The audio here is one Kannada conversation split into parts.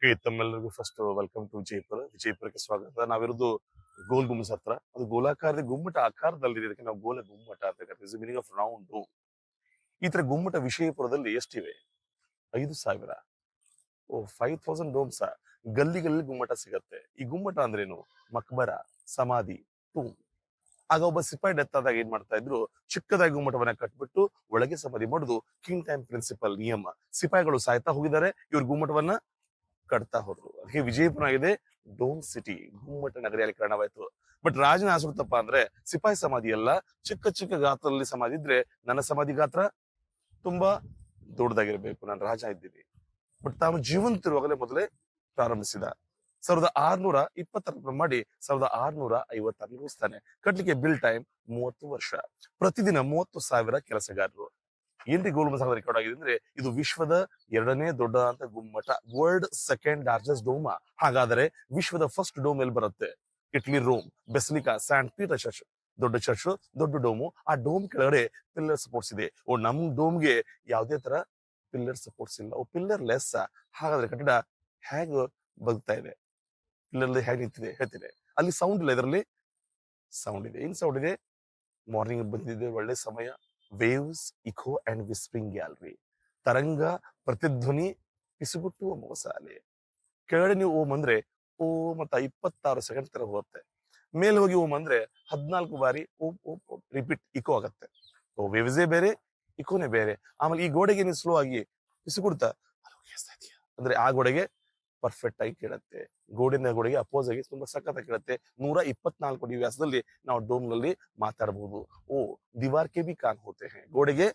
ಓಕೆ, ತಮ್ಮೆಲ್ಲರಿಗೂ ಫಸ್ಟ್ ವೆಲ್ಕಮ್ ಟು ವಿಜಯಪುರ. ವಿಜಯಪುರಕ್ಕೆ ಸ್ವಾಗತ. ನಾವಿರೋದು ಗೋಲ್ ಗುಮ್ಮಸ್ ಹತ್ರ. ಅದು ಗೋಲಾಕಾರದ ಗುಮ್ಮಟ ಆಕಾರದಲ್ಲಿದೆ, ಇದಕ್ಕೆ ನಾವು ಗೋಲ ಗುಮ್ಮಟ ಅಂತ ಕರಿತೀವಿ. Meaning of round. ಈ ತರ ಗುಮ್ಮಟ ವಿಜಯಪುರದಲ್ಲಿ ಎಷ್ಟಿವೆ? 5,000. ಓ, 5,000 ಡೋಮ್ಸ್. ಗಲ್ಲಿ ಗುಮ್ಮಟ ಸಿಗತ್ತೆ. ಈ ಗುಮ್ಮಟ ಅಂದ್ರೇನು? ಮಕ್ಬರ, ಸಮಾಧಿ, ಟೂಮ್. ಆಗ ಒಬ್ಬ ಸಿಪಾಯಿ ಡೆತ್ ಆದಾಗ ಏನ್ ಮಾಡ್ತಾ ಇದ್ರು, ಚಿಕ್ಕದಾಗಿ ಗುಮ್ಮಟವನ್ನ ಕಟ್ಬಿಟ್ಟು ಒಳಗೆ ಸಮಾಧಿ ಮಾಡುದು ಕಿಂಗ್ ಟೈಮ್ ಪ್ರಿನ್ಸಿಪಲ್ ನಿಯಮ. ಸಿಪಾಯಿಗಳು ಸಾಯ್ತಾ ಹೋಗಿದ್ದಾರೆ, ಇವ್ರ ಗುಮ್ಮಟವನ್ನ ಕಟ್ತಾ ಹೋದ್ರು. ಅದಕ್ಕೆ ವಿಜಯಪುರ ಆಗಿದೆ ಡೋಮ್ ಸಿಟಿ, ಗುಮ್ಮಟ ನಗರಿಯಲ್ಲಿ ಕಾರಣವಾಯ್ತು. ಬಟ್ ರಾಜನ ಆಸರುತ್ತಪ್ಪ ಅಂದ್ರೆ ಸಿಪಾಯಿ ಸಮಾಧಿ ಎಲ್ಲ ಚಿಕ್ಕ ಚಿಕ್ಕ ಗಾತ್ರದಲ್ಲಿ ಸಮಾಧಿ ಇದ್ರೆ, ನನ್ನ ಸಮಾಧಿ ಗಾತ್ರ ತುಂಬಾ ದೊಡ್ಡದಾಗಿರ್ಬೇಕು, ನಾನು ರಾಜ ಇದ್ದೀನಿ. ಬಟ್ ತಾನು ಜೀವಂತಿರುವಾಗಲೇ ಮೊದಲೇ ಪ್ರಾರಂಭಿಸಿದ. 1620 ಮಾಡಿ 1650 ಮುಗಿಸ್ತಾನೆ. ಕಟ್ಲಿಕ್ಕೆ ಬಿಲ್ ಟೈಮ್ 30 ವರ್ಷ. ಪ್ರತಿದಿನ 30,000 ಕೆಲಸಗಾರರು. ಏನ್ರಿ ಗೋಲ್ ಗುಮ್ಮಟ ರೆಕಾರ್ಡ್ ಆಗಿದೆ ಅಂದ್ರೆ, ಇದು ವಿಶ್ವದ 2ನೇ ದೊಡ್ಡ ಅಂತ ಗುಮ್ಮಟ, ವರ್ಲ್ಡ್ ಸೆಕೆಂಡ್ ಲಾರ್ಜೆಸ್ಟ್ ಡೋಮ್. ಹಾಗಾದ್ರೆ ವಿಶ್ವದ ಫಸ್ಟ್ ಡೋಮ್ ಎಲ್ಲಿ ಬರುತ್ತೆ? ಇಟ್ಲಿ, ರೋಮ್, ಬೆಸಿಲಿಕಾ, ಸ್ಯಾಂಟ್ ಪೀಟರ್ ಚರ್ಚ್. ದೊಡ್ಡ ಚರ್ಚ್, ದೊಡ್ಡ ಡೋಮು. ಆ ಡೋಮ್ ಕೆಳಗಡೆ ಪಿಲ್ಲರ್ ಸಪೋರ್ಟ್ಸ್ ಇದೆ. ಓ, ನಮ್ ಡೋಮ್ಗೆ ಯಾವುದೇ ತರ ಪಿಲ್ಲರ್ ಸಪೋರ್ಟ್ಸ್ ಇಲ್ಲ. ಓ, ಪಿಲ್ಲರ್ ಲೆಸ್. ಹಾಗಾದ್ರೆ ಕಟ್ಟಡ ಹೇಗ್ ಬದುಕ್ತಾ ಇದೆ? ಪಿಲ್ಲರ್ ಹೇಗೆ ನಿಂತಿದೆ ಹೇಳ್ತಿದೆ. ಅಲ್ಲಿ ಸೌಂಡ್ ಇಲ್ಲ, ಇದರಲ್ಲಿ ಸೌಂಡ್ ಇದೆ. ಏನ್ ಸೌಂಡ್ ಇದೆ? ಮಾರ್ನಿಂಗ್ ಬಂದಿದೆ, ಒಳ್ಳೆ ಸಮಯ. Waves, echo and whispering gallery. ತರಂಗ, ಪ್ರತಿಧ್ವನಿ, ಪಿಸುಗುಟ್ಟುವ ಮೊಗಸಾಲೆ. ಕೆಳಗಡೆ ನೀವು ಓಂ ಅಂದ್ರೆ ಓಂ ಅಂತ 26 ಸೆಕೆಂಡ್ ತರ ಹೋಗುತ್ತೆ. ಮೇಲೆ ಹೋಗಿ ಓಂ ಅಂದ್ರೆ 14 ಬಾರಿ ಓಂ ಓಂ ಓಂ ರಿಪೀಟ್ ಇಕೋ ಆಗತ್ತೆ. ಓ, ವೇವ್ಸೇ ಬೇರೆ, ಇಕೋನೇ ಬೇರೆ. ಆಮೇಲೆ ಈ ಗೋಡೆಗೆ ನೀವು ಸ್ಲೋ ಆಗಿ ಪಿಸುಗುಡ್ತಾ ಅಂದ್ರೆ ಆ ಗೋಡೆಗೆ ಪರ್ಫೆಕ್ಟ್ ಆಗಿ ಕೇಳುತ್ತೆ. ಗೋಡೆಯಿಂದ ಗೋಡೆಗೆ ಅಪೋಸ್ ಆಗಿ ತುಂಬಾ ಸಖತ್ತಾಗಿ ಕೇಳುತ್ತೆ. 124 ಅಡಿ ವ್ಯಾಸದಲ್ಲಿ ನಾವು ಡೋಮ್ ನಲ್ಲಿ ಮಾತಾಡಬಹುದು. ಓ, ದಿವಾರ್ ಕೆ ಬಿ ಕಾನ್ ಹೋತೆ ಹೈ. ಗೋಡೆಗೆ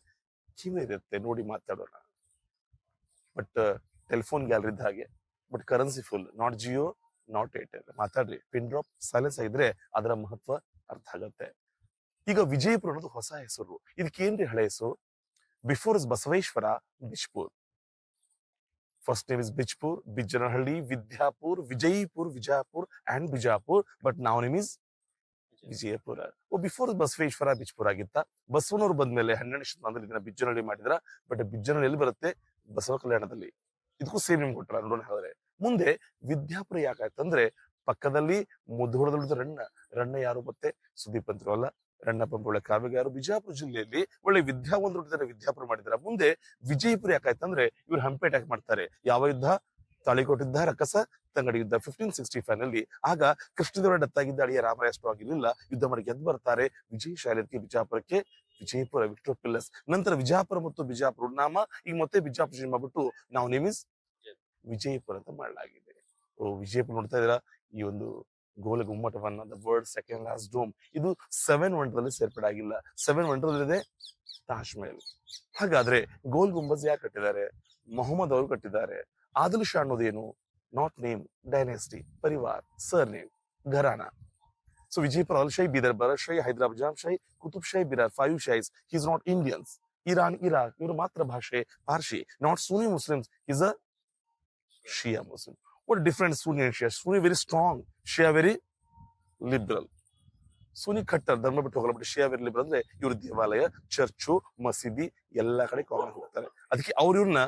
ಕಿವಿ ಇರುತ್ತೆ, ನೋಡಿ ಮಾತಾಡೋಣ. ಬಟ್ ಟೆಲಿಫೋನ್ ಗ್ಯಾಲರಿ ಇದ್ದ ಹಾಗೆ. But currency full. Not Jio, not Airtel. ಮಾತಾಡ್ರಿ. ಪಿನ್ ಡ್ರಾಪ್ ಸೈಲೆನ್ಸ್ ಆಗಿದ್ರೆ ಅದರ ಮಹತ್ವ ಅರ್ಥ ಆಗತ್ತೆ. ಈಗ ವಿಜಯಪುರ ಅನ್ನೋದು ಹೊಸ ಹೆಸರು. ಇದಕ್ಕೇನ್ರಿ ಹಳೆ ಹೆಸರು? Before is Basaveshwara, Bijapur. First name is Bijpur, Bijanahalli, Vidyapur, Vijaypur, Vijapur, and Bijapur. But now name is Vijayapura. Before Basaveshwara Bijapur ಆಗಿತ್ತ. ಬಸವನವರು ಬಂದ್ಮೇಲೆ 12ನೇ ಶತಮಾನದಲ್ಲಿ ಇದನ್ನ ಬಿಜ್ಜನಹಳ್ಳಿ ಮಾಡಿದ್ರ. ಬಟ್ ಬಿಜ್ಜನಹಳ್ಳಿ ಎಲ್ಲಿ ಬರುತ್ತೆ? ಬಸವ ಕಲ್ಯಾಣದಲ್ಲಿ. ಇದಕ್ಕೂ ಸೇಮ್ ನೇಮ್ ಕೊಟ್ರ ನೋಡೋಣ. ಹೇಳಿದ್ರೆ ಮುಂದೆ ವಿದ್ಯಾಪುರ ಯಾಕಾಯ್ತಂದ್ರೆ, ಪಕ್ಕದಲ್ಲಿ ಮುಧೋಳದಲ್ಲಿದ್ದ ರಣ್ಣ ಯಾರು ಮತ್ತೆ ಸುದೀಪ್ ಅಂತರು ಅಲ್ಲ, ರಣ್ಣ ಪಂಪೊಳ್ಳೆ ಕಾವ್ಯಗಾರು. ಬಿಜಾಪುರ ಜಿಲ್ಲೆಯಲ್ಲಿ ಒಳ್ಳೆ ವಿದ್ಯಾವಂತರು ವಿದ್ಯಾಪುರ ಮಾಡಿದಾರೆ. ಮುಂದೆ ವಿಜಯಪುರ ಯಾಕಾಯ್ತಂದ್ರೆ, ಇವ್ರು ಹಂಪೆ ಅಟ್ಯಾಕ್ ಮಾಡ್ತಾರೆ. ಯಾವ ಯುದ್ಧ? ತಾಳಿಕೋಟೆ ಯುದ್ಧ, ರಕ್ಕಸ ತಂಗಡಿ ಯುದ್ಧ 1565 ನಲ್ಲಿ. ಆಗ ಕೃಷ್ಣದೇವರ ಡೆತ್ ಆಗಿದ್ದ, ಅಳಿಯ ರಾಮರಾಯ ಅಷ್ಟವಾಗಿರ್ಲಿಲ್ಲ. ಯುದ್ಧ ಮಾಡಿ ಗೆದ್ದು ಬರ್ತಾರೆ. ವಿಜಯಶಾಲಿಯಕ್ಕೆ ಬಿಜಾಪುರಕ್ಕೆ ವಿಜಯಪುರ, ವಿಕ್ಟೋರ್ ಪಿಲ್ಲರ್ಸ್. ನಂತರ ವಿಜಾಪುರ ಮತ್ತು ಬಿಜಾಪುರ ನಾಮ ಈಗ ಮತ್ತೆ ಬಿಜಾಪುರ ಚೇಂಜ್ ಮಾಡ್ಬಿಟ್ಟು ನಾವು ನೇಮ್ ಇಸ್ ವಿಜಯಪುರ ಅಂತ ಮಾಡಲಾಗಿದೆ. ಓ, ವಿಜಯಪುರ ನೋಡ್ತಾ ಇದೀರಾ ಈ ಒಂದು ಗೋಲ ಗುಮ್ಮಟವನ್ನ, the world second largest dome. ಇದು 7 ವಂಡರ್ದಲ್ಲಿ ಸೇರ್ಪಡೆ ಆಗಿಲ್ಲ. 7 ವಂಡರ್ದಲ್ಲಿದೆ ತಾಜ್ ಮಹಲ್. ಹಾಗಾದ್ರೆ ಗೋಲ್ ಗುಂಬಜ್ ಯಾಕೆ ಕಟ್ಟಿದ್ದಾರೆ? ಮೊಹಮ್ಮದ್ ಅವರು ಕಟ್ಟಿದ್ದಾರೆ. ಆದಿಲ್ ಶಾ ಅನ್ನೋದೇನು? ನಾಟ್ ನೇಮ್, ಡೈನೆಸ್ಟಿ, ಪರಿವಾರ್, ಸರ್ ನೇಮ್, ಘರಾನ. ಸೊ ವಿಜಯಪುರ ಅಲ್ ಶಾಹಿ, ಬೀದರ್ ಬರತ್ ಶಾಹಿ, ಹೈದರಾಬಾದ್ ಜಾಮ್ Shahi, Qutub Shahi, Berar 5 Shahis. Is not Indians. Iran, Iraq ಇವರು ಮಾತ್ರ ಭಾಷೆ Parsi. Not Sunni Muslims, is a Shia Muslim. What difference Sunni and Shia? Sunni very strong, Shia very liberal. Sunni ಕಟ್ಟರ್ ಧರ್ಮ ಬಿಟ್ಟು ಹೋಗಲ್ಲ. But Shia very liberal. ಅಂದ್ರೆ ಇವ್ರ ದೇವಾಲಯ, ಚರ್ಚು, ಮಸೀದಿ ಎಲ್ಲಾ ಕಡೆ ಕಾಮನ್ ಹೋಗ್ತಾರೆ. ಅದಕ್ಕೆ ಅವ್ರು ಇವ್ರನ್ನ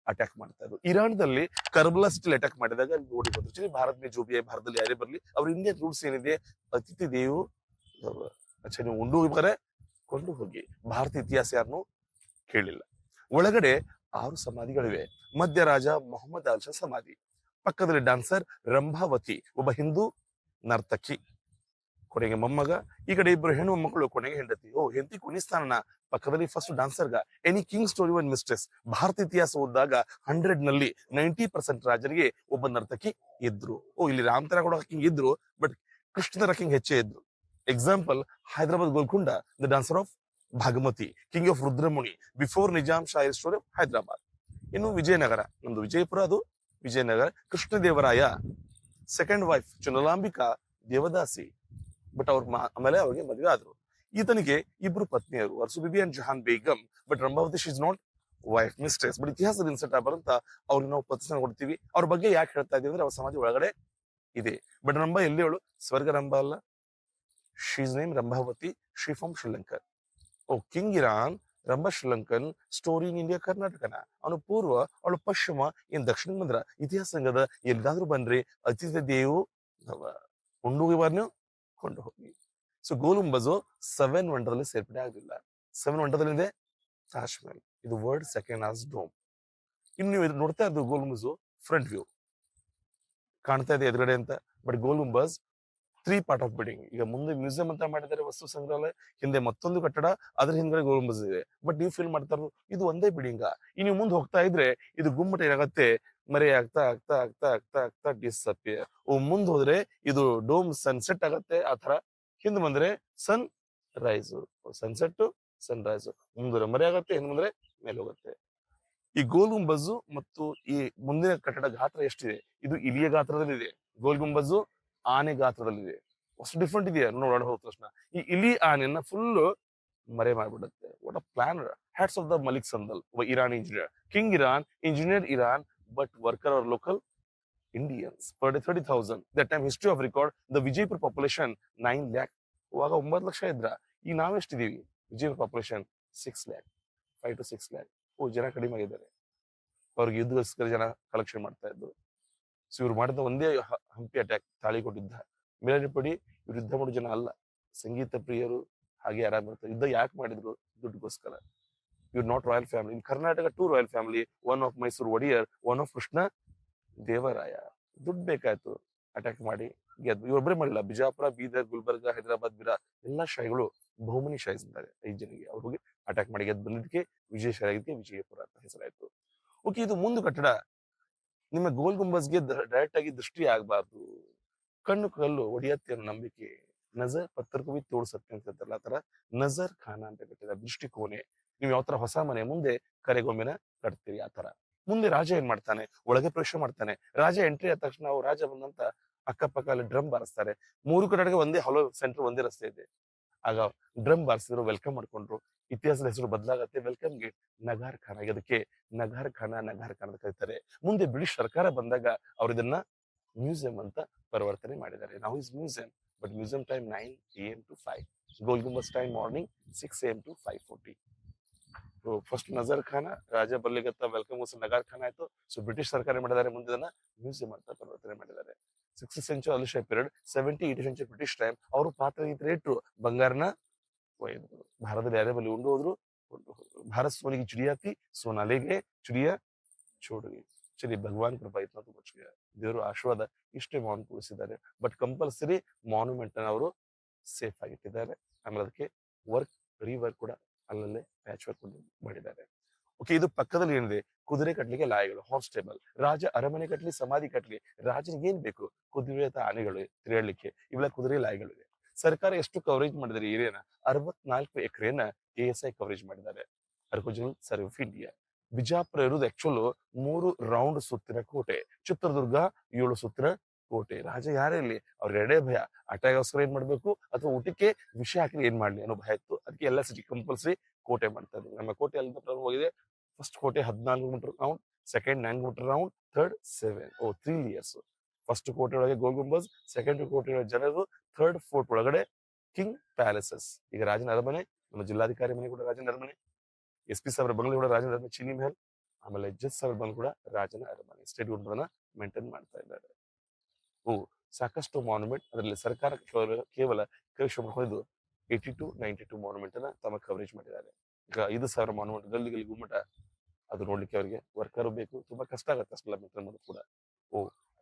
ಅಟ್ಯಾಕ್ ಮಾಡ್ತಾ ಇದ್ರು. ಇರಾನ್ದಲ್ಲಿ ಕರ್ಬಲಾ ಸಿಟಿಲಿ ಅಟ್ಯಾಕ್ ಮಾಡಿದಾಗ ಅಲ್ಲಿ ಓಡಿ ಬಂದ್ರು. ಭಾರತ್ ಮೇ ಜೋ ಭಿ ಹೈ, ಭಾರತದಲ್ಲಿ ಯಾರೇ ಬರ್ಲಿ ಅವ್ರ ಇಂಡಿಯನ್ ರೂಲ್ಸ್ ಏನಿದೆ? ಅತಿಥಿ ದೇವು ಅಚ್ಚ, ನೀವು ಉಂಡು ಹೋಗ್ಬೇಕಾರೆ ಕೊಂಡು ಹೋಗಿ. ಭಾರತ ಇತಿಹಾಸ ಯಾರನ್ನು ಕೇಳಿಲ್ಲ. ಒಳಗಡೆ 6 ಸಮಾಧಿಗಳಿವೆ. ಮಧ್ಯ ರಾಜ ಮೊಹಮ್ಮದ್ ಆಲ್ ಶಾ ಸಮಾಧಿ. ಪಕ್ಕದಲ್ಲಿ ಡಾನ್ಸರ್ ರಂಭಾವತಿ, ಒಬ್ಬ ಹಿಂದೂ ನರ್ತಕಿ, ಕೊನೆಗೆ ಮೊಮ್ಮಗ. ಈ ಕಡೆ ಇಬ್ಬರು ಹೆಣ್ಣು ಮಕ್ಕಳು, ಕೊನೆಗೆ ಹೆಂಡತಿ. ಓ, ಹೆಂಡತಿ ಕೊನಿಸ್ತಾನ. ಪಕ್ಕದಲ್ಲಿ ಫಸ್ಟ್ ಡಾನ್ಸರ್ಗ. Any king story one mistress. Bharat ಇತಿಹಾಸ ಓದಿದಾಗ 100 ನಲ್ಲಿ 90% ರಾಜರಿಗೆ ಒಬ್ಬ ನರ್ತಕಿ ಇದ್ರು. ಓ, ಇಲ್ಲಿ ರಾಮತರ ಕೂಡ ಕಿಂಗ್ ಇದ್ರು, ಬಟ್ ಕೃಷ್ಣರ ಕಿಂಗ್ ಹೆಚ್ಚೇ ಇದ್ರು. Example, Hyderabad Golconda, the dancer of Bhagmati, king of Rudramuni, before Nizam Shahi story of Hyderabad. ಇನ್ನು ವಿಜಯನಗರ, ನಮ್ದು ವಿಜಯಪುರ, ಅದು Vijayanagara. Krishnadevaraya second wife Chunalambika devadasi. But ಆಮೇಲೆ ಅವ್ರಿಗೆ ಮದುವೆ ಆದ್ರು. ಈತನಿಗೆ ಇಬ್ರು ಪತ್ನಿಯರು, Arsu Bibi and Jahan Begum. But Rambhavati she is not wife, mistress. But ಇತಿಹಾಸದ ಇನ್ಸೆಟ್ ಬರಂತ ಅವ್ರಿಗೆ ನಾವು ಪತ್ನಿ ಕೊಡ್ತೀವಿ. ಅವ್ರ ಬಗ್ಗೆ ಯಾಕೆ ಹೇಳ್ತಾ ಇದೀವಿ ಅಂದ್ರೆ, ಅವ್ರ ಸಮಾಧಿ ಒಳಗಡೆ ಇದೆ. ಬಟ್ ರಂಭ ಎಲ್ಲಿ ಅವಳು? ಸ್ವರ್ಗ ರಂಭ ಅಲ್ಲ. She is name Rambhavati. She from Sri Lanka. Oh, king Iran Rambha Sri Lankan, story in India ಕರ್ನಾಟಕನ. ಅವನು ಪೂರ್ವ, ಅವಳು ಪಶ್ಚಿಮ, ಏನ್ ದಕ್ಷಿಣ ಬಂದ್ರ ಇತಿಹಾಸ ಸಂಘದ ಎಲ್ಲಿಗಾದ್ರೂ ಬನ್ರಿ, ಅತಿಥಿ ದೇವು ಭವ. ಕೊಂಡೋಗಿ ಬಾರ್ನು ಕೊಂಡು ಹೋಗಿ. ಸೊ ಗೋಲುಂಬಜು 7 ವಂಡರ್ದಲ್ಲಿ ಸೇರ್ಪಡೆ ಆಗಲಿಲ್ಲ. 7 ವಂಡರ್ದಲ್ಲಿ ತಾಜ್ ಮಹಲ್, ಇದು ವರ್ಲ್ಡ್ ಸೆಕೆಂಡ್ ಆಸ್ ಡೋಮ್. ಇನ್ನು ನೀವು ಇದು ನೋಡ್ತಾ ಇದ್ದು ಗೋಲುಂಬಜು ಫ್ರಂಟ್ ವ್ಯೂ ಕಾಣ್ತಾ ಇದೆ ಎದುರುಗಡೆ ಅಂತ. But Gol Gumbaz 3 part of building. ಈಗ ಮುಂದೆ ಮ್ಯೂಸಿಯಂ ಅಂತ ಮಾಡಿದ್ದಾರೆ, ವಸ್ತು ಸಂಗ್ರಹಾಲಯ, ಹಿಂದೆ ಮತ್ತೊಂದು ಕಟ್ಟಡ, ಅದ್ರ ಹಿಂದ್ಗಡೆ ಗೋಲುಂಬಸ್ ಇದೆ. ಬಟ್ ನೀವು ಫೀಲ್ ಮಾಡ್ತಾ ಇರೋದು ಇದು ಒಂದೇ ಬಿಲ್ಡಿಂಗ್. ಇನ್ನು ಮುಂದೆ ಹೋಗ್ತಾ ಇದ್ರೆ ಇದು ಗುಮ್ಮಟ ಏನಾಗತ್ತೆ, ಮರೆ ಆಗ್ತಾ ಆಗ್ತಾ ಆಗ್ತಾ ಆಗ್ತಾ ಆಗ್ತಾ ಡಿಸ್ಅಪಿಯರ್. ಮುಂದೆ ಹೋದ್ರೆ ಇದು ಡೋಮ್ ಸನ್ಸೆಟ್ ಆಗತ್ತೆ ಆ ತರ. ಹಿಂದೆ ಬಂದ್ರೆ ಸನ್ ರೈಸ್, ಸನ್ಸೆಟ್ ಸನ್ ರೈಸ್. ಮುಂದೆ ಮರೆ ಆಗತ್ತೆ, ಹಿಂದೆ ಬಂದ್ರೆ ಮೇಲೆ ಹೋಗುತ್ತೆ. ಈ ಗೋಲ್ ಗುಂಬಜು ಮತ್ತು ಈ ಮುಂದಿನ ಕಟ್ಟಡ ಗಾತ್ರ ಎಷ್ಟಿದೆ, ಇದು ಇಲಿಯ ಗಾತ್ರದಲ್ಲಿದೆ. ಗೋಲ್ ಗುಂಬಜು ಆನೆ ಗಾತ್ರದಲ್ಲಿದೆ. ಅಷ್ಟು ಡಿಫ್ರೆಂಟ್ ಇದೆಯಾ ನೋಡೋಣ ಹೋದ ತಕ್ಷಣ. ಈ ಇಲಿ ಆನೆಯನ್ನ ಫುಲ್ ಮರೆ ಮಾಡ್ಬಿಡುತ್ತೆ. What a plan. Hats off the Malik Sandal, Iran engineer. King Iran, engineer Iran, but worker are local Indians. Per day 30,000. That time history of record, the Vijayapura population 9 lakh. ಅವಾಗ 9 ಲಕ್ಷ ಇದ್ರ. ಈಗ ನಾವೆಷ್ಟಿದೀವಿ? Vijayapura population 6 lakh, 5 to 6 lakh. ಜನ ಕಡಿಮೆ ಆಗಿದ್ದಾರೆ. ಅವ್ರಿಗೆ ಯುದ್ಧಗೋಸ್ಕರ ಜನ ಕಲೆಕ್ಷನ್ ಮಾಡ್ತಾ ಇದ್ರು. ಸೊ ಇವ್ರು ಮಾಡಿದ ಒಂದೇ ಹಂಪಿ ಅಟ್ಯಾಕ್, ತಾಳಿಕೋಟೆ ಯುದ್ಧ. ಮೇಲುಪಡಿ ಇವ್ರು ಯುದ್ಧ ಮಾಡೋ ಜನ ಅಲ್ಲ, ಸಂಗೀತ ಪ್ರಿಯರು. ಹಾಗೆ ಆರಾಮ್ ಇರ್ತಾರೆ. ಯುದ್ಧ ಯಾಕೆ ಮಾಡಿದ್ರು? ದುಡ್ಡುಗೋಸ್ಕರ. ಇವ್ರು not royal family. In Karnataka 2 royal family, one of Mysuru Wodeyar, one of Krishna Devaraya. ದುಡ್ಡು ಬೇಕಾಯ್ತು, ಅಟ್ಯಾಕ್ ಮಾಡಿ ಗೆದ್ದು. ಇವರೊಬ್ಬರೇ ಮಾಡಿಲ್ಲ, ಬಿಜಾಪುರ, ಬೀದರ್, ಗುಲ್ಬರ್ಗ, ಹೈದರಾಬಾದ್, ಬಿರಾ ಎಲ್ಲಾ ಶಾಹಿಗಳು ಬಹುಮನಿ ಶಾಹಿಸ್ ಇದ್ದಾರೆ. 5 ಜನಿಗೆ ಅವ್ರು ಹೋಗಿ ಅಟ್ಯಾಕ್ ಮಾಡಿ ಗೆದ್ದು ಬಂದಿದ್ದಕ್ಕೆ ವಿಜಯಶಾಹಿಗೆ ವಿಜಯಪುರ ಅಂತ ಹೆಸರಾಯ್ತು. ಓಕೆ, ಇದು ಮುಂದೆ ಕಟ್ಟಡ. ನಿಮ್ಮ ಗೋಲ್ ಗುಂಬಸ್ಗೆ ಡೈರೆಕ್ಟ್ ಆಗಿ ದೃಷ್ಟಿ ಆಗ್ಬಾರ್ದು. ಕಣ್ಣು ಕಲ್ಲು ಒಡೆಯತ್ತೆ ಅನ್ನೋ ನಂಬಿಕೆ. ನಜರ್ ಪತ್ತರ್ಕು ಬಿ ತೋಡ್ ಸತ್ಯ ಅಂತಲ್ಲ, ಆ ತರ ನಜರ್ ಖಾನ ಅಂತ ಕಟ್ಟಿದ್ದಾರೆ. ದೃಷ್ಟಿಕೋನೆ. ನೀವು ಯಾವ ತರ ಹೊಸ ಮನೆ ಮುಂದೆ ಕರೆಗೊಂಬೆನ ಕಟ್ತೀರಿ ಆ ತರ. ಮುಂದೆ ರಾಜ ಏನ್ ಮಾಡ್ತಾನೆ, ಒಳಗೆ ಪ್ರವೇಶ ಮಾಡ್ತಾನೆ. ರಾಜ ಎಂಟ್ರಿ ಆದ ತಕ್ಷಣ ಅವ್ರು ರಾಜ ಬಂದಂತ ಅಕ್ಕಪಕ್ಕ ಅಲ್ಲಿ ಡ್ರಮ್ ಬಾರಿಸ್ತಾರೆ. 3 ಕಡೆಗೆ ಒಂದೇ ಹಲೋ ಸೆಂಟರ್, ಒಂದೇ ರಸ್ತೆ ಇದೆ. ಆಗ ಡ್ರಮ್ ಬಾರಿಸಿದ್ರು, ವೆಲ್ಕಮ್ ಮಾಡ್ಕೊಂಡ್ರು. ಇತಿಹಾಸದ ಹೆಸರು ಬದಲಾಗತ್ತೆ, ವೆಲ್ಕಮ್ ಗೇಟ್ ನಗಾರ್ ಖಾನ. ಅದಕ್ಕೆ ನಗಾರ್ ಖಾನ ಅಂತ ಕರೀತಾರೆ. ಮುಂದೆ ಬ್ರಿಟಿಷ್ ಸರ್ಕಾರ ಬಂದಾಗ ಅವ್ರು ಇದನ್ನ ಮ್ಯೂಸಿಯಂ ಅಂತ ಪರಿವರ್ತನೆ ಮಾಡಿದ್ದಾರೆ. ನಾವು is museum, but museum time 9 AM to 5. Gol Gumbaz time morning 6 AM to 5:40. First Nazar Khana ರಾಜ ಬರ್ಲಿಗತ್ತ, ವೆಲ್ಕಮ್ ನಗಾರ್ ಖಾನ ಆಯ್ತು. ಸೊ ಬ್ರಿಟಿಷ್ ಸರ್ಕಾರ ಮಾಡಿದ್ದಾರೆ, ಮುಂದೆ ಇದನ್ನ ಮ್ಯೂಸಿಯಂ ಅಂತ ಪರಿವರ್ತನೆ ಮಾಡಿದ್ದಾರೆ. 6th century Alisha period, 70-80 century British time. ಅವರು ಪಾತ್ರ ಇಟ್ರು, ಬಂಗಾರನ ಒಯ್ದ್ರು. ಭಾರತದಲ್ಲಿ ಯಾರೇ ಬಲ್ಲಿ ಉಂಡು ಹೋದ್ರು. ಭಾರತ್ ಸೋನಿಗೆ ಚಿಡಿಯಾ ಥಿ, ಸೋನಾ ಲೇ ಗಯೇ, ಚಿಡಿಯಾ ಛೋಡ್ ಗಯೇ. ಚಲಿ ಭಗವಾನ್ ಕೃಪಾ ಇತ್ನಾ ತೋ ಬಚ್ ಗಯಾ. ದೇವರು ಆಶೀರ್ವಾದ, ಇಷ್ಟೇ ಮಾನ್ಯುಮೆಂಟ್ ಉಳಿಸಿದ್ದಾರೆ. ಬಟ್ ಕಂಪಲ್ಸರಿ ಮಾನ್ಯುಮೆಂಟ್ ಅನ್ನು ಅವರು ಸೇಫ್ ಆಗಿಟ್ಟಿದ್ದಾರೆ. ಆಮೇಲೆ ಅದಕ್ಕೆ ರೀವರ್ಕ್ ಕೂಡ ಅಲ್ಲಲ್ಲೇ ಪ್ಯಾಚ್ ವರ್ಕ್ ಮಾಡಿದ್ದಾರೆ. ಓಕೆ, ಇದು ಪಕ್ಕದಲ್ಲಿ ಏನಿದೆ, ಕುದುರೆ ಕಟ್ಲಿಕ್ಕೆ ಲಾಯಗಳು, ಹಾರ್ಸ್ ಟೇಬಲ್. ರಾಜ ಅರಮನೆ ಕಟ್ಲಿ, ಸಮಾಧಿ ಕಟ್ಲಿ, ರಾಜನಿಗೆ ಏನ್ ಬೇಕು? ಕುದುರೆ ಅಥವಾ ಆನೆಗಳು ತಿರುಗಾಡ್ಲಿಕ್ಕೆ. ಇವೆಲ್ಲ ಕುದುರೆ ಲಾಯಗಳಿವೆ. ಸರ್ಕಾರ ಎಷ್ಟು ಕವರೇಜ್ ಮಾಡಿದ್ದಾರೆ ಏರಿಯಾನ? 64 ಎಕರೆನ ASI ಕವರೇಜ್ ಮಾಡಿದ್ದಾರೆ, archaeological survey of India. Bijapur ಇರುವುದು ಆಕ್ಚುಲ್ 3 ರೌಂಡ್ ಸುತ್ತಿನ ಕೋಟೆ. ಚಿತ್ರದುರ್ಗ 7 ಸುತ್ತಿನ ಕೋಟೆ. ರಾಜ ಯಾರೇ ಇಲ್ಲಿ, ಅವ್ರ ಎರಡೇ ಭಯ, ಅಟ್ಯಾಗೋಸ್ಕರ ಏನ್ ಮಾಡ್ಬೇಕು ಅಥವಾ ಊಟಕ್ಕೆ ವಿಷ ಹಾಕಿ ಏನ್ ಮಾಡ್ಲಿ ಅನ್ನೋ ಭಯ ಇತ್ತು. ಅದಕ್ಕೆ ಎಲ್ಲ ಸಿಟಿ ಕಂಪಲ್ಸರಿ ಕೋಟೆ ಮಾಡ್ತಾ ಇದ್ರು. ನಮ್ಮ ಕೋಟೆ ಎಲ್ಲ ಪ್ರಾರಂಭ ಹೋಗಿದೆ. ಫಸ್ಟ್ ಕೋಟೆ 14 meter round, second 9 meter round, third 7. 3 layers. First ಕೋಟೆ ಒಳಗೆ ಗೋಲ್ ಗುಂಬಜ್, ಸೆಕೆಂಡ್ ಕೋಟೆ ಒಳಗೆ ಜನರು, ಥರ್ಡ್ ಫೋರ್ಟ್ ಒಳಗಡೆ ಕಿಂಗ್ ಪ್ಯಾಲೇಸಸ್. ಈಗ ರಾಜನ ಅರಮನೆ, ನಮ್ಮ ಜಿಲ್ಲಾಧಿಕಾರಿ ಮನೆ ಕೂಡ ರಾಜನ ಅರಮನೆ, SP ಸಾಹೇಬ್ರ ಬಂಗ್ಲೆ ಕೂಡ ರಾಜನ ಅರಮನೆ, ಚೀನಿ ಮಹಲ್. ಆಮೇಲೆ ಜಜ್ ಸಾಹೇಬ್ರ ಬಂಗ್ಲೆ ಕೂಡ ರಾಜನ ಅರಮನೆ. ಸ್ಟೇಟ್ ಗುಂಡನ್ನ ಮೇಂಟೈನ್ ಮಾಡ್ತಾ ಇದ್ದಾರೆ. ಸಾಕಷ್ಟು ಮಾನ್ಯುಮೆಂಟ್ ಅದರಲ್ಲಿ ಸರ್ಕಾರ ಕೇವಲ ಕೈವಶ 82 92 ಮಾನ್ಯುಮೆಂಟ್ ಅನ್ನ ತಮ್ಮ ಕವರೇಜ್ ಮಾಡಿದ್ದಾರೆ. ಈಗ 5,000 ಮಾನ್ಯುಮೆಂಟ್ ಗಲ್ಲಿ ಗುಮ್ಮಟ, ಅದು ನೋಡ್ಲಿಕ್ಕೆ ಅವರಿಗೆ ವರ್ಕರ್ ಬೇಕು, ತುಂಬಾ ಕಷ್ಟ ಆಗುತ್ತೆ ಅಷ್ಟೆಲ್ಲ ಮೇಂಟೈನ್ ಮಾಡೋದು ಕೂಡ.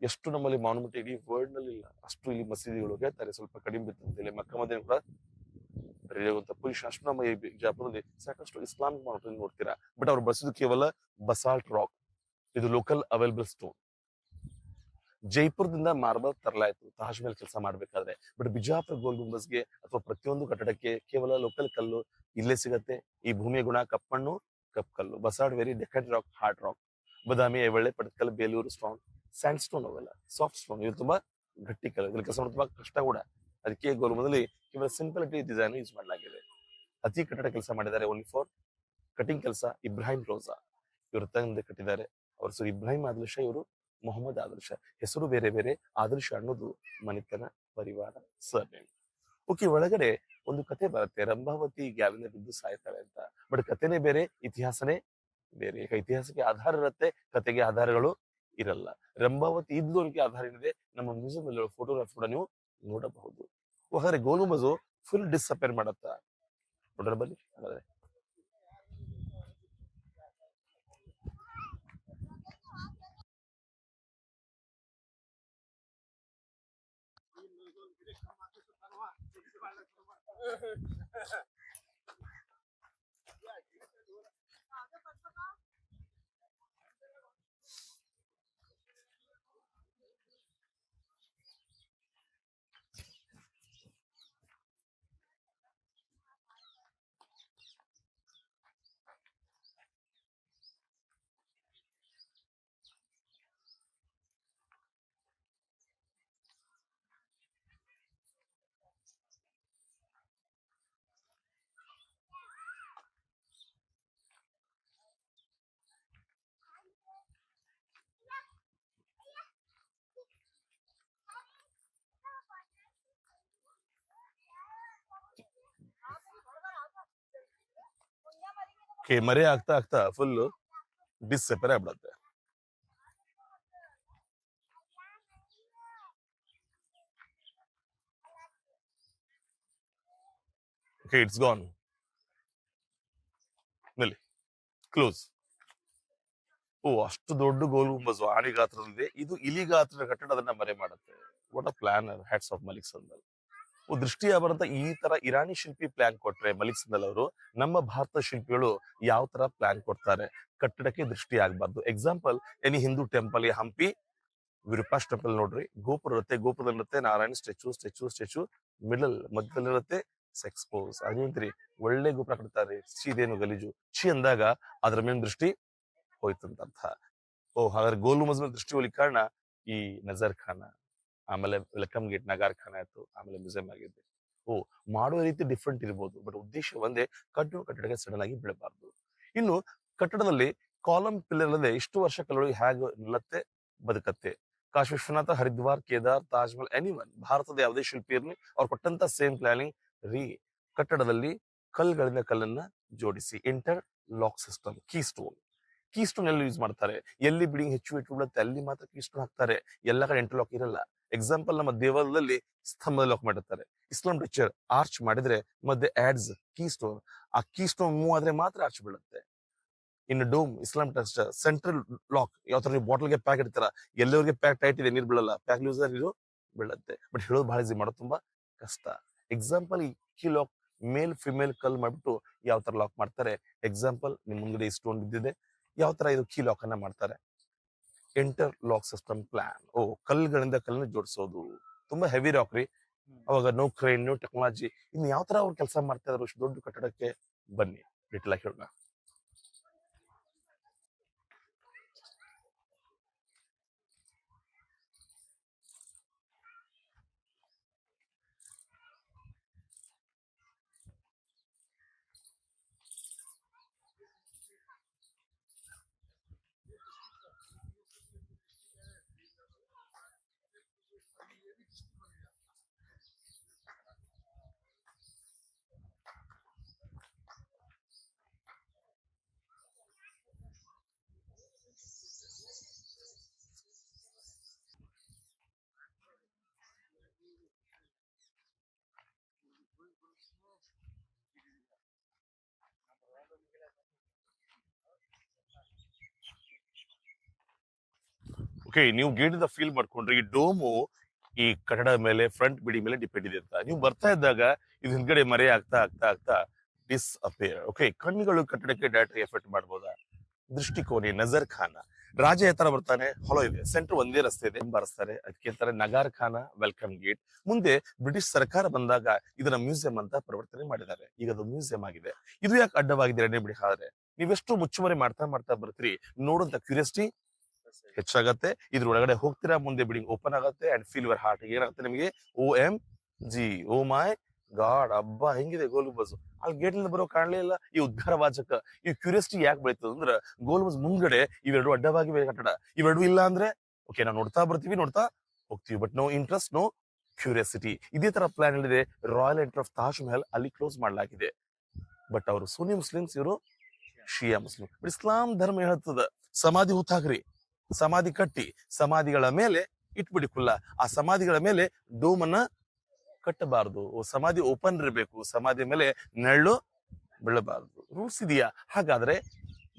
ಎಷ್ಟು ನಮ್ಮಲ್ಲಿ ಮಾನ್ಯುಮೆಂಟ್ ಇಡೀ ವರ್ಲ್ಡ್ ನಲ್ಲಿ ಇಲ್ಲ ಅಷ್ಟು. ಇಲ್ಲಿ ಮಸೀದಿಗಳು ಹೇಳ್ತಾರೆ ಸ್ವಲ್ಪ ಕಡಿಮೆ ಬಿತ್ತಂತೆ. ಮಕ್ಕ ಮದಿನ ಕೂಡ ಪೊಸಿಷನ್ ಅಷ್ಟು. ನಮ್ಮ ಈ ಬಿಜಾಪುರದಲ್ಲಿ ಸಾಕಷ್ಟು ಇಸ್ಲಾಮಿಕ್ ಮಾನ್ಯುಮೆಂಟ್ ನೋಡ್ತೀರಾ. ಬಟ್ ಅವ್ರು ಬಳಸಿದ್ದು ಕೇವಲ ಬಸಾಲ್ಟ್ ರಾಕ್. ಇದು ಲೋಕಲ್ ಅವೈಲಬಲ್ ಸ್ಟೋನ್. ಜೈಪುರದಿಂದ ಮಾರ್ಬಲ್ ತರಲಾಯ್ತು ತಾಜ್ ಮಹಲ್ ಕೆಲಸ ಮಾಡ್ಬೇಕಾದ್ರೆ. ಬಟ್ ಬಿಜಾಪುರ ಗೋಲ್ ಗುಂಬಸ್ಗೆ ಅಥವಾ ಪ್ರತಿಯೊಂದು ಕಟ್ಟಡಕ್ಕೆ ಕೇವಲ ಲೋಕಲ್ ಕಲ್ಲು ಇಲ್ಲೇ ಸಿಗತ್ತೆ. ಈ ಭೂಮಿಯ ಗುಣ ಕಪ್ಪಣ್ಣು, ಕಪ್ ಕಲ್ಲು. Basalt very Deccan rock, hard rock. Badami, Aihole, Pattadakal, Belur stone, sandstone, ಅವೆಲ್ಲ ಸಾಫ್ಟ್ ಸ್ಟೋನ್. ಇದು ತುಂಬಾ ಗಟ್ಟಿ ಕಲ್ಲು. ಇದ್ರಲ್ಲಿ ಕೆಲಸ ಮಾಡೋದು ತುಂಬಾ ಕಷ್ಟ ಕೂಡ. ಅದಕ್ಕೆ ಗೋಲ್ ಗುಂಬದಲ್ಲಿ ಕೇವಲ ಸಿಂಪಲಿಟಿ ಡಿಸೈನ್ ಯೂಸ್ ಮಾಡಲಾಗಿದೆ. ಅತಿ ಕಟ್ಟಡ ಕೆಲಸ ಮಾಡಿದ್ದಾರೆ ಓನ್ಲಿ ಫಾರ್ ಕಟಿಂಗ್ ಕೆಲಸ. ಇಬ್ರಾಹಿಂ ರೋಜಾ ಇವರು ತಂದೆ ಕಟ್ಟಿದ್ದಾರೆ. ಅವ್ರ ಹೆಸರು ಇಬ್ರಾಹಿಂ ಆದಿಲ್ ಶಾ, ಇವರು ಮೊಹಮ್ಮದ್ ಆದಿಲ್ ಶಾ. ಹೆಸರು ಬೇರೆ ಬೇರೆ, ಆದಿಲ್ ಶಾ ಅನ್ನೋದು ಮನಿತನ ಪರಿವಾರ ಸರ್ನೇಮ್. ಓಕೆ, ಒಳಗಡೆ ಒಂದು ಕತೆ ಬರುತ್ತೆ, ರಂಭಾವತಿ ಗ್ಯಾಲಿಂದ ಬಿದ್ದು ಸಾಯ್ತಾಳೆ ಅಂತ. ಬಟ್ ಕತೆನೇ ಬೇರೆ, ಇತಿಹಾಸನೇ ಬೇರೆ. ಈಗ ಇತಿಹಾಸಕ್ಕೆ ಆಧಾರ ಇರುತ್ತೆ, ಕತೆಗೆ ಆಧಾರಗಳು ಇರಲ್ಲ. ರಂಭಾವತಿ ಇದ್ಲು ಅನ್ನೋಕೆ ಆಧಾರ ಏನಿದೆ, ನಮ್ಮ ಮ್ಯೂಸಿಯಂ ಅಲ್ಲಿ ಫೋಟೋಗ್ರಾಫ್ ಕೂಡ ನೀವು ನೋಡಬಹುದು. ಹಾಗಾದ್ರೆ ಗೋಲ್ ಗುಂಬಜು ಫುಲ್ ಡಿಸ್ಅಪೇರ್ ಮಾಡತ್ತಾ? ನೋಡೋಣ ಬನ್ನಿ ಹಾಗಾದ್ರೆ. ಓಕೆ, ಮರೆ ಆಗ್ತಾ ಆಗ್ತಾ ಫುಲ್ ಡಿಸ್ಅಪೇರ್ ಆಗ್ಬಿಡತ್ತೆ. Okay, it's gone. ನಲ್ಲಿ ಕ್ಲೋಸ್. ಓ, ಅಷ್ಟು ದೊಡ್ಡ ಗೋಲ್ ಗುಂಬಜು ಆನೆ ಗಾತ್ರದಲ್ಲಿದೆ. ಇದು ಇಲಿ ಗಾತ್ರದ ಕಟ್ಟಡ ಅದನ್ನ ಮರೆ ಮಾಡುತ್ತೆ. What a planner, hats off Malik Sandal. ದೃಷ್ಟಿ ಬರಂತ ಈ ತರ ಇರಾನಿ ಶಿಲ್ಪಿ ಪ್ಲಾನ್ ಕೊಟ್ರೆ ಮಲಿಕ್ ಸಂದಲ್ ಅವರು, ನಮ್ಮ ಭಾರತ ಶಿಲ್ಪಿಗಳು ಯಾವ ತರ ಪ್ಲಾನ್ ಕೊಡ್ತಾರೆ ಕಟ್ಟಡಕ್ಕೆ ದೃಷ್ಟಿ ಆಗ್ಬಾರ್ದು. Example, any Hindu temple, Hampi Virupaksha temple ನೋಡ್ರಿ, ಗೋಪುರ ಇರುತ್ತೆ, ಗೋಪುರದಲ್ಲಿರುತ್ತೆ ನಾರಾಯಣ ಸ್ಟ್ಯಾಚು ಮಿಡಲ್ ಮಧ್ಯದಲ್ಲಿರುತ್ತೆ ಎಕ್ಸ್ಪೋಸ್. ಅದೇಂತ್ರಿ ಒಳ್ಳೆ ಗೋಪುರ ಕಟ್ತಾರೆ, ಇದೇನು ಗಲೀಜು ಛಿ ಅಂದಾಗ ಅದ್ರ ಮೇಲೆ ದೃಷ್ಟಿ ಹೋಯ್ತಂತ ಅರ್ಥ. ಓ, ಹಾಗಾದ್ರೆ ಗೋಲ್ ಗುಂಬಜ್ ಮೇಲೆ ದೃಷ್ಟಿ ಹೋಗ್ಲಿಕ್ಕೆ ಕಾರಣ ಈ ನಜರ್ ಖಾನ, ಆಮೇಲೆ ವೆಲ್ಕಮ್ ಗೇಟ್ ನಗಾರ್ ಖಾನ ಆಯ್ತು, ಆಮೇಲೆ ಮ್ಯೂಸಿಯಂ ಆಗಿದೆ. ಓ, ಮಾಡುವ ರೀತಿ ಡಿಫ್ರೆಂಟ್ ಇರ್ಬೋದು, ಬಟ್ ಉದ್ದೇಶ ಒಂದೇ, ಕಟ್ಟಡಕ್ಕೆ ಸಡನ್ ಆಗಿ ಬೀಳಬಾರ್ದು. ಇನ್ನು ಕಟ್ಟಡದಲ್ಲಿ ಕಾಲಂ ಪಿಲ್ಲರ್ ಅಲ್ಲದೆ ಇಷ್ಟು ವರ್ಷ ಕಲ್ಲೊಳಗೆ ಹೇಗೆ ನಿಲ್ಲತ್ತೆ ಬದುಕತ್ತೆ. ಕಾಶಿ ವಿಶ್ವನಾಥ, ಹರಿದ್ವಾರ್, ಕೇದಾರ್, ತಾಜ್ ಮಹಲ್, ಎನಿವನ್, ಭಾರತದ ಯಾವುದೇ ಶಿಲ್ಪಿ ಇರಲಿ, ಅವ್ರು ಕೊಟ್ಟಂತ ಸೇಮ್ ಪ್ಲಾನಿಂಗ್ ರೀ. ಕಟ್ಟಡದಲ್ಲಿ ಕಲ್ಲುಗಳಿಂದ ಕಲ್ಲನ್ನ ಜೋಡಿಸಿ, inter lock system, key stone ಎಲ್ಲಿ ಯೂಸ್ ಮಾಡ್ತಾರೆ, ಎಲ್ಲಿ ಬಿಲ್ಡಿಂಗ್ ಹೆಚ್ಚು ಇಟ್ಬಿಡುತ್ತೆ ಅಲ್ಲಿ ಮಾತ್ರ ಕೀ ಸ್ಟೋನ್ ಹಾಕ್ತಾರೆ, ಎಲ್ಲ ಕಡೆ ಇಂಟರ್ಲಾಕ್ ಇರಲ್ಲ. ಎಕ್ಸಾಂಪಲ್, ನಮ್ಮ ದೇವಾಲಯದಲ್ಲಿ ಸ್ತಂಭ ಲಾಕ್ ಮಾಡಿರ್ತಾರೆ. ಇಸ್ಲಾಂ ಟೀಚರ್ ಆರ್ಚ್ ಮಾಡಿದ್ರೆ ಮಧ್ಯೆ ಆಡ್ಸ್ ಕೀ ಸ್ಟೋನ್, ಆ ಕೀ ಸ್ಟೋನ್ ಮೂವ್ ಆದ್ರೆ ಮಾತ್ರ ಆರ್ಚ್ ಬೀಳುತ್ತೆ. ಇನ್ನು ಡೋಮ್, ಇಸ್ಲಾಂ ಟೆಕ್ಸ್ಚರ್, ಸೆಂಟ್ರಲ್ ಲಾಕ್, ಯಾವ ತರ ನೀವು ಬಾಟಲ್ಗೆ ಪ್ಯಾಕ್ ಇಡ್ತೀರಾ, ಎಲ್ಲರಿಗೆ ಪ್ಯಾಕ್ ಟೈಟ್ ಇದೆ, ನೀರು ಬೀಳಲ್ಲ, ಪ್ಯಾಕ್ ಲೂಸ್ ನೀರು ಬೀಳುತ್ತೆ. ಬಟ್ ಹೇಳೋದು ಬಹಳ ಈಸಿ, ಮಾಡೋದು ತುಂಬಾ ಕಷ್ಟ. ಎಕ್ಸಾಂಪಲ್, ಈ ಕೀ ಲಾಕ್ ಮೇಲ್ ಫಿಮೇಲ್ ಕಲ್ ಮಾಡ್ಬಿಟ್ಟು ಯಾವ ತರ ಲಾಕ್ ಮಾಡ್ತಾರೆ. ಎಕ್ಸಾಂಪಲ್, ನಿಮ್ ಮುಂದೆ ಈ ಸ್ಟೋನ್ ಬಿದ್ದಿದೆ, ಯಾವ ತರ ಇದು ಕೀ ಲಾಕ್ ಅನ್ನ ಮಾಡ್ತಾರೆ. Interlock system plan. Oh, ಕಲ್ಲುಗಳಿಂದ ಕಲ್ಲನ್ನು ಜೋಡಿಸೋದು, ತುಂಬಾ ಹೆವಿ ರಾಕ್ ರೀ. ಅವಾಗ ನೋ ಕ್ರೈನ್, ನೋ ಟೆಕ್ನಾಲಜಿ, ಇನ್ನು ಯಾವ ತರ ಅವ್ರು ಕೆಲಸ ಮಾಡ್ತಾ ಇದ್ರು ಇಷ್ಟು ದೊಡ್ಡ ಕಟ್ಟಡಕ್ಕೆ. ಬನ್ನಿ ಡೀಟೇಲ್ ಆಗಿ ಹೇಳೋಣ. ಓಕೆ, ನೀವು ಗೇಟಿಂದ ಫೀಲ್ ಮಾಡ್ಕೊಂಡ್ರಿ, ಈ ಡೋಮು ಈ ಕಟ್ಟಡ ಮೇಲೆ, ಫ್ರಂಟ್ ಬಿಡಿ ಮೇಲೆ ಡಿಪೆಂಡ್ ಇದೆ ಅಂತ. ನೀವು ಬರ್ತಾ ಇದ್ದಾಗ ಇದು ಹಿಂದ್ಗಡೆ ಮರೆ ಆಗ್ತಾ ಆಗ್ತಾ ಆಗ್ತಾ ಡಿಸ್ಅಪೇರ್. ಓಕೆ, ಕಣ್ಣುಗಳು ಕಟ್ಟಡಕ್ಕೆ ಡೈರೆಕ್ಟ್ ಎಫೆಕ್ಟ್ ಮಾಡ್ಬೋದಾ? ದೃಷ್ಟಿಕೋನಿ, ನಜರ್ ಖಾನ. ರಾಜ ಎತ್ತರ ಬರ್ತಾನೆ, ಹೊಲ ಇದೆ, ಸೆಂಟರ್ ಒಂದೇ ರಸ್ತೆ ಇದೆ, ಬಾರಿಸ್ತಾರೆ, ಅದಕ್ಕೆ ಅಂತಾರೆ ನಗಾರ್ ಖಾನ, ವೆಲ್ಕಮ್ ಗೇಟ್. ಮುಂದೆ ಬ್ರಿಟಿಷ್ ಸರ್ಕಾರ ಬಂದಾಗ ಇದನ್ನ ಮ್ಯೂಸಿಯಂ ಅಂತ ಪರಿವರ್ತನೆ ಮಾಡಿದ್ದಾರೆ, ಈಗ ಅದು ಮ್ಯೂಸಿಯಂ ಆಗಿದೆ. ಇದು ಯಾಕೆ ಅಡ್ಡವಾಗಿದೆ ಎರಡನೇ ಬಿಡಿ ಆದ್ರೆ ನೀವೆಷ್ಟು ಮುಚ್ಚುಮರೆ ಮಾಡ್ತಾ ಮಾಡ್ತಾ ಬರ್ತೀರಿ, ನೋಡುವಂತ ಕ್ಯೂರಿಯಾಸಿಟಿ ಹೆಚ್ಚಾಗತ್ತೆ. ಇದ್ರ ಒಳಗಡೆ ಹೋಗ್ತೀರಾ, ಮುಂದೆ ಬಿಲ್ಡಿಂಗ್ ಓಪನ್ ಆಗುತ್ತೆ ಅಂಡ್ ಫೀಲ್ ಯುವರ್ ಹಾರ್ಟ್. ಏನಾಗುತ್ತೆ ನಿಮಗೆ, OMG, ಓ ಮೈ ಗಾಡ್, ಹಬ್ಬ ಹೆಂಗಿದೆ ಗೋಲ್ ಗುಂಬಜ್. ಅಲ್ಲಿ ಗೇಟ್ ನಿಂದ ಬರೋ ಕಾಣಲೇ ಇಲ್ಲ. ಈ ಉದ್ಘಾರ ವಾಚಕ, ಈ ಕ್ಯೂರಿಯಾಸಿಟಿ ಯಾಕೆ ಬೆಳೀತದ ಅಂದ್ರೆ, ಗೋಲ್ ಗುಂಬಜ್ ಮುಂದ್ಗಡೆ ಇವೆರಡು ಅಡ್ಡವಾಗಿವೆ ಕಟ್ಟಡ. ಇವೆರಡು ಇಲ್ಲ ಅಂದ್ರೆ ಓಕೆ, ನಾವು ನೋಡ್ತಾ ಬರ್ತೀವಿ, ನೋಡ್ತಾ ಹೋಗ್ತೀವಿ, but no interest, no curiosity. ಇದೇ ತರ ಪ್ಲಾನ್ ಹೇಳಿದೆ royal entry of Taj Mahal ಅಲ್ಲಿ ಕ್ಲೋಸ್ ಮಾಡಲಾಗಿದೆ. ಬಟ್ ಅವರು ಸುನ್ನಿ ಮುಸ್ಲಿಮ್ಸ್, ಇವರು ಶಿಯಾ ಮುಸ್ಲಿಂ. ಇಸ್ಲಾಂ ಧರ್ಮ ಹೇಳ್ತದ ಸಮಾಧಿ ಹುತ್ತಾಕ್ರಿ, ಸಮಾಧಿ ಕಟ್ಟಿ ಸಮಾಧಿಗಳ ಮೇಲೆ ಇಟ್ಬಿಡಿ ಕುಲ್ಲ. ಆ ಸಮಾಧಿಗಳ ಮೇಲೆ ಡೋಮನ್ನ ಕಟ್ಟಬಾರದು, ಸಮಾಧಿ ಓಪನ್ ಇರಬೇಕು, ಸಮಾಧಿ ಮೇಲೆ ನೆರಳು ಬೀಳಬಾರದು. ರೂಲ್ಸ್ ಇದೆಯಾ? ಹಾಗಾದ್ರೆ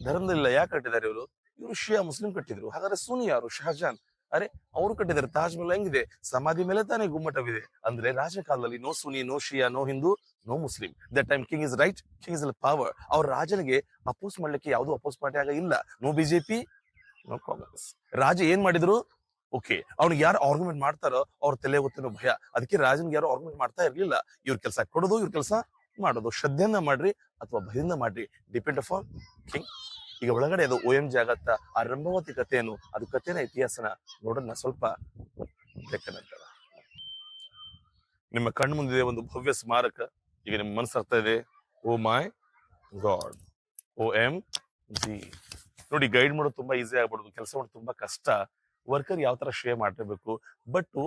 ಧರ್ಮದಲ್ಲಿಲ್ಲ ಯಾಕೆ ಕಟ್ಟಿದ್ದಾರೆ ಇವರು? ಇವರು ಶಿಯಾ ಮುಸ್ಲಿಂ ಕಟ್ಟಿದ್ರು. ಹಾಗಾದ್ರೆ ಸುನಿ ಯಾರು? ಶಹಜಾನ್. ಅರೆ ಅವರು ಕಟ್ಟಿದ್ದಾರೆ. ತಾಜ್ ಮಹಲ್ ಹೆಂಗಿದೆ? ಸಮಾಧಿ ಮೇಲೆ ತಾನೇ ಗುಮ್ಮಟವಿದೆ. ಅಂದ್ರೆ ರಾಜಕಾಲದಲ್ಲಿ no Sunni, no Shia, no Hindu, no Muslim. That time king is right, king is power. ಅವ್ರ ರಾಜನಿಗೆ ಅಪೋಸ್ ಮಾಡ್ಲಿಕ್ಕೆ ಯಾವ್ದು ಅಪೋಸ್ ಪಾರ್ಟಿ ಆಗ ಇಲ್ಲ. No BJP, no Congress. ರಾಜ ಏನ್ ಮಾಡಿದ್ರು ಓಕೆ, ಅವ್ನಿಗೆ ಯಾರು ಆರ್ಗ್ಯುಮೆಂಟ್ ಮಾಡ್ತಾರೋ ಅವ್ರ ತಲೆ ಗೊತ್ತೇನೋ ಭಯ. ಅದಕ್ಕೆ ರಾಜನ್ಗೆ ಯಾರು ಆರ್ಗ್ಯುಮೆಂಟ್ ಮಾಡ್ತಾ ಇರ್ಲಿಲ್ಲ. ಇವ್ರ ಕೆಲಸ ಕೊಡೋದು, ಇವ್ರ ಕೆಲಸ ಮಾಡೋದು. ಶ್ರದ್ಧೆಯಿಂದ ಮಾಡ್ರಿ ಅಥವಾ ಭಯದಿಂದ ಮಾಡ್ರಿ, ಡಿಪೆಂಡ್ ಅಪಾನ್ ಕಿಂಗ್. ಈಗ ಒಳಗಡೆ ಅದು OMG ಆಗತ್ತ. ಆ ರಂಭಾವತಿ ಕಥೆಯನ್ನು, ಅದು ಕಥೆನ ಇತಿಹಾಸನ ನೋಡೋಣ ಸ್ವಲ್ಪ ನಂತರ. ನಿಮ್ಮ ಕಣ್ಣು ಮುಂದಿದೆ ಒಂದು ಭವ್ಯ ಸ್ಮಾರಕ. ಈಗ ನಿಮ್ಮ ಮನಸ್ಸಾಗ್ತಾ ಇದೆ ಓ ಮೈ ಗಾಡ್, OMG. ನೋಡಿ, ಗೈಡ್ ಮಾಡೋದು ತುಂಬಾ ಈಸಿ ಆಗ್ಬಿಡುದು, ಕೆಲಸ ಮಾಡೋದು ತುಂಬಾ ಕಷ್ಟ. ವರ್ಕರ್ ಯಾವ ತರ ಶೇರ್ ಮಾಡಿರ್ಬೇಕು. ಬಟ್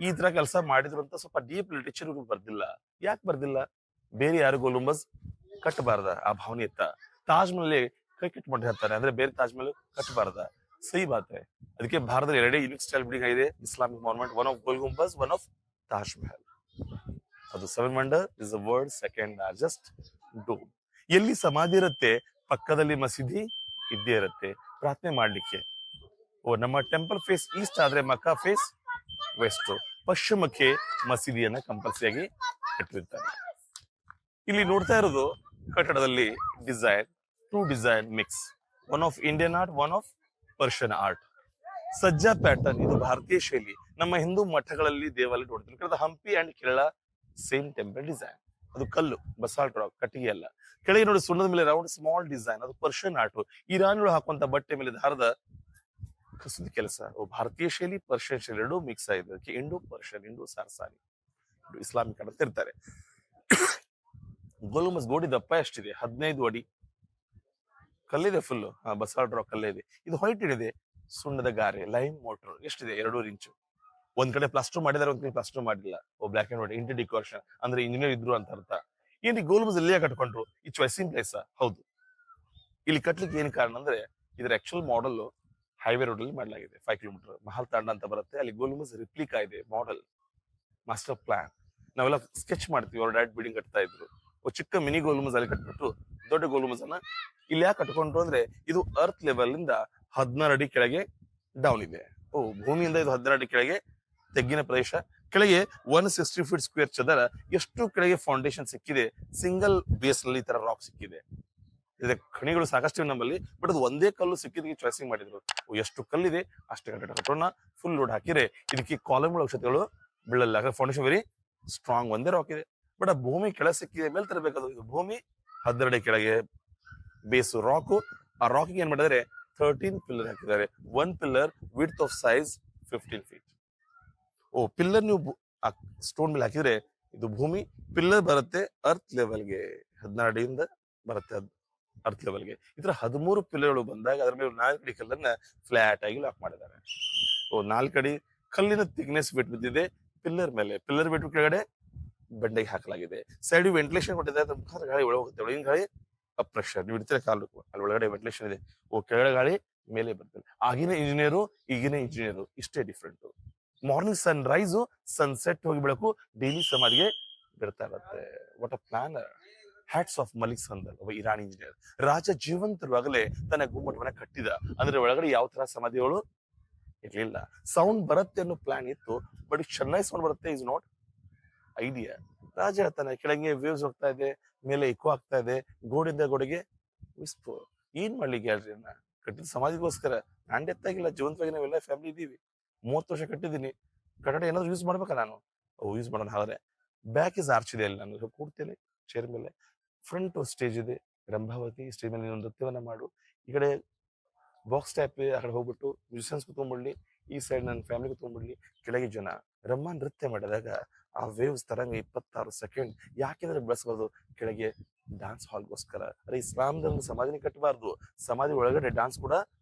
ಈ ತರ ಕೆಲಸ ಮಾಡಿದ್ರು ಅಂತ ಸ್ವಲ್ಪ ಡೀಪ್ ಲಿಟರೇಚರ್ ಬರ್ದಿಲ್ಲ. ಯಾಕೆ ಬರ್ದಿಲ್ಲ? ಬೇರೆ ಯಾರು ಗೋಲುಂಬಸ್ ಕಟ್ಟಬಾರ್ದ ಆ ಭಾವನೆ ಇತ್ತ? ತಾಜ್ ಮಹಲ್ ಕೈ ಕಟ್ಕೊಂಡು ಹೇಳ್ತಾರೆ, ಅಂದ್ರೆ ಬೇರೆ ತಾಜ್ ಮಹಲ್ ಕಟ್ಟಬಾರ್ದ? ಸಹಿ ಬಾತ್. ಅದಕ್ಕೆ ಭಾರತದಲ್ಲಿ ಎರಡೇ ಯೂನಿಕ್ ಸ್ಟೈಲ್ ಬಿಲ್ಡಿಂಗ್ ಆಗಿದೆ Islamic monument. One of Gol Gumbaz, one of Taj Mahal. ಅದು 7 wonder is the world second largest dome. ಎಲ್ಲಿ ಸಮಾಧಿ ಇರುತ್ತೆ ಪಕ್ಕದಲ್ಲಿ ಮಸೀದಿ ಇದ್ದೇ ಇರುತ್ತೆ ಪ್ರಾರ್ಥನೆ ಮಾಡ್ಲಿಕ್ಕೆ. ನಮ್ಮ ಟೆಂಪಲ್ ಫೇಸ್ ಈಸ್ಟ್ ಆದ್ರೆ ಮಕ್ಕಾ ಫೇಸ್ ವೆಸ್ಟ್. ಪಶ್ಚಿಮಕ್ಕೆ ಮಸೀದಿಯನ್ನ ಕಂಪಲ್ಸರಿ ಆಗಿ ಕಟ್ಟಿರ್ತಾರೆ. ಇಲ್ಲಿ ನೋಡ್ತಾ ಇರೋದು ಕಟ್ಟಡದಲ್ಲಿ design, two design mix. One of Indian art, one of Persian art. ಸಜ್ಜಾ ಪ್ಯಾಟರ್ನ್, ಇದು ಭಾರತೀಯ ಶೈಲಿ. ನಮ್ಮ ಹಿಂದೂ ಮಠಗಳಲ್ಲಿ ದೇವಾಲಯ ನೋಡ್ತೀವಿ. Hampi and Kerala same temple design. ಅದು ಕಲ್ಲು, ಬಸಾಲ್ಟ್ ರಾಕ್, ಕಟ್ಟಿಗೆ ಅಲ್ಲ. ಕೆಳಗೆ ನೋಡಿ ಸುಣ್ಣದ ಮೇಲೆ ರೌಂಡ್ ಸ್ಮಾಲ್ ಡಿಸೈನ್, ಅದು ಪರ್ಷಿಯನ್ ಆರ್ಟ್. ಇರಾನಿಗಳು ಹಾಕುವಂತ ಬಟ್ಟೆ ಮೇಲೆ ದಾರದ ಕಸದ ಕೆಲಸ. ಭಾರತೀಯ ಶೈಲಿ, ಪರ್ಷಿಯನ್ ಶೈಲಿ ಎರಡೂ ಮಿಕ್ಸ್ ಆಗಿದೆ. ಅದಕ್ಕೆ ಇಂಡೋ ಪರ್ಷಿಯನ್, ಇಂಡೋ ಸಾರ್ಸಾನಿ, ಇಸ್ಲಾಮಿಕ್ ಅಂತ ಇರ್ತಾರೆ. ಗೋಲುಂಬಸ್ ಗೋಡಿ ದಪ್ಪ ಎಷ್ಟಿದೆ? 15 ಅಡಿ. ಕಲ್ಲಿದೆ ಫುಲ್, ಬಸಾಲ್ಟ್ ರಾಕ್ ಕಲ್ಲೇ ಇದೆ. ಇದು ವೈಟ್ ಇದೆ, ಸುಣ್ಣದ ಗಾರೆ, ಲೈಮ್ ಮೋಟರ್. ಎಷ್ಟಿದೆ? 2 ಇಂಚು. ಒಂದ್ ಕಡೆ ಪ್ಲಾಸ್ಟರ್ ಮಾಡಿದಾರೆ, ಒಂದ್ ಕಡೆ ಪ್ಲಾಸ್ಟರ್ ಮಾಡಿಲ್ಲ. Black and white inter decoration, ಅಂದ್ರೆ ಇಂಜಿನಿಯರ್ ಇದ್ರು ಅಂತ ಅರ್ಥ. ಏನ್ರಿ ಗೋಲುಂಬಸ್ ಎಲ್ಲಿಯೇ ಕಟ್ಕೊಂಡ್ರು? ಈ ಚಾಯ್ಸಿಂಗ್ ಪ್ಲೇಸ್ ಹೌದು. ಇಲ್ಲಿ ಕಟ್ಲಿಕ್ಕೆ ಏನ್ ಕಾರಣ ಅಂದ್ರೆ ಇದರ ಆಕ್ಚುಯಲ್ ಮಾಡೆಲ್ ಹೈವೇ ರೋಡ್ ಅಲ್ಲಿ ಮಾಡಲಾಗಿದೆ. 5 ಕಿಲೋಮೀಟರ್ ಮಹಲ್ ತಾಂಡ ಅಂತ ಬರುತ್ತೆ. ಅಲ್ಲಿ ಗೋಲುಂಬಸ್ ರಿಪ್ಲಿಕಾ ಇದೆ, ಮಾಡೆಲ್, ಮಾಸ್ಟರ್ ಪ್ಲಾನ್. ನಾವೆಲ್ಲ ಸ್ಕೆಚ್ ಮಾಡ್ತೀವಿ. ಅವ್ರ ಡೈರೆಕ್ಟ್ ಬಿಲ್ಡಿಂಗ್ ಕಟ್ತಾ ಇದ್ರು. ಚಿಕ್ಕ ಮಿನಿ ಗೋಲುಂಬಸ್ ಅಲ್ಲಿ ಕಟ್ಬಿಟ್ಟು ದೊಡ್ಡ ಗೋಲುಂಬಸ್ ಅನ್ನ ಇಲ್ಲಿ ಯಾಕೆ ಕಟ್ಕೊಂಡ್ರು ಅಂದ್ರೆ ಇದು ಅರ್ತ್ ಲೆವೆಲ್ ಇಂದ 16 ಅಡಿ ಕೆಳಗೆ ಡೌನ್ ಇದೆ. ಭೂಮಿಯಿಂದ ಇದು 16 ಅಡಿ ಕೆಳಗೆ ತೆಗ್ಗಿನ ಪ್ರದೇಶ. ಕೆಳಗೆ 160 ಫೀಟ್ ಸ್ಕ್ವೇರ್ ಚದರ. ಎಷ್ಟು ಕೆಳಗೆ ಫೌಂಡೇಶನ್ ಸಿಕ್ಕಿದೆ, ಸಿಂಗಲ್ ಬೇಸ್ ನಲ್ಲಿ ಈ ತರ ರಾಕ್ ಸಿಕ್ಕಿದೆ. ಇದಕ್ಕೆ ಖಣಿಗಳು ಸಾಕಷ್ಟು ನಮ್ಮಲ್ಲಿ, ಬಟ್ ಅದು ಒಂದೇ ಕಲ್ಲು ಸಿಕ್ಕಿದಕ್ಕೆ ಚಾಯ್ಸಿಂಗ್ ಮಾಡಿದ್ರು. ಎಷ್ಟು ಕಲ್ಲಿದೆ ಅಷ್ಟು ಕಟ್ಟಡ ಕಟ್ಟೋಣ. ಫುಲ್ ಲೋಡ್ ಹಾಕಿದ್ರೆ ಇದಕ್ಕೆ ಕಾಲಮ್ಗಳ ಔಷಧಿಗಳು ಬೀಳಲ್ಲ. ಫೌಂಡೇಶನ್ ವೆರಿ ಸ್ಟ್ರಾಂಗ್, ಒಂದೇ ರಾಕ್ ಇದೆ. ಬಟ್ ಆ ಭೂಮಿ ಕೆಳಗೆ ಸಿಕ್ಕಿದೆ, ಮೇಲೆ ತರಬೇಕದು. ಇದು ಭೂಮಿ 12 ಅಡಿ ಕೆಳಗೆ, ಬೇಸು ರಾಕು. ಆ ರಾಕಿಗೆ ಏನ್ ಮಾಡಿದ್ರೆ 13 ಪಿಲ್ಲರ್ ಹಾಕಿದ್ದಾರೆ. 1 pillar width of size 15 feet. Pillar ನೀವು ಸ್ಟೋನ್ ಮೇಲೆ ಹಾಕಿದ್ರೆ ಇದು ಭೂಮಿ, ಪಿಲ್ಲರ್ ಬರುತ್ತೆ ಅರ್ತ್ ಲೆವೆಲ್ಗೆ, 16 ಅಡಿಯಿಂದ ಬರುತ್ತೆ ಅರ್ತ್ ಲೆವೆಲ್ಗೆ. ಈ ತರ 13 ಪಿಲ್ಲರ್ಗಳು ಬಂದಾಗ ಅದ್ರ ಮೇಲೆ 4 ಅಡಿ ಕಲ್ಲನ್ನ ಫ್ಲಾಟ್ ಆಗಿ ಲಾಕ್ ಮಾಡಿದ್ದಾರೆ. 4 ಅಡಿ ಕಲ್ಲಿನ ಥಿಕ್ನೆಸ್ ಬಿಟ್ಟು ಬಿದ್ದಿದೆ ಪಿಲ್ಲರ್ ಮೇಲೆ. ಪಿಲ್ಲರ್ ಬಿಟ್ಟು ಕೆಳಗಡೆ ಬಂಡೆಗೆ ಹಾಕಲಾಗಿದೆ. ಸೈಡ್ ವೆಂಟಿಲೇಷನ್ ಕೊಟ್ಟಿದ್ದಾರೆ. ಗಾಳಿ ಒಳಗೆ ಹೋಗುತ್ತೆ, ಒಳಗಿನ ಗಾಳಿ ಪ್ರೆಷರ್. ನೀವು ಇಡ್ತೀರ ಕಾಲು, ಅಲ್ಲಿ ಒಳಗಡೆ ವೆಂಟಿಲೇಷನ್ ಇದೆ. ಕೆಳಗಡೆ ಗಾಳಿ ಮೇಲೆ ಬರ್ತದೆ. ಆಗಿನ ಇಂಜಿನಿಯರು ಈಗಿನ ಇಂಜಿನಿಯರು ಇಷ್ಟೇ ಡಿಫ್ರೆಂಟ್. ಮಾರ್ನಿಂಗ್ ಸನ್ ರೈಸು, ಸನ್ಸೆಟ್ ಹೋಗಿ ಬೆಳಕು ಡೈಲಿ ಸಮಾಧಿಗೆ ಬಿಡ್ತಾ ಇರುತ್ತೆ. What a plan. Hats off Malik Sandal, ಒಬ್ಬ ಇರಾನಿ ಇಂಜಿನಿಯರ್. ರಾಜ ಜೀವಂತರುವಾಗಲೇ ತನ್ನ ಗುಮ್ಮಟವನ್ನ ಕಟ್ಟಿದ. ಅಂದ್ರೆ ಒಳಗಡೆ ಯಾವ ತರ ಸಮಾಧಿಗಳು ಇರ್ಲಿಲ್ಲ. ಸೌಂಡ್ ಬರುತ್ತೆ ಅನ್ನೋ ಪ್ಲಾನ್ ಇತ್ತು, ಬಟ್ ಚೆನ್ನಾಗಿ ಸೌಂಡ್ ಬರುತ್ತೆ ಇಸ್ ನಾಟ್ ಐಡಿಯಾ. ರಾಜ ಹೇಳ್ತಾನೆ ಕೆಳಗೆ ವೇವ್ಸ್ ಹೋಗ್ತಾ ಇದೆ, ಮೇಲೆ ಇಕೋ ಆಗ್ತಾ ಇದೆ, ಗೋಡೆಯಿಂದ ಗೋಡೆಗೆ ವಿಸ್ಪರ್. ಏನ್ ಮಾಡ್ಲಿಕ್ಕೆ ಹೇಳ್ರಿ, ಕಟ್ಟಿದ ಸಮಾಧಿಗೋಸ್ಕರ. ನಾನ್ ಎತ್ತಾಗಿಲ್ಲ, ಜೀವಂತವಾಗಿ ನಾವೆಲ್ಲ ಫ್ಯಾಮಿಲಿ ಇದೀವಿ. 30 ವರ್ಷ ಕಟ್ಟಿದ್ದೀನಿ. ಕಟ್ಟಡ ಏನಾದ್ರು ಯೂಸ್ ಮಾಡ್ಬೇಕಾ ನಾನು? ಯೂಸ್ ಮಾಡೋಣ. ಹಾಗಾದ್ರೆ ಬ್ಯಾಕ್ ಇಸ್ ಆರ್ಚ್ ಇದೆ, ಅಲ್ಲಿ ನಾನು ಕೂಡ್ತೇನೆ ಚೇರ್ ಮೇಲೆ. ಫ್ರಂಟ್ ಸ್ಟೇಜ್ ಇದೆ, ರಂಭಾವತಿ ಸ್ಟೇಜ್ ಮೇಲೆ ನೃತ್ಯವನ್ನ ಮಾಡು. ಈ ಕಡೆ ಬಾಕ್ಸ್ ಟೈಪ್ ಇದೆ, ಆ ಕಡೆ ಹೋಗ್ಬಿಟ್ಟು ಮ್ಯೂಸಿಷಿಯನ್ಸ್ ಕುತ್ಕೊಂಡ್ಬಿಡ್ಲಿ, ಈ ಸೈಡ್ ನನ್ನ ಫ್ಯಾಮಿಲಿ ಕುತ್ಕೊಂಡ್ಬಿಡ್ಲಿ. ಕೆಳಗೆ ಜನ ರಮ್ಮ ನೃತ್ಯ ಮಾಡಿದಾಗ ಆ ವೇವ್ಸ್ ತರಂಗ 26 ಸೆಕೆಂಡ್. ಯಾಕೆಂದ್ರೆ ಬೆಳೆಸಬಾರ್ದು ಕೆಳಗೆ ಡಾನ್ಸ್ ಹಾಲ್ಗೋಸ್ಕರ. ಅರೆ ಇಸ್ಲಾಂದಲ್ಲಿ ಸಮಾಧಿನ ಕಟ್ಟಬಾರ್ದು, ಸಮಾಧಿ ಒಳಗಡೆ ಡಾನ್ಸ್ ಕೂಡ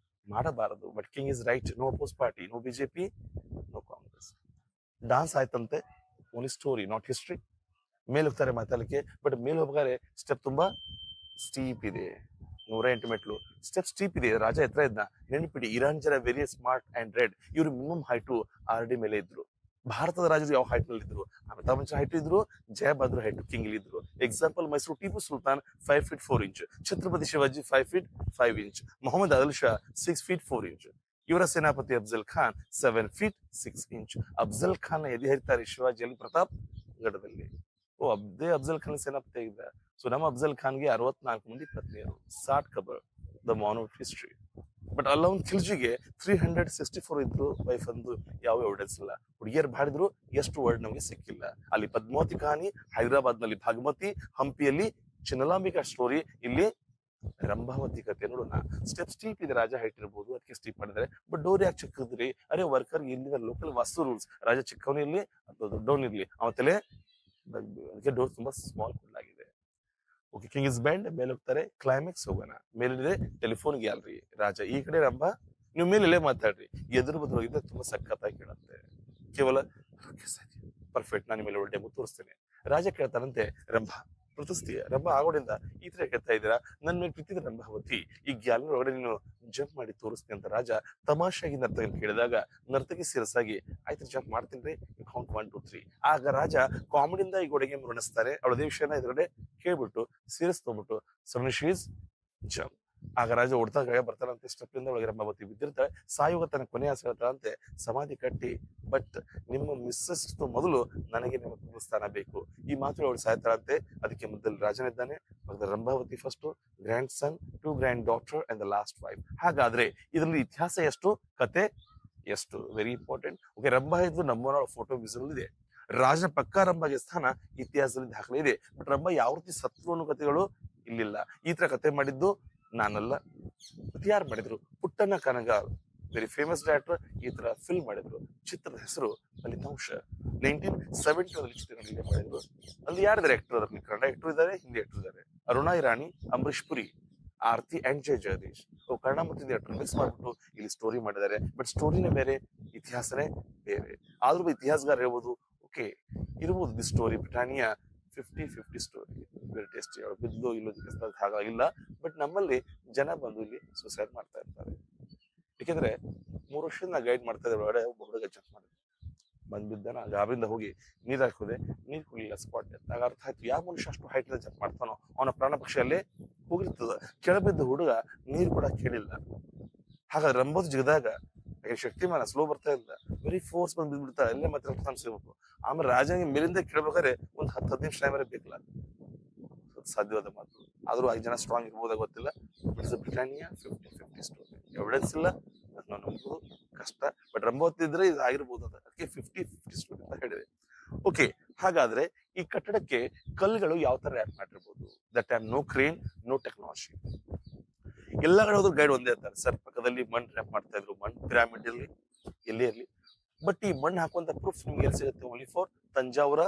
ಮಾಡಬಾರದು. But king is right, no oppose party, no BJP, no Congress. Dance ಆಯ್ತಂತೆ, ಓನ್ಲಿ ಸ್ಟೋರಿ ನಾಟ್ ಹಿಸ್ಟ್ರಿ. ಮೇಲೆ ಹೋಗ್ತಾರೆ ಮಾತಾಡಲಿಕ್ಕೆ, ಬಟ್ ಮೇಲೆ ಹೋಗ್ಬೇಕಾದ್ರೆ ಸ್ಟೆಪ್ ತುಂಬಾ ಸ್ಟೀಪ್ ಇದೆ, 108 ಮೆಟ್ಲು. ಸ್ಟೆಪ್ ಸ್ಟೀಪ್ ಇದೆ, ರಾಜ ಎತ್ತರ ಇದ್ನ. ನೆನಪಿಡಿ, ಇರಾನ್ ಜನ ವೆರಿ ಸ್ಮಾರ್ಟ್ ಅಂಡ್ ರೆಡ್. ಇವರು ಮಿನಿಮಮ್ ಹೈಟು RD ಮೇಲೆ ಇದ್ರು. ಭಾರತದ ರಾಜರು ಯಾವ ಹೈಟ್ ನಲ್ಲಿ ಇದ್ರು? ಅಮಿತಾಬ್ ಬಚ್ಚನ್ ಹೈಟ್ ಇದ್ರು, ಜಯಭದ್ರ ಹೈಟ್ ಕಿಂಗ್ ಇದ್ರು. Example, Mysuru Tipu Sultan 5 feet 4 inch, Chhatrapati Shivaji 5 feet 5 inch, Mohammed Adil Shah 6 feet 4 inch, ಇವರ ಸೇನಾಪತಿ ಅಫ್ಜಲ್ ಖಾನ್ 7 feet 6 inch. ಅಫ್ಜಲ್ ಖಾನ್ ಎದೆ ಹರಿತಾರೆ ಶಿವಾಜಿಯಲ್ಲಿ ಪ್ರತಾಪ್ ಗಢದಲ್ಲಿ. ಅದೇ ಅಫ್ಜಲ್ ಖಾನ್ ಸೇನಾಪತಿ ಆಗಿದ್ದ. ಸೊ ನಮ್ಮ ಅಫ್ಜಲ್ ಖಾನ್ಗೆ 64 ಮಂದಿ ಪತ್ನಿಯರು. ಸಾಟ್ ಖಬರ್, the man of history. But ಅಲ್ಲೊಂದು ಖಿಲ್ಜಿಗೆ 364 ಇದ್ರು ವೈಫ್ ಅಂದು ಯಾವ ಎವಿಡೆನ್ಸ್ ಇಲ್ಲ. ಹುಡುಗಿಯರು ಬಾಡಿದ್ರು, ಎಷ್ಟು ವರ್ಡ್ ನಮಗೆ ಸಿಕ್ಕಿಲ್ಲ. ಅಲ್ಲಿ ಪದ್ಮಾವತಿ ಕಹಾನಿ, ಹೈದರಾಬಾದ್ ನಲ್ಲಿ ಭಾಗಮತಿ, ಹಂಪಿಯಲ್ಲಿ ಚಿನ್ನಲಾಂಬಿಕಾ ಸ್ಟೋರಿ, ಇಲ್ಲಿ ರಂಭಾವತಿ ಕತೆ ನೋಡೋಣ. ಸ್ಟೆಪ್ ಸ್ಟೀಪ್ ಇದೆ, ರಾಜ ಹೈಟ್ ಇರ್ಬೋದು, ಅದಕ್ಕೆ ಸ್ಟೀಪ್ ಮಾಡಿದ್ರೆ. ಬಟ್ ಡೋರ್ ಯಾಕೆ ಚಿಕ್ಕದ್ರಿ? ಅರೆ ವರ್ಕರ್ ಇಲ್ಲಿನ ಲೋಕಲ್ ವಾಸ್ತು ರೂಲ್ಸ್, ರಾಜ ಚಿಕ್ಕವನಿರ್ಲಿ ಅಥವಾ ದೊಡ್ಡವನಿರ್ಲಿ ಅವನ ತಲೆ, ಅದಕ್ಕೆ ಡೋರ್ ತುಂಬಾ ಸ್ಮಾಲ್ ಕೊಡಲಾಗಿದೆ. ಓಕೆ, ಕಿಂಗ್ ಇಸ್ ಬ್ಯಾಂಡ್ ಮೇಲೆ ಹೋಗ್ತಾರೆ. ಕ್ಲೈಮ್ಯಾಕ್ಸ್ ಹೋಗೋಣ. ಮೇಲಿದೆ ಟೆಲಿಫೋನ್ ಗ್ಯಾಲರಿ, ರಾಜ ಈ ಕಡೆ ರಂಭ. ನೀವು ಮೇಲೆ ಮಾತಾಡ್ರಿ, ಎದುರು ಬದ್ರು ಹೋಗಿದ್ರೆ ತುಂಬಾ ಸಖತ್ತಾಗಿ ಕೇಳುತ್ತೆ. ಕೇವಲ ಪರ್ಫೆಕ್ಟ್, ನಾನು ಮೇಲೆ ಒಳ್ಳೆ ಡೆಮೋ ತೋರಿಸ್ತೇನೆ. ರಾಜ ಕೇಳ್ತಾನಂತೆ, ರಂಭ ಪ್ರತಿಸ್ತೀಯ? ರಂಭ ಆಗೋಡಿಂದ ಈ ತರ ಕೇಳ್ತಾ ಇದ್ದೀರಾ, ನನ್ನ ಮೇಲೆ ಪ್ರೀತಿದ ರಂಭಾವತಿ, ಈ ಗ್ಯಾಲರಿ ಒಳಗಡೆ ನೀನು ಜಂಪ್ ಮಾಡಿ ತೋರಿಸ್ತೀನಿ ಅಂತ ರಾಜ ತಮಾಷೆಯಾಗಿ ನರ್ತಕನ ಕೇಳಿದಾಗ ನರ್ತಕಿ ಸೀರಿಯಸ್ಸಾಗಿ ಆಯ್ತು ಜಂಪ್ ಮಾಡ್ತೀನಿ, ಕೌಂಟ್ 1 2 3. ಆಗ ರಾಜ ಕಾಮಿಡಿಯಿಂದ ಈ ಗೋಡೆಗೆ ಮರಣಿಸ್ತಾರೆ. ಅವಳದೇ ವಿಷಯನ ಎದುರುಗಡೆ ಕೇಳ್ಬಿಟ್ಟು ಸೀರಿಯಸ್ ತಗೊಂಡ್ಬಿಟ್ಟು ಸಮ್ನಿಶೀಸ್ ಜಂಪ್. ಆಗ ರಾಜ ಓಡ್ತಾ ಬರ್ತಾರಂತೆ, ಸ್ಟೆಪ್ ಇಂದ ಒಳಗೆ ರಂಭಾವತಿ ಬಿದ್ದಿರ್ತಾಳೆ. ಸಾಯುವ ತನ್ನ ಕೊನೆ ಆಸೆ ಹೇಳ್ತಾಳಂತೆ, ಸಮಾಧಿ ಕಟ್ಟಿ, ಬಟ್ ನಿಮ್ಮ ಮಿಸ್ಸಸ್ ಮೊದಲು ನನಗೆ ನಿಮ್ಮ ಕುಟುಂಬಸ್ಥಾನ ಬೇಕು. ಈ ಮಾತು ಅವಳು ಸಾಯ್ತಾಳಂತೆ. ಅದಕ್ಕೆ ಮೊದಲು ರಾಜನಿದ್ದಾನೆ, Rambhavati first, grandson, 2 grand daughter and the last wife. ಹಾಗಾದ್ರೆ ಇದರಲ್ಲಿ ಇತಿಹಾಸ ಎಷ್ಟು, ಕತೆ ಎಷ್ಟು? Very important. ಓಕೆ, ರಂಭ ಇದ್ದು ನಮ್ಮವರ ಫೋಟೋ ವಿಸಿಬಲ್ ಇದೆ. ರಾಜನ ಪಕ್ಕ ರಂಭಗೆ ಸ್ಥಾನ ಇತಿಹಾಸದಲ್ಲಿ ದಾಖಲೆ ಇದೆ. ಬಟ್ ರಂಭ ಯಾವ ರೀತಿ ಸತ್ರು ಅನ್ನೋ ಕಥೆಗಳು ಇಲ್ಲಿಲ್ಲ. ಈ ತರ ಕತೆ ಮಾಡಿದ್ದು ನಾನಲ್ಲ. ಯಾರು ಮಾಡಿದ್ರು? ಪುಟ್ಟಣ್ಣ ಕನಗಾಲ್, ವೆರಿ ಫೇಮಸ್ ಡೈರೆಕ್ಟರ್, ಈ ತರ ಫಿಲ್ಮ್ ಮಾಡಿದ್ರು. ಚಿತ್ರದ ಹೆಸರು ಫಲಿತಾಂಶ. 1970 ಚಿತ್ರಗಳಿಗೆ ಮಾಡಿದ್ರು. ಅಲ್ಲಿ ಯಾರಿದ್ದಾರೆ ಆಕ್ಟರ್? ಅದರಲ್ಲಿ ಕನ್ನಡ ಆಕ್ಟರ್ ಇದ್ದಾರೆ, ಹಿಂದಿ ಆಕ್ಟರ್ ಇದ್ದಾರೆ. ಅರುಣಾ ಇರಾನಿ, ಅಂಬರೀಶ್ ಪುರಿ, ಆರ್ತಿ ಅಂಡ್ ಜಗದೀಶ್. ಕನ್ನಡ ಮತ್ತು ಹಿಂದಿ ಆಕ್ಟರ್ ಮಿಕ್ಸ್ ಮಾಡ್ಬಿಟ್ಟು ಇಲ್ಲಿ ಸ್ಟೋರಿ ಮಾಡಿದ್ದಾರೆ. ಬಟ್ ಸ್ಟೋರಿನೇ ಬೇರೆ, ಇತಿಹಾಸನೇ ಬೇರೆ. ಆದ್ರೂ ಇತಿಹಾಸಗಾರ ಹೇಳ್ಬೋದು, ಓಕೆ ಇರ್ಬೋದು the story Britannia 50-50 story, very tasty. ಅವಳು ಬಿದ್ದು ಇಲ್ಲೋದಕ್ಕೆ ಹಾಗಾಗಿಲ್ಲ. ಬಟ್ ನಮ್ಮಲ್ಲಿ ಜನ ಬಂದು ಇಲ್ಲಿ ಸುಸೈಡ್ ಮಾಡ್ತಾ ಇರ್ತಾರೆ. ಯಾಕೆಂದ್ರೆ 3 ವರ್ಷದಿಂದ ನಾ ಗೈಡ್ ಮಾಡ್ತಾ ಇದ್ದೆ. ಒಳಗಡೆ ಒಬ್ಬ ಹುಡುಗ ಜಂಪ್ ಮಾಡಿದೆ, ಬಂದ್ಬಿದ್ದಾನ. ಗಾಬರಿಂದ ಹೋಗಿ ನೀರ್ ಹಾಕಿದೆ, ನೀರ್ ಕುಡಿಲಿಲ್ಲ, ಸ್ಪಾಟ್ ಡೆತ್. ಆಗ ಅರ್ಥ ಆಯ್ತು, ಯಾವ ಮನುಷ್ಯ ಅಷ್ಟು ಹೈಟ್ ಜಂಪ್ ಮಾಡ್ತಾನೋ ಅವನ ಪ್ರಾಣ ಪಕ್ಷಿಯಲ್ಲೇ ಹೋಗಿರ್ತದ. ಕೆಳಬಿದ್ದ ಹುಡುಗ ನೀರ್ ಕೂಡ ಕೇಳಿಲ್ಲ. ಹಾಗಾದ್ರೆ ರಂಬೋದು ಜಿಗದಾಗ ಶಕ್ತಿಮಾನ ಸ್ಲೋ ಬರ್ತಾ ಇಲ್ಲ, ವೆರಿ ಫೋರ್ಸ್ ಬಂದ್ ಬಿದ್ಬಿಡ್ತಾ, ಎಲ್ಲೇ ಮತ್ತೆ ರಕ್ತ ಸಿಗಬೇಕು. ಆಮೇಲೆ ರಾಜನಿಗೆ ಮೇಲಿಂದ ಕೇಳ್ಬೇಕಾದ್ರೆ ಒಂದು 10-15 ನಿಮಿಷ ಟೈಮರೇ ಬೇಕಲ್ಲ, ಸಾಧ್ಯವಾದ ಮಾತು. ಆದ್ರೂ 5 ಜನ ಸ್ಟ್ರಾಂಗ್ ಇರ್ಬೋದಾಗ ಗೊತ್ತಿಲ್ಲ. It's Britannia 50-50 story. ಎವಿಡೆನ್ಸ್ ಇಲ್ಲ, ಅದನ್ನ ನಂಬೋದು ಕಷ್ಟ. ಬಟ್ ರಂಭಾವತಿ ಇದ್ರೆ ಇದು ಆಗಿರ್ಬೋದು, ಅದಕ್ಕೆ 50-50 ಸ್ಟೋರಿ ಅಂತ ಹೇಳಿದೆ. ಓಕೆ, ಹಾಗಾದ್ರೆ ಈ ಕಟ್ಟಡಕ್ಕೆ ಕಲ್ಲುಗಳು ಯಾವ ತರ ರ್ಯಾಪ್ ಮಾಡಿರ್ಬೋದು? That are no crane, no technology. ಎಲ್ಲ ಕಡೆ ಹೋದ್ರು ಗೈಡ್ ಒಂದೇ ಇರ್ತಾರೆ, ಸರ್ ಪಕ್ಕದಲ್ಲಿ ಮಣ್ಣು ರ್ಯಾಪ್ ಮಾಡ್ತಾ ಇದ್ರು, ಮಣ್ಣು ಪಿರಾಮಿಡ್ ಇರ್ಲಿ ಎಲ್ಲೇ ಇರ್ಲಿ. ಬಟ್ ಈ ಮಣ್ಣು ಹಾಕುವಂತ ಪ್ರೂಫ್ ನಿಮ್ಗೆ ಎಲ್ಲಿ ಸಿಗುತ್ತೆ? Only for Thanjavur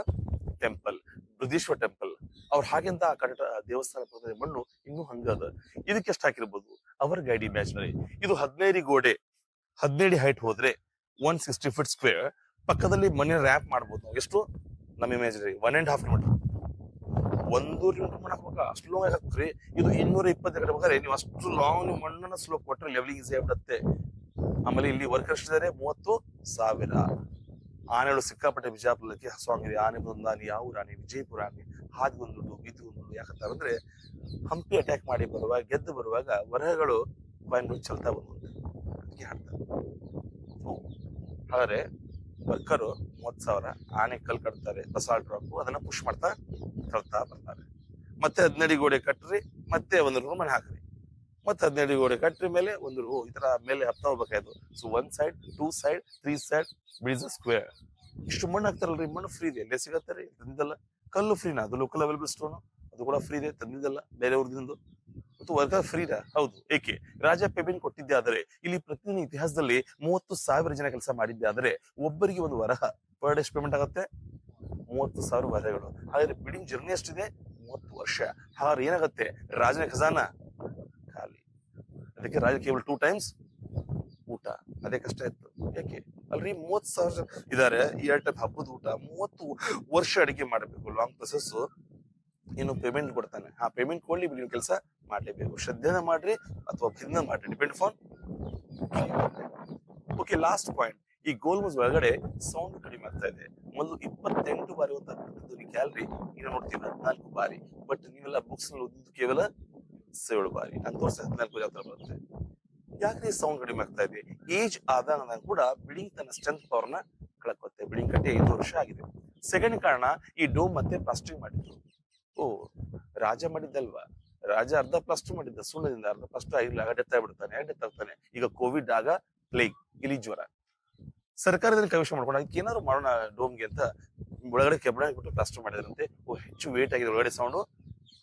temple, Brihadeeswara temple. ಅವ್ರು ಹಾಗೆಂತ ಆ ಕಟ್ಟಡ ದೇವಸ್ಥಾನ ಪಕ್ಕದ ಮಣ್ಣು ಇನ್ನೂ ಹಂಗದ. ಇದಕ್ಕೆ ಎಷ್ಟು ಹಾಕಿರ್ಬೋದು? ಅವರ ಗೈಡ್ ಇಮ್ಯಾಜಿನರಿ. ಇದು 15 ಗೋಡೆ, 17 ಹೈಟ್ ಹೋದ್ರೆ 160 feet ಸ್ಕ್ವೇರ್. ಪಕ್ಕದಲ್ಲಿ ಮಣ್ಣಿನ ರ್ಯಾಪ್ ಮಾಡ್ಬೋದು ನಾವು. ಎಷ್ಟು? ನಮ್ಮ ಇಮ್ಯಾಜಿನರಿ 1.5 kilometer, 1 kilometer ಮಣ್ಣು ಹಾಕ್ಬೇಕಾ? ಅಷ್ಟು ಲಾಂಗ್ ಹಾಕ್ರಿ. ಇದು 220 ಕಡೆ ಬೇಕಾದ್ರೆ ನೀವು ಅಷ್ಟು ಲಾಂಗ್ ನೀವು ಮಣ್ಣನ್ನ ಸ್ಲೋಪ್ ಕೊಟ್ಟರೆ ಲೆವೆಲಿಂಗ್ ಈಸಿ ಆಗ್ಬಿಡುತ್ತೆ. ಆಮೇಲೆ ಇಲ್ಲಿ ವರ್ಕರ್ಸ್ ಇದ್ದಾರೆ 30,000. ಆನೆಗಳು ಸಿಕ್ಕಾಪಟ್ಟೆ ಬಿಜಾಪುರಕ್ಕೆ ಸಾಂಗ್ ಇದೆ. ಆನೆ ಬಂದಾನೆ, ಯಾವ ಆನೆ, ವಿಜಯಪುರ ಆನೆ, ಹಾದಿಗೊಂದುಡು ಬೀದಿಗೊಂದುಡು. ಯಾಕಂತಂದ್ರೆ ಹಂಪಿ ಅಟ್ಯಾಕ್ ಮಾಡಿ ಬರುವಾಗ, ಗೆದ್ದು ಬರುವಾಗ ವರಹಗಳು ಬಂದು ಚಲ್ತಾ ಬಂದು ಅದಕ್ಕೆ ಹಾಡ್ತಾರೆ. ಹಾಗಾದ್ರೆ ವರ್ಕರು 30,000, ಆನೆ ಕಲ್ ಕಟ್ತಾರೆ, ಬಸಾಲ್ಟ್ ರಾಕು, ಅದನ್ನ ಪುಷ್ ಮಾಡ್ತಾ ತಳ್ತಾ ಬರ್ತಾರೆ. ಮತ್ತೆ 15 ಗೋಡೆ ಕಟ್ಟ್ರಿ, ಮತ್ತೆ ಒಂದು ರೂಮ್ ಹಾಕ್ರಿ, ಮತ್ತೆ 15 ಗೋಡೆ ಕಟ್ಟ್ರಿ ಮೇಲೆ ಒಂದು ಈ ತರ ಮೇಲೆ ಹತ್ತಾ ಹೋಗ್ಬೇಕಾಯ್ತು. ಸೊ 1 side 2 side 3 side ಬಿಡಿಸ್ ಸ್ಕ್ವೇರ್. ಇಷ್ಟು ಮಣ್ಣು ಹಾಕ್ತಾರಲ್ರಿ, ಮಣ್ಣು ಫ್ರೀ ಇದೆ, ಎಲ್ಲೇ ಸಿಗತ್ತೆ ರೀ? ತಂದಿದ್ದಲ್ಲ. ಕಲ್ಲು ಫ್ರೀನಾ? ಅದು ಲೋಕಲ್ ಅವೈಲೇಬಲ್ ಸ್ಟೋನು, ಅದು ಕೂಡ ಫ್ರೀ ಇದೆ, ತಂದಿದ್ದಲ್ಲ, ಬೇರೆ ಊರ್ದಿಂದ. ಮತ್ತು ವರ್ಕರ್ ಫ್ರೀನಾ? ಹೌದು. ಏಕೆ? ರಾಜ ಪೇಮೆಂಟ್ ಕೊಟ್ಟಿದ್ದೆ ಆದರೆ ಇಲ್ಲಿ ಪ್ರತಿದಿನ ಇತಿಹಾಸದಲ್ಲಿ 30,000 ಜನ ಕೆಲಸ ಮಾಡಿದ್ದೆ ಆದರೆ ಒಬ್ಬರಿಗೆ ಒಂದು ವರಹ ಪರ್ ಡೇ ಪೇಮೆಂಟ್ ಆಗುತ್ತೆ 30,000 ವರಹಗಳು. ಹಾಗಾದ್ರೆ ಬಿಲ್ಡಿಂಗ್ ಜರ್ನಿ ಎಷ್ಟಿದೆ? 30 ವರ್ಷ. ಹಾಗಾದ್ರೆ ಏನಾಗುತ್ತೆ? ರಾಜನ ಖಜಾನ ಖಾಲಿ. ಅದಕ್ಕೆ ರಾಜ ಕೇವಲ 2 times ಊಟ, ಅದೇ ಕಷ್ಟ ಇತ್ತು. ಯಾಕೆ? ಅಲ್ರಿ 30,000 ಜನ ಇದಾರೆ, 2 ಟೈಪ್ ಹಬ್ಬದ ಊಟ, 30 ವರ್ಷ ಅಡಿಗೆ ಮಾಡಬೇಕು, ಲಾಂಗ್ ಪ್ರೊಸೆಸ್. ಇನ್ನು ಪೇಮೆಂಟ್ ಕೊಡ್ತಾನೆ, ಆ ಪೇಮೆಂಟ್ ಕೊಡ್ಲಿ, ನೀವು ಕೆಲಸ ಮಾಡ್ಲೇಬೇಕು. ಶ್ರದ್ಧೆನ ಮಾಡ್ರಿ ಅಥವಾ ಭಯದಿಂದ ಮಾಡ್ರಿ, depend on. Okay, last point. ಈ ಗೋಲ್ಮಸ್ ಒಳಗಡೆ ಸೌಂಡ್ ಕಡಿಮೆ ಆಗ್ತಾ ಇದೆ. ಮೊದಲು 28 ಬಾರಿ ಅಂತ ಪ್ರತಿಧ್ವನಿ ಕ್ಯಾಲರಿ, ಈಗ ನೋಡ್ತೀವಿ 14 ಬಾರಿ. ಬಟ್ ನೀವೆಲ್ಲ ಬುಕ್ಸ್ ನಲ್ಲಿ ಓದಿದ್ದು ಕೇವಲ 7 ಬಾರಿ. ನಾನು ತೋರಿಸಿ 14 ಯಾವ ತರ ಬರುತ್ತೆ. ಯಾಕೆ ಸೌಂಡ್ ಕಡಿಮೆ ಆಗ್ತಾ ಇದೆ? ಏಜ್ ಆದಾಗ ಕೂಡ ಬಿಲ್ಡಿಂಗ್ ತನ್ನ ಸ್ಟ್ರೆಂತ್ ಪವರ್ ನ ಕಳ್ಕೊತ್ತೆ. ಬಿಲ್ಡಿಂಗ್ ಕಟ್ಟಿ 5 ವರ್ಷ ಆಗಿದೆ. ಸೆಕೆಂಡ್ ಕಾರಣ, ಈ ಡೋಮ್ ಮತ್ತೆ ಪ್ಲಾಸ್ಟಿಂಗ್ ಮಾಡಿದ್ರು. ಓ, ರಾಜ ಮಾಡಿದ್ದಲ್ವಾ? ರಾಜ ಅರ್ಧ ಪ್ಲಾಸ್ಟರ್ ಮಾಡಿದ್ದ ಸುಣ್ಣದಿಂದ, ಅರ್ಧ ಪ್ಲಾಸ್ಟರ್ ಆಗಿಲ್ಲ, ಡೆತ್ ಆಗ್ಬಿಡ್ತಾನೆ, ಡೆತ್ ಆಗ್ತಾನೆ. ಈಗ ಕೋವಿಡ್ ಆಗ ಪ್ಲೇಗ್, ಇಲಿ ಜ್ವರ. ಸರ್ಕಾರದಲ್ಲಿ ಕೈವಶ ಮಾಡ್ಕೊಂಡು ಅದಕ್ಕೆ ಏನಾದ್ರು ಮಾಡೋಣ ಡೋಮ್ಗೆ ಅಂತ ಒಳಗಡೆ ಕೆಬ್ಬಣ ಹಾಕ್ಬಿಟ್ಟು ಪ್ಲಾಸ್ಟರ್ ಮಾಡಿದ್ರಂತೆ. ಓ, ಹೆಚ್ಚು ವೇಟ್ ಆಗಿದೆ, ಒಳಗಡೆ ಸೌಂಡ್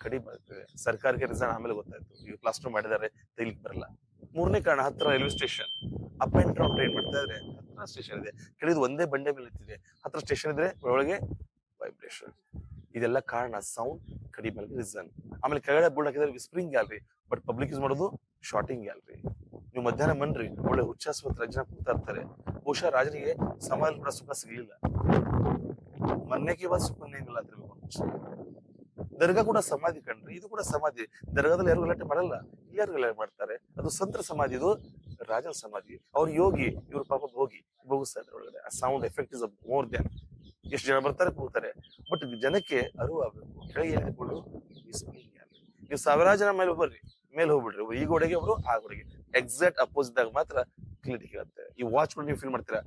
ಕಡಿಮೆ ಬರ್ತದೆ. ಸರ್ಕಾರಕ್ಕೆ ರಿಸನ್ ಆಮೇಲೆ ಗೊತ್ತಾಯ್ತು, ಈಗ ಪ್ಲಾಸ್ಟರ್ ಮಾಡಿದ್ದಾರೆ, ತೆಗಿಲಿಕ್ಕೆ ಬರಲ್ಲ. ಮೂರನೇ ಕಾರಣ, ಹತ್ರ railway station. Up and down train ಮಾಡ್ತಾ ಇದ್ರೆ ಹತ್ರ ಸ್ಟೇಷನ್ ಇದೆ, ಕೆಳಗೆ ಒಂದೇ ಬಂಡೆ ಮೇಲೆ ಇರ್ತಿದೆ. ಹತ್ರ ಸ್ಟೇಷನ್ ಇದ್ರೆ ಒಳಗೆ ವೈಬ್ರೇಷನ್. ಇದೆಲ್ಲ ಕಾರಣ, ಸೌಂಡ್ ಕಡಿಮೆ ರೀಸನ್. ಆಮೇಲೆ ಕೆಳಗಡೆ ಬೋರ್ಡ್ ಹಾಕಿದ್ರೆ whispering gallery, but public use ಮಾಡೋದು ಶಾರ್ಟಿಂಗ್ ಗ್ಯಾಲರಿ. ನೀವು ಮಧ್ಯಾಹ್ನ ಬನ್ರಿ, ಒಳ್ಳೆ ಹುಚ್ಚಾಸ್ಪತ್ರೆ ಜನ ಕೂತಾ ಇರ್ತಾರೆ. ಬಹುಶಃ ರಾಜನಿಗೆ ಸಮಾಜ ಕೂಡ ಸುಖ ಸಿಗ್ಲಿಲ್ಲ, ಮನ್ನೆಗೆ ಬಾದ್ ಸುಖ ಇಲ್ಲ ಅಂತಿರ್ಬೇಕು. ದರ್ಗಾ ಕೂಡ ಸಮಾಧಿ ಕಣ್ರಿ, ಇದು ಕೂಡ ಸಮಾಧಿ. ದರ್ಗಾದಲ್ಲಿ ಯಾರು ಗಲಾಟೆ ಮಾಡಲ್ಲ, ಇಲ್ಲಿ ಯಾರು ಗಲಾಟೆ ಮಾಡ್ತಾರೆ? ಅದು ಸಂತರ ಸಮಾಧಿ, ಇದು ರಾಜನ ಸಮಾಧಿ. ಅವ್ರು ಯೋಗಿ, ಇವ್ರು ಪಾಪ ಭೋಗಿ, ಭೋಗಿಸ್ತಾ ಇದ್ರೆ ಒಳಗಡೆ. ಆ sound effect is more than. ಎಷ್ಟು ಜನ ಬರ್ತಾರೆ ಕೂಗ್ತಾರೆ, ಬಟ್ ಜನಕ್ಕೆ ಅರಿವು ಆಗ್ಬೇಕು. ಕೆಳಗೆ ಹೇಳಿಕೊಂಡು ನೀವು ಸಾವಿರಾರು ಜನ ಮೇಲೆ ಬರ್ರಿ, ಮೇಲೆ ಹೋಗ್ಬಿಡ್ರಿ. ಈ ಗೋಡೆಗೆ ಒಬ್ರು, ಆ ಗೋಡೆಗೆ ಎಕ್ಸಾಕ್ಟ್ ಅಪೋಸಿಟ್ ಆಗ ಮಾತ್ರ ಕ್ಲಿನಿಕ್ ಇರುತ್ತೆ. ಈ ವಾಚ್ ಕೂಡ ನೀವು ಫೀಲ್ ಮಾಡ್ತೀರಾ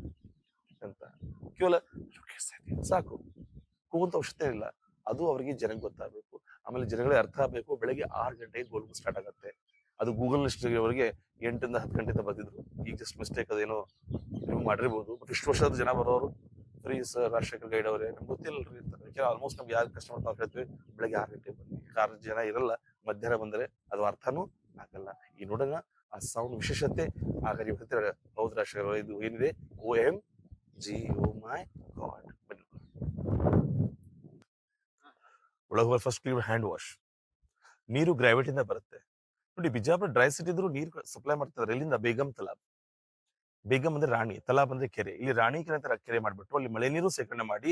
ಅಂತ, ಕೇವಲ ಸಾಕು, ಕೂಗುವಂತ ಅವಶ್ಯಕತೆ ಇಲ್ಲ. ಅದು ಅವರಿಗೆ ಜನಕ್ಕೆ ಗೊತ್ತಾಗಬೇಕು, ಆಮೇಲೆ ಜನಗಳಿಗೆ ಅರ್ಥ ಆಗಬೇಕು. ಬೆಳಗ್ಗೆ 6 ಗಂಟೆಗೆ ಗೋಲ್ಮು ಸ್ಟಾರ್ಟ್ ಆಗುತ್ತೆ. ಅದು ಗೂಗಲ್ ಲಿಸ್ಟ್ ಅವರಿಗೆ 8 ರಿಂದ 10 ಗಂಟೆ ಬರ್ತಿದ್ರು. ಈಗ ಜಸ್ಟ್ ಮಿಸ್ಟೇಕ್ ಅದೇನೋ ರಿಮೂವ್ ಮಾಡಿರ್ಬೋದು. ಬಟ್ ಇಷ್ಟು ವರ್ಷದ ಜನ ಬರೋರು, ಫ್ರೀ ಸರ್ ರಾಜಶೇಖರ್ ಗೈಡ್ ಅವರೇ, ನಮ್ಗೆ ಗೊತ್ತಿಲ್ಲರಿ ಇರ್ತಾರೆ. ಆಲ್ಮೋಸ್ಟ್ ನಮ್ಗೆ ಯಾರು ಕಸ್ಟಮರ್ ನಾವು ಹೇಳ್ತೀವಿ ಬೆಳಗ್ಗೆ 6 ಗಂಟೆಗೆ ಬನ್ನಿ. 6 ಜನ ಇರಲ್ಲ, ಮಧ್ಯಾಹ್ನ ಬಂದರೆ ಅದು ಅರ್ಥನೂ ಆಗಲ್ಲ. ಈ ನೋಡೋಣ ಆ ಸೌಂಡ್ ವಿಶೇಷತೆ. ಆಗ ನೀವು ಹೇಳ್ತೀರ, ಹೌದು ರಾಜಶೇಖರ್, ಇದು ಏನಿದೆ OMG, ಓ ಮೈ ಗಾಡ್. ಒಳಗೆ ಫಸ್ಟ್ ಹ್ಯಾಂಡ್ ವಾಶ್. ನೀರು ಗ್ರಾವಿಟಿಯಿಂದ ಬರುತ್ತೆ ನೋಡಿ. ಬಿಜಾಪುರ ಡ್ರೈ ಸಿಟಿ ಇದ್ರು ನೀರು ಸಪ್ಲೈ ಮಾಡ್ತಾರೆ. ಎಲ್ಲಿಂದ? ಬೇಗಂ ತಲಾಬ್. ಬೇಗಂ ಅಂದ್ರೆ ರಾಣಿ, ತಲಾಬ್ ಅಂದ್ರೆ ಕೆರೆ. ಇಲ್ಲಿ ರಾಣಿ ಕೆರೆ ಅಂತ ಕೆರೆ ಮಾಡ್ಬಿಟ್ಟು ಅಲ್ಲಿ ಮಳೆ ನೀರು ಸೇಕರಣೆ ಮಾಡಿ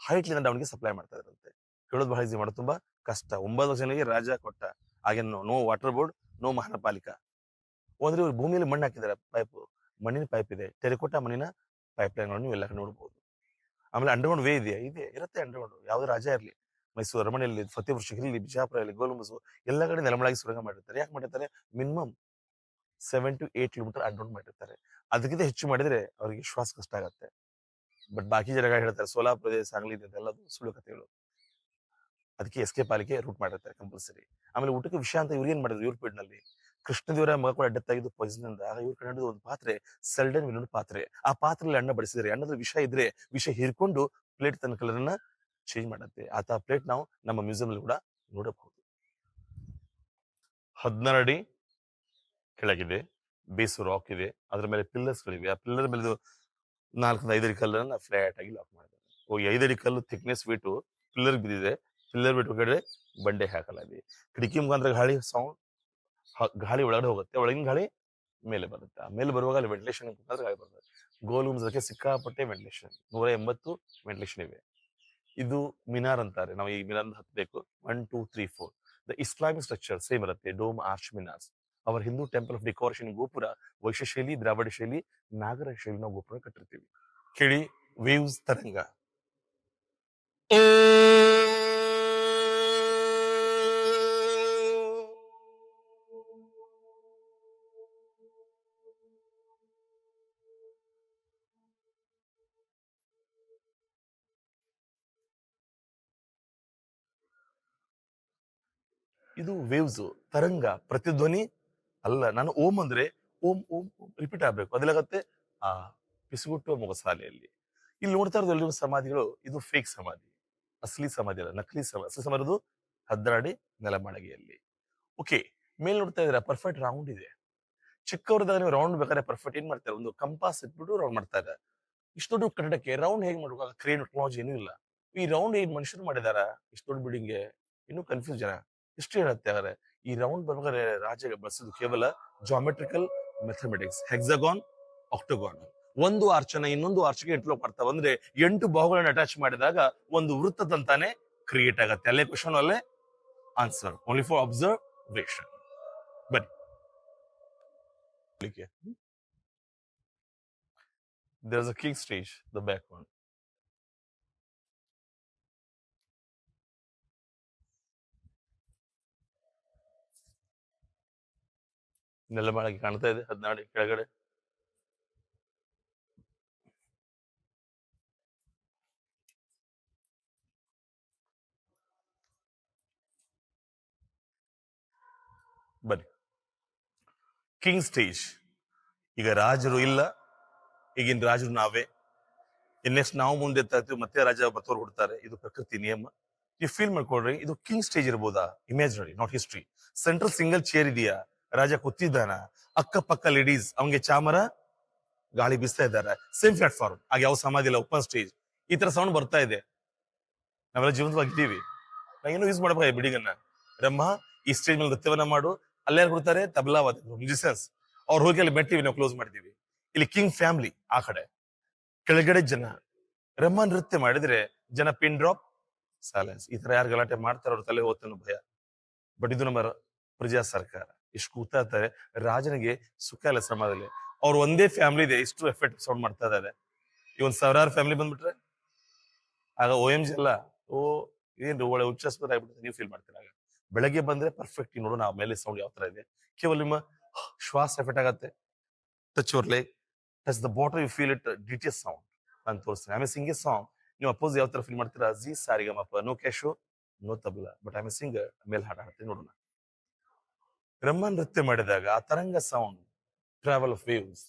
ಹೈಟ್ ಲಿಂದ ಡೌನ್ಗೆ ಸಪ್ಲೈ ಮಾಡ್ತಾ ಇದ್ರಂತೆ. ಹೇಳೋದು ಬಹಳ ಈಸಿ, ಮಾಡೋದು ತುಂಬಾ ಕಷ್ಟ. 9 ಜನರಿಗೆ ರಾಜ ಕೊಟ್ಟ. ಹಾಗೇನು ನೋ ವಾಟರ್ ಬೋರ್ಡ್, ನೋ ಮಹಾನಪಾಲಿಕಾ. ಅಂದ್ರೆ ಇವ್ರು ಭೂಮಿಯಲ್ಲಿ ಮಣ್ಣು ಹಾಕಿದ್ದಾರೆ, ಪೈಪ್, ಮಣ್ಣಿನ ಪೈಪ್ ಇದೆ, ಟೆರಿಕೋಟಾ ಮಣ್ಣಿನ ಪೈಪ್ ಲೈನ್ ನೀವು ಎಲ್ಲ ನೋಡ್ಬೋದು. ಆಮೇಲೆ ಅಂಡರ್ಗ್ರೌಂಡ್ ವೇ ಇದೆ, ಇರುತ್ತೆ ಅಂಡರ್ಗ್ರೌಂಡ್. ಯಾವ್ದು ರಾಜ ಇರ್ಲಿ, ಮೈಸೂರು ಅರಮನೆಯಲ್ಲಿ, ಫತೇಪುರ ಶಿಗ್ರಿಲಿ, ಬಿಜಾಪುರಲ್ಲಿ, ಗೋಲ್ಮುಸು, ಎಲ್ಲ ಕಡೆ ನೆಲಮಳಾಗಿ ಸುರಂಗ ಮಾಡಿರ್ತಾರೆ. ಯಾಕೆ ಮಾಡಿರ್ತಾರೆ? ಮಿನಿಮಮ್ 7 to 8 ಕಿಲೋಮೀಟರ್ ಅಂಡರ್ಗ್ರೌಂಡ್ ಮಾಡಿರ್ತಾರೆ. ಅದಕ್ಕಿಂತ ಹೆಚ್ಚು ಮಾಡಿದ್ರೆ ಅವ್ರಿಗೆ ಶ್ವಾಸ ಕಷ್ಟ ಆಗತ್ತೆ. ಬಟ್ ಬಾಕಿ ಜನಗಳು ಹೇಳ್ತಾರೆ ಸೋಲಾಪುರ ಇದೆ, ಸಾಂಗ್ಲಿ ಇದೆ, ಅದೆಲ್ಲ ಸುಳ್ಳು ಕಥೆಗಳು. ಅದಕ್ಕೆ ಎಸ್ಕೆ ಪಾಲಿಕೆ ರೂಟ್ ಮಾಡಿರ್ತಾರೆ ಕಂಪಲ್ಸರಿ. ಆಮೇಲೆ ಊಟಕ್ಕೆ ವಿಷಯ ಅಂತ ಇವ್ರು ಏನ್ ಮಾಡಿದ್ರು, ಇವ್ರ ನಲ್ಲಿ ಕೃಷ್ಣದೇವರ ಮಗ ಕೂಡ ಡೆತ್ ಆಗಿದ್ದು ಪಾಯ್ಸನ್ ಅಂತ. ಆಗ ಇವ್ರು ಕಂಡು ಒಂದು ಪಾತ್ರೆ, ಸೆಲ್ಡನ್ ವಿನೋಡ್ ಪಾತ್ರೆ. ಆ ಪಾತ್ರೆಯಲ್ಲಿ ಅನ್ನ ಬಡಿಸಿದ್ರೆ, ಅನ್ನದಲ್ಲಿ ವಿಷ ಇದ್ರೆ ವಿಷ ಹೀರ್ಕೊಂಡು ಪ್ಲೇಟ್ ತನ್ನ ಕಲರ್ ನ ಚೇಂಜ್ ಮಾಡುತ್ತೆ. ಆತ ಪ್ಲೇಟ್ ನಾವು ನಮ್ಮ ಮ್ಯೂಸಿಯಂ ಅಲ್ಲಿ ಕೂಡ ನೋಡಬಹುದು. 16 ಅಡಿ ಕೆಳಗಿದೆ, ಬೇಸು ರಾಕ್ ಇದೆ, ಅದ್ರ ಮೇಲೆ ಪಿಲ್ಲರ್ಸ್ ಗಳಿವೆ. ಆ ಪಿಲ್ಲರ್ ಮೇಲೆ 4-5 ಅಡಿ ಕಲ್ಲನ್ನ ಫ್ಲಾಟ್ ಆಗಿ ಲಾಕ್ ಮಾಡಿದ್ದಾರೆ. 5 ಅಡಿ ಕಲ್ಲು ಥಿಕ್ನೆಸ್ ಬಿಟ್ಟು ಪಿಲ್ಲರ್ ಬಿದ್ದಿದೆ. ಪಿಲ್ಲರ್ ಬಿಟ್ಟು ಹೊರಗಡೆ ಬಂಡೆ ಹಾಕಲಾಗಿದೆ. ಕಿಟಕಿ ಮುಖಾಂತರ ಗಾಳಿ ಸೌಂಡ್, ಗಾಳಿ ಒಳಗಡೆ ಹೋಗುತ್ತೆ, ಒಳಗಿನ ಗಾಳಿ ಮೇಲೆ ಬರುತ್ತೆ. ಆ ಮೇಲೆ ಬರುವಾಗ ಅಲ್ಲಿ ವೆಂಟಿಲೇಷನ್ ಮುಖಾಂತರ ಗಾಳಿ ಬರುತ್ತೆ. ಗೋಲ್ಮುಸ್ಗೆ ಸಿಕ್ಕಾಪಟ್ಟೆ ವೆಂಟಿಲೇಷನ್, 180 ವೆಂಟಿಲೇಷನ್ ಇವೆ. ಇದು ಮಿನಾರ್ ಅಂತಾರೆ. ನಾವು ಈ ಮಿನಾರ್ ಹತ್ತಬೇಕು. 1, 2, 3, 4. ದ ಇಸ್ಲಾಮಿಕ್ ಸ್ಟ್ರಕ್ಚರ್ ಸೇಮ್ ಇರುತ್ತೆ, dome, arch, minars. Hour Hindu temple of decoration gopura ವೈಶ್ಯ ಶೈಲಿ, ದ್ರಾವಿಡ ಶೈಲಿ, ನಾಗರ ಶೈಲಿ ನಾವು ಗೋಪುರ ಕಟ್ಟಿರ್ತೀವಿ. ಕೇಳಿ, ವೇವ್ಸ್ ತರಂಗ. ಇದು ವೇವ್ಸ್, ತರಂಗ, ಪ್ರತಿಧ್ವನಿ ಅಲ್ಲ. ನಾನು ಓಂ ಅಂದ್ರೆ ಓಂ ಓಂ ಓಂ ರಿಪೀಟ್ ಆಗ್ಬೇಕು. ಅದಿಲಾಗತ್ತೆ ಆ ಪಿಸುಗುಟ್ಟುವ ಮೊಗಸಾಲೆಯಲ್ಲಿ. ಇಲ್ಲಿ ನೋಡ್ತಾ ಇರೋದು ಎಲ್ಲಿರುವ ಸಮಾಧಿಗಳು, ಇದು ಫೇಕ್ ಸಮಾಧಿ, ಅಸಲಿ ಸಮಾಧಿ ಅಲ್ಲ, ನಕಲಿ ಸಮಾಧಿ. ಅಸಲಿ ಸಮಾಧಿ 16 ಅಡಿ ನೆಲಮಾಳಿಗೆಯಲ್ಲಿ. ಓಕೆ, ಮೇಲ್ ನೋಡ್ತಾ ಇದ್ದೀರಾ, ಪರ್ಫೆಕ್ಟ್ ರೌಂಡ್ ಇದೆ. ಚಿಕ್ಕವರದಾಗ ನೀವು ರೌಂಡ್ ಬೇಕಾದ್ರೆ ಪರ್ಫೆಕ್ಟ್ ಏನ್ ಮಾಡ್ತಾರೆ, ಒಂದು ಕಂಪಾಸ್ ಇಟ್ಬಿಟ್ಟು ರೌಂಡ್ ಮಾಡ್ತಾ ಇದ್ದಾರೆ. ಇಷ್ಟು ದೊಡ್ಡ ಕಟ್ಟಡಕ್ಕೆ ರೌಂಡ್ ಹೇಗೆ ಮಾಡ್ಬೇಕು? ಕ್ರೇನ್ ಟೆಕ್ನಾಲಜಿ ಏನೂ ಇಲ್ಲ. ಈ ರೌಂಡ್ ಏನ್ ಮನುಷ್ಯರು ಮಾಡಿದಾರ ಇಷ್ಟು ದೊಡ್ಡ ಬಿಲ್ಡಿಂಗ್? ಇನ್ನೂ ಕನ್ಫ್ಯೂಸ್ ಜನ. ಎಷ್ಟು ಹೇಳುತ್ತೆ ಅವರೇ, ಈ ರೌಂಡ್ ಬರ್ಬೇಕಾದ್ರೆ ರಾಜ ಬಳಸಿದ್ದು ಕೇವಲ ಜಾಮೆಟ್ರಿಕಲ್ ಮೆಥಮೆಟಿಕ್ಸ್, ಹೆಕ್ಸಾಗಾನ್, ಆಕ್ಟೋಗಾನ್. ಒಂದು ಆರ್ಚನ್ನ ಇನ್ನೊಂದು ಆರ್ಚ್ಗೆ ಇಂಟರ್ಲಾಕ್ ಮಾಡ್ತಾ ಬಂದ್ರೆ 8 ಬಾಹುಗಳನ್ನು ಅಟ್ಯಾಚ್ ಮಾಡಿದಾಗ ಒಂದು ವೃತ್ತದಂತಾನೆ ಕ್ರಿಯೇಟ್ ಆಗತ್ತೆ. ಅಲ್ಲೇ ಕ್ವಶನ್, ಅಲ್ಲೇ ಆನ್ಸರ್, ಓನ್ಲಿ ಫಾರ್ ಅಬ್ಸರ್ವೇಷನ್. ಬನ್ನಿ, there is a king stage, the back one. ನೆಲಮಾಳಿಗೆ ಕಾಣ್ತಾ ಇದೆ 14 ಕೆಳಗಡೆ. ಬನ್ನಿ, ಕಿಂಗ್ ಸ್ಟೇಜ್. ಈಗ ರಾಜರು ಇಲ್ಲ, ಈಗಿನ ರಾಜರು ನಾವೇ. ಇನ್ನೆಸ್ಟ್ ನಾವು ಮುಂದೆ ಎತ್ತಾಗ್ತೀವಿ, ಮತ್ತೆ ರಾಜ ಮತ್ತವ್ರು ಹುಡ್ತಾರೆ. ಇದು ಪ್ರಕೃತಿ ನಿಯಮ. ನೀವು ಫೀಲ್ ಮಾಡ್ಕೊಳ್ರಿ, ಇದು ಕಿಂಗ್ ಸ್ಟೇಜ್ ಇರ್ಬೋದಾ? Imaginary, not history. Central single chair ಇದೆಯಾ? ರಾಜ ಕೂತಿದ್ದಾನ, ಅಕ್ಕಪಕ್ಕ ಲೇಡೀಸ್, ಅವಂಗೆ ಚಾಮರ ಗಾಳಿ ಬೀಸ್ತಾ ಇದ್ದಾರೆ. ಸೇಮ್ ಪ್ಲಾಟ್ಫಾರ್ಮ್, ಆಗ ಯಾವ ಸಮಾಧಿ ಇಲ್ಲ, ಓಪನ್ ಸ್ಟೇಜ್. ಈ ತರ ಸೌಂಡ್ ಬರ್ತಾ ಇದೆ. ನಾವೆಲ್ಲ ಜೀವಂತವಾಗಿದ್ದೀವಿ. ನಾ ಏನು ಯೂಸ್ ಮಾಡಬೇಕು ಬಿಡಿಗನ್ನ. ಬ್ರಹ್ಮ ಈ ಸ್ಟೇಜ್ ಮೇಲೆ ನೃತ್ಯವನ್ನ ಮಾಡು, ಅಲ್ಲೇ ಕೊಡ್ತಾರೆ ತಬಲಾವಾದಿಗಳು, ಮ್ಯೂಸಿಷಿಯನ್ಸ್. ಅವ್ರು ಹೋಗಿ ಅಲ್ಲಿ ಮೆಟ್ಟಿವಿ, ನಾವು ಕ್ಲೋಸ್ ಮಾಡ್ತೀವಿ. ಇಲ್ಲಿ ಕಿಂಗ್ ಫ್ಯಾಮಿಲಿ ಆ ಕಡೆ, ಕೆಳಗಡೆ ಜನ. ಬ್ರಹ್ಮ ನೃತ್ಯ ಮಾಡಿದ್ರೆ ಜನ ಪಿನ್ ಡ್ರಾಪ್, ಸೈಲೆನ್ಸ್. ಈ ತರ ಯಾರು ಗಲಾಟೆ ಮಾಡ್ತಾರ ಅವ್ರ ತಲೆ ಹೋಗ್ತಾನೋ ಭಯ. ಬಟ್ ಇದು ನಮ್ಮ ಪ್ರಜಾ ಸರ್ಕಾರ. ಇಷ್ಟು ಕೂತಾ ಇರ್ತಾರೆ, ರಾಜನಿಗೆ ಸುಖ ಇಲ್ಲ ಸಮಾಜದಲ್ಲಿ. ಅವ್ರು ಒಂದೇ ಫ್ಯಾಮಿಲಿ ಇದೆ, ಇಷ್ಟು ಎಫೆಕ್ಟ್ ಸೌಂಡ್ ಮಾಡ್ತಾ ಇದ್ದಾರೆ. ಈ ಒಂದ್ ಸಾವಿರಾರು ಫ್ಯಾಮಿಲಿ ಬಂದ್ಬಿಟ್ರೆ ಆಗ OMG ಅಲ್ಲ, ಓ ಏನ್ ಒಳ್ಳೆ ಉಚ್ಚಾಸ್ಪದ ಆಗ್ಬಿಡುತ್ತೆ. ನೀವು ಫೀಲ್ ಮಾಡ್ತೀರ. ಆಗ ಬೆಳಗ್ಗೆ ಬಂದ್ರೆ ಪರ್ಫೆಕ್ಟ್ ನೋಡು ನಾವು ಮೇಲೆ ಸೌಂಡ್ ಯಾವ ತರ ಇದೆ. ಕೇವಲ ನಿಮ್ಮ ಶ್ವಾಸ ಎಫೆಕ್ಟ್ ಆಗತ್ತೆ. Touch your leg, touch the bottle, you feel it DTS sound. ನಾನು ತೋರಿಸ್ತೀನಿ. ಆಮೇಲೆ ಸಿಂಗ್ ಎ ಸಾಂಗ್, ನೀವು ಅಪೋಸ್ ಯಾವ ತರ ಫೀಲ್ ಮಾಡ್ತೀರಾ? Zee Sa Re Ga Ma Pa, no cash, no tabla, but ಆಮೇಲೆ ಸಿಂಗರ್ ಮೇಲೆ ಹಾಡು ಹಾಡ್ತೀನಿ ನೋಡೋಣ. ಬ್ರಹ್ಮ ನೃತ್ಯ ಮಾಡಿದಾಗ ಆ ತರಂಗ ಸೌಂಡ್, ಟ್ರಾವೆಲ್ ಆಫ್ ವೇವ್ಸ್.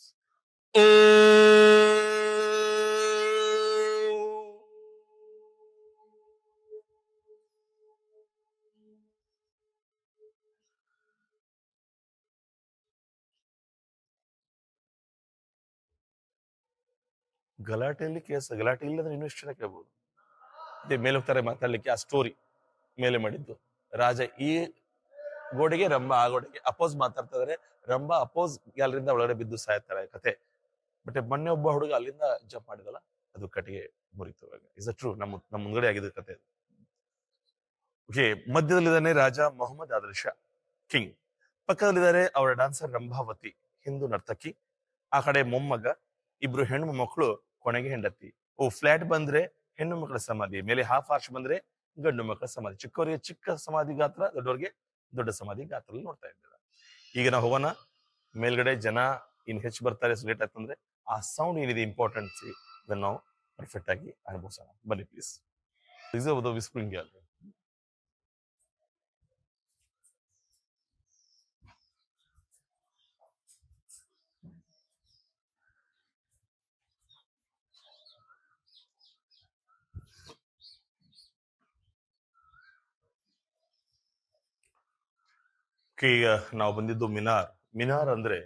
ಗಲಾಟೆಯಲ್ಲಿ ಕೇಸ, ಗಲಾಟೆ ಇಲ್ಲದ್ರೆ ಇನ್ನೂ ಎಷ್ಟು ಜನ ಕೇಳ್ಬೋದು. ಮೇಲೆ ಹೋಗ್ತಾರೆ ಮಾತಾಡ್ಲಿಕ್ಕೆ. ಆ ಸ್ಟೋರಿ ಮೇಲೆ ಮಾಡಿದ್ದು. ರಾಜ ಈ ಗೋಡೆಗೆ, ರಂಭ ಆ ಗೋಡೆಗೆ ಅಪೋಸ್ ಮಾತಾಡ್ತಾ ಇದಾರೆ. ರಂಭ ಅಪೋಸ್ ಗ್ಯಾಲರಿಂದ ಒಳಗಡೆ ಬಿದ್ದು ಸಾಯ್ತಾರೆ ಕತೆ. ಬಟ್ ಮೊನ್ನೆ ಒಬ್ಬ ಹುಡುಗ ಅಲ್ಲಿಂದ ಜಂಪ್ ಮಾಡಿದಲ್ಲ, ಅದು ಕಟ್ಟಿಗೆ ಮುರಿತು. ಇಸ್ ಅ ಟ್ರೂ, ನಮ್ಮ ಮುಂದ್ಗಡೆ ಆಗಿದ್ದ ಕತೆ. ಓಕೆ, ಮಧ್ಯದಲ್ಲಿದ್ದಾನೆ ರಾಜ ಮೊಹಮ್ಮದ್ ಆದಿಲ್ ಶಾ, ಕಿಂಗ್. ಪಕ್ಕದಲ್ಲಿದ್ದಾರೆ ಅವರ ಡಾನ್ಸರ್ ರಂಭಾವತಿ, ಹಿಂದೂ ನರ್ತಕಿ. ಆ ಕಡೆ ಮೊಮ್ಮಗ, ಇಬ್ರು ಹೆಣ್ಣು ಮಕ್ಕಳು, ಕೊನೆಗೆ ಹೆಂಡತಿ. ಓ, ಫ್ಲಾಟ್ ಬಂದ್ರೆ ಹೆಣ್ಣು ಮಕ್ಕಳ ಸಮಾಧಿ, ಮೇಲೆ ಹಾಫ್ ಆರ್ಚ್ ಬಂದ್ರೆ ಗಂಡು ಮಕ್ಕಳ ಸಮಾಧಿ. ಚಿಕ್ಕವರಿಗೆ ಚಿಕ್ಕ ಸಮಾಧಿ ಗಾತ್ರ, ದೊಡ್ಡವರಿಗೆ ದೊಡ್ಡ ಸಮಾಧಿ ಗಾತ್ರದಲ್ಲಿ ನೋಡ್ತಾ ಇದ್ದೀರಾ. ಈಗ ನಾವು ಹೋಗೋಣ ಮೇಲ್ಗಡೆ. ಜನ ಇನ್ ಹೆಚ್ಚು ಬರ್ತಾರೆ, ಲೇಟ್ ಆಯ್ತಂದ್ರೆ ಆ ಸೌಂಡ್ ಏನಿದೆ ಇಂಪಾರ್ಟೆನ್ಸ್, ಇದನ್ನ ನಾವು ಪರ್ಫೆಕ್ಟ್ ಆಗಿ ಅನುಭವಿಸೋಣ. ಬನ್ನಿ ಪ್ಲೀಸ್. Whispering gallery. ಈಗ ನಾವು ಬಂದಿದ್ದು ಮಿನಾರ್. ಮಿನಾರ್ ಅಂದ್ರೆ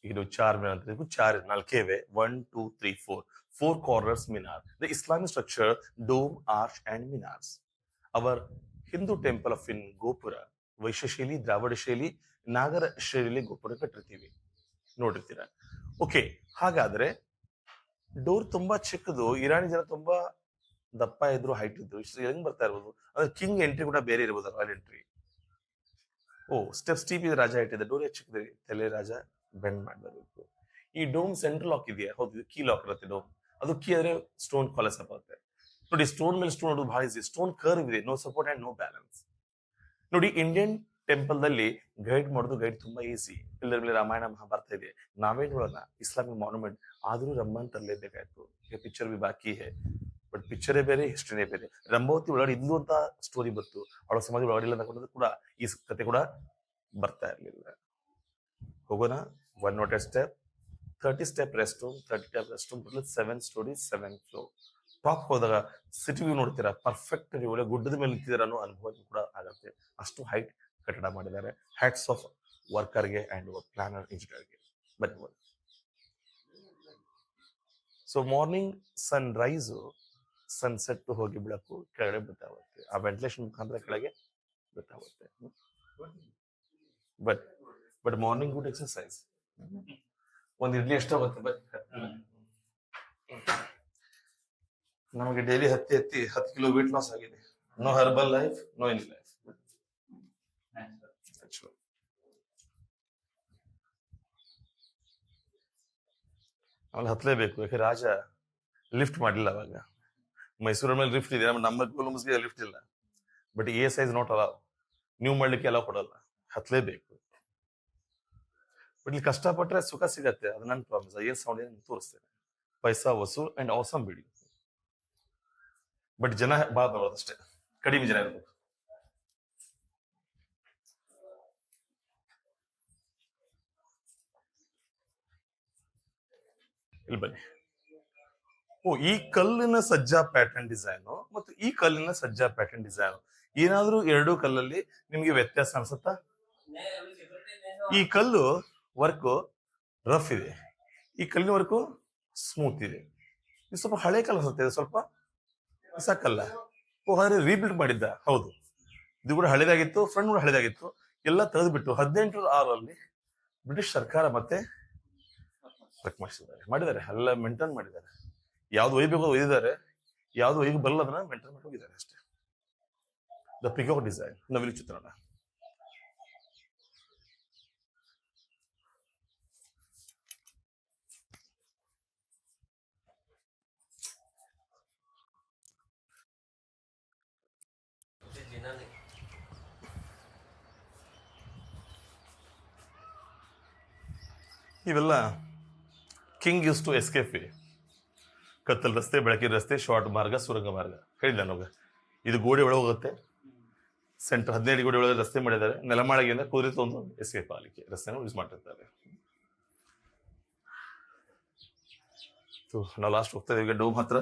ಇದು ಚಾರ್ ಮಿನಾರ್ ಅಂತ. ಚಾರ್ ನಾಲ್ಕೇವೆ, 1 2 3 4 corners minar. The Islamic structure, dome, arch and minars. Hour Hindu temple of in gopura ವೈಶ್ಯ ಶೈಲಿ, ದ್ರಾವಿಡ ಶೈಲಿ, ನಾಗರ ಶೈಲಿಯಲ್ಲಿ ಗೋಪುರ ಕಟ್ಟಿರ್ತೀವಿ, ನೋಡಿರ್ತೀರ. ಓಕೆ, ಹಾಗಾದ್ರೆ ಡೋರ್ ತುಂಬಾ ಚಿಕ್ಕದು. ಇರಾನಿ ಜನ ತುಂಬಾ ದಪ್ಪ ಇದ್ರು, ಹೈಟ್ ಇದ್ರು, ಇಷ್ಟು ಹೆಂಗ್ ಬರ್ತಾ ಇರ್ಬೋದು? ಅಂದ್ರೆ ಕಿಂಗ್ ಎಂಟ್ರಿ ಕೂಡ ಬೇರೆ ಇರ್ಬೋದು, ರಾಯಲ್ ಎಂಟ್ರಿ. ಓ, ಸ್ಟೀಪ್ ಇದೆ, ರಾಜ ಇಟ್ಟಿದೆ. ಡೋರ್ ಹೆಚ್ಚಿದೆ, ತಲೆ ರಾಜ ಬೆಂಡ್ ಮಾಡಬೇಕು. ಈ ಡೋಮ್ ಸೆಂಟ್ರಲ್ ಲಾಕ್ ಇದೆಯಾ? ಹೌದು, ಕೀ ಲಾಕ್ ಇರುತ್ತೆ ಡೋಮ್. ಅದು ಕೀ ಆದ್ರೆ ಸ್ಟೋನ್ ಕಾಲಸ್ ಆಗುತ್ತೆ. ನೋಡಿ, ಸ್ಟೋನ್ ಮೇಲೆ ಸ್ಟೋನ್ ನೋಡೋದು ಬಹಳ ಈಸಿ. ಸ್ಟೋನ್ ಕರ್ವ್ ಇದೆ, no support and no balance. ನೋಡಿ, ಇಂಡಿಯನ್ ಟೆಂಪಲ್ ದಲ್ಲಿ ಗೈಡ್ ಮಾಡೋದು ಗೈಡ್ ತುಂಬಾ ಈಸಿ. ಪಿಲ್ಲರ್ ಮೇಲೆ ರಾಮಾಯಣ ಮಹಾಭಾರತ ಇದೆ, ನಾವೇ ನೋಡೋಣ. ಇಸ್ಲಾಮಿಕ್ ಮಾನ್ಯುಮೆಂಟ್ ಆದ್ರೂ ರಂಭನ್ ತರಲೇಬೇಕಾಯ್ತು. ಪಿಕ್ಚರ್ ಬಿ ಬಾಕಿ ಹೇ, ಬಟ್ ಪಿಕ್ಚರೇ ಬೇರೆ, ಹಿಸ್ಟ್ರಿನೇ ಬೇರೆ. ರಂಭಾವತಿ ಒಳಗಡೆ ಇದ್ದು ಅಂತ ಸ್ಟೋರಿ ಬಂತು, ಅವಳ ಸಮಾಧಿ ಒಳಗಡೆ ಇಲ್ಲ ಅನ್ನೋದು ಕೂಡ ಈ ಕತೆ ಕೂಡ ಬರ್ತಾ ಇರ್ಲಿಲ್ಲ. ಹೋಗೋಣ. 1 noted step, 30 step rest room, 30 step rest room, 7 stories, 7 floor. Top ಹೋದಾಗ ಸಿಟಿ ವ್ಯೂ ನೋಡ್ತೀರಾ, ಪರ್ಫೆಕ್ಟ್ ಒಳ್ಳೆ ಗುಡ್ಡದ ಮೇಲೆ ನಿಂತಿದ್ದೀರ ಅನ್ನೋ ಅನುಭವ ಕೂಡ ಆಗುತ್ತೆ. ಅಷ್ಟು ಹೈಟ್ ಕಟ್ಟಡ ಮಾಡಿದ್ದಾರೆ. ಹ್ಯಾಟ್ಸ್ ಆಫ್ ವರ್ಕರ್ಗೆ ಅಂಡ್ ಪ್ಲಾನರ್ ಇಂಜಿನಿಯರ್ಗೆ. ಬನ್ನಿ. ಸೊ ಮಾರ್ನಿಂಗ್ ಸನ್ ರೈಸು, ಸನ್ಸೆಟ್ ಹೋಗಿ ಬೆಳಕು ಕೆಳಗಡೆ ಗೊತ್ತಾಗುತ್ತೆ. ಆ ವೆಂಟಿಲೇಷನ್ ಮುಖಾಂತರ ಕೆಳಗೆ ಗೊತ್ತಾಗುತ್ತೆ. But morning good exercise. ಒಂದ್ ಇಡ್ಲಿ ಎಷ್ಟಾಗುತ್ತೆ? ನಮಗೆ ಡೈಲಿ ಹತ್ತಿ 10 ಕಿಲೋ ವೇಟ್ ಲಾಸ್ ಆಗಿದೆ. No herbal life, no any life. ಆಮೇಲೆ ಹತ್ಲೇಬೇಕು, ಯಾಕೆ ರಾಜ ಲಿಫ್ಟ್ ಮಾಡಿಲ್ಲ ಅವಾಗ. ಮೈಸೂರ ಮೇಲೆ ಲಿಫ್ಟ್ ಇದೆ, ನಮ್ಮ ಗೋಲುಮಸ್ಗೆ ಲಿಫ್ಟ್ ಇಲ್ಲ. ಬಟ್ ಎ ಸೈಜ್ ನೋಟ್ ಅಲ್ಲ, ನೀವು ಮಾಡ್ಲಿಕ್ಕೆ ಎಲ್ಲ ಕೊಡಲ್ಲ, ಹತ್ಲೇಬೇಕು. ಬಟ್ ಇಲ್ಲಿ ಕಷ್ಟಪಟ್ರೆ ಸುಖ ಸಿಗತ್ತೆ, ಅದು ನನ್ನ ಪ್ರಾಮಿಸ್. ಏನ್ ಸೌಂಡ್ ಏನು ತೋರಿಸ್ತೇನೆ. ಪೈಸಾ ವಸೂಲ್ ಅಂಡ್ ಆಸಮ್ ಬಿಡಿ. ಬಟ್ ಜನ ಬಾಳ ಬರೋದಷ್ಟೇ, ಕಡಿಮೆ ಜನ ಇರ್ಬೇಕು. ಇಲ್ಲಿ ಬನ್ನಿ. ಈ ಕಲ್ಲಿನ ಸಜ್ಜಾ ಪ್ಯಾಟರ್ನ್ ಡಿಸೈನ್ ಮತ್ತು ಈ ಕಲ್ಲಿನ ಸಜ್ಜಾ ಪ್ಯಾಟರ್ನ್ ಡಿಸೈನ್, ಏನಾದ್ರೂ ಎರಡು ಕಲ್ಲಲ್ಲಿ ನಿಮ್ಗೆ ವ್ಯತ್ಯಾಸ ಅನ್ಸುತ್ತಾ? ಈ ಕಲ್ಲು ವರ್ಕ್ ರಫ್ ಇದೆ, ಈ ಕಲ್ಲಿನ ವರ್ಕು ಸ್ಮೂತ್ ಇದೆ. ಇದು ಸ್ವಲ್ಪ ಹಳೆ ಕಲ್ಲ ಅನ್ಸುತ್ತೆ, ಇದು ಸ್ವಲ್ಪ ಹೊಸ ಕಲ್ಲ. ಹಾಗಾದ್ರೆ ರೀಬಿಲ್ಡ್ ಮಾಡಿದ್ದ? ಹೌದು, ಇದು ಕೂಡ ಹಳೇದಾಗಿತ್ತು, ಫ್ರಂಟ್ ಕೂಡ ಹಳೇದಾಗಿತ್ತು. ಎಲ್ಲ ತೆಗೆದುಬಿಟ್ಟು 1806 ಬ್ರಿಟಿಷ್ ಸರ್ಕಾರ ಮತ್ತೆ ಮಾಡಿದ್ದಾರೆ, ಎಲ್ಲ ಮೇಂಟೈನ್ ಮಾಡಿದ್ದಾರೆ. ಯಾವ್ದು ಒಯ್ಬೇಕು ಒಯ್ದಿದ್ದಾರೆ, ಯಾವ್ದು ಒಯ್ದು ಬರಲ್ಲ ಅದನ್ನ ಮೇಂಟೈನ್ ಮಾಡಿ ಹೋಗಿದ್ದಾರೆ ಅಷ್ಟೇ. ದ ಪಿಕಾಕ್ ಡಿಸೈನ್, ನವಿಲು ಚಿತ್ರಣ. ಇವೆಲ್ಲ king use to escape way. ಕತ್ತಲ್ ರಸ್ತೆ, ಬೆಳಕಿನ ರಸ್ತೆ, ಶಾರ್ಟ್ ಮಾರ್ಗ, ಸುರಂಗ ಮಾರ್ಗ. ಹೇಳಿದ್ದೆ ನಮಗೆ, ಇದು ಗೋಡೆ ಒಳಗೆ ಹೋಗುತ್ತೆ. ಸೆಂಟರ್ 17 ಗೋಡೆ ಒಳಗೆ ರಸ್ತೆ ಮಾಡಿದ್ದಾರೆ. ನೆಲಮಾಳಿಗೆಯಿಂದ ಕುದುರೆ ಒಂದು ಎಸ್ಕೇಪ್ ಆಗಲಿಕ್ಕೆ ರಸ್ತೆನ ಯೂಸ್ ಮಾಡಿರ್ತಾರೆ. ನಾವು ಲಾಸ್ಟ್ ಹೋಗ್ತಾ ಇದೀವಿ ಡೋಮ್ ಹತ್ರ.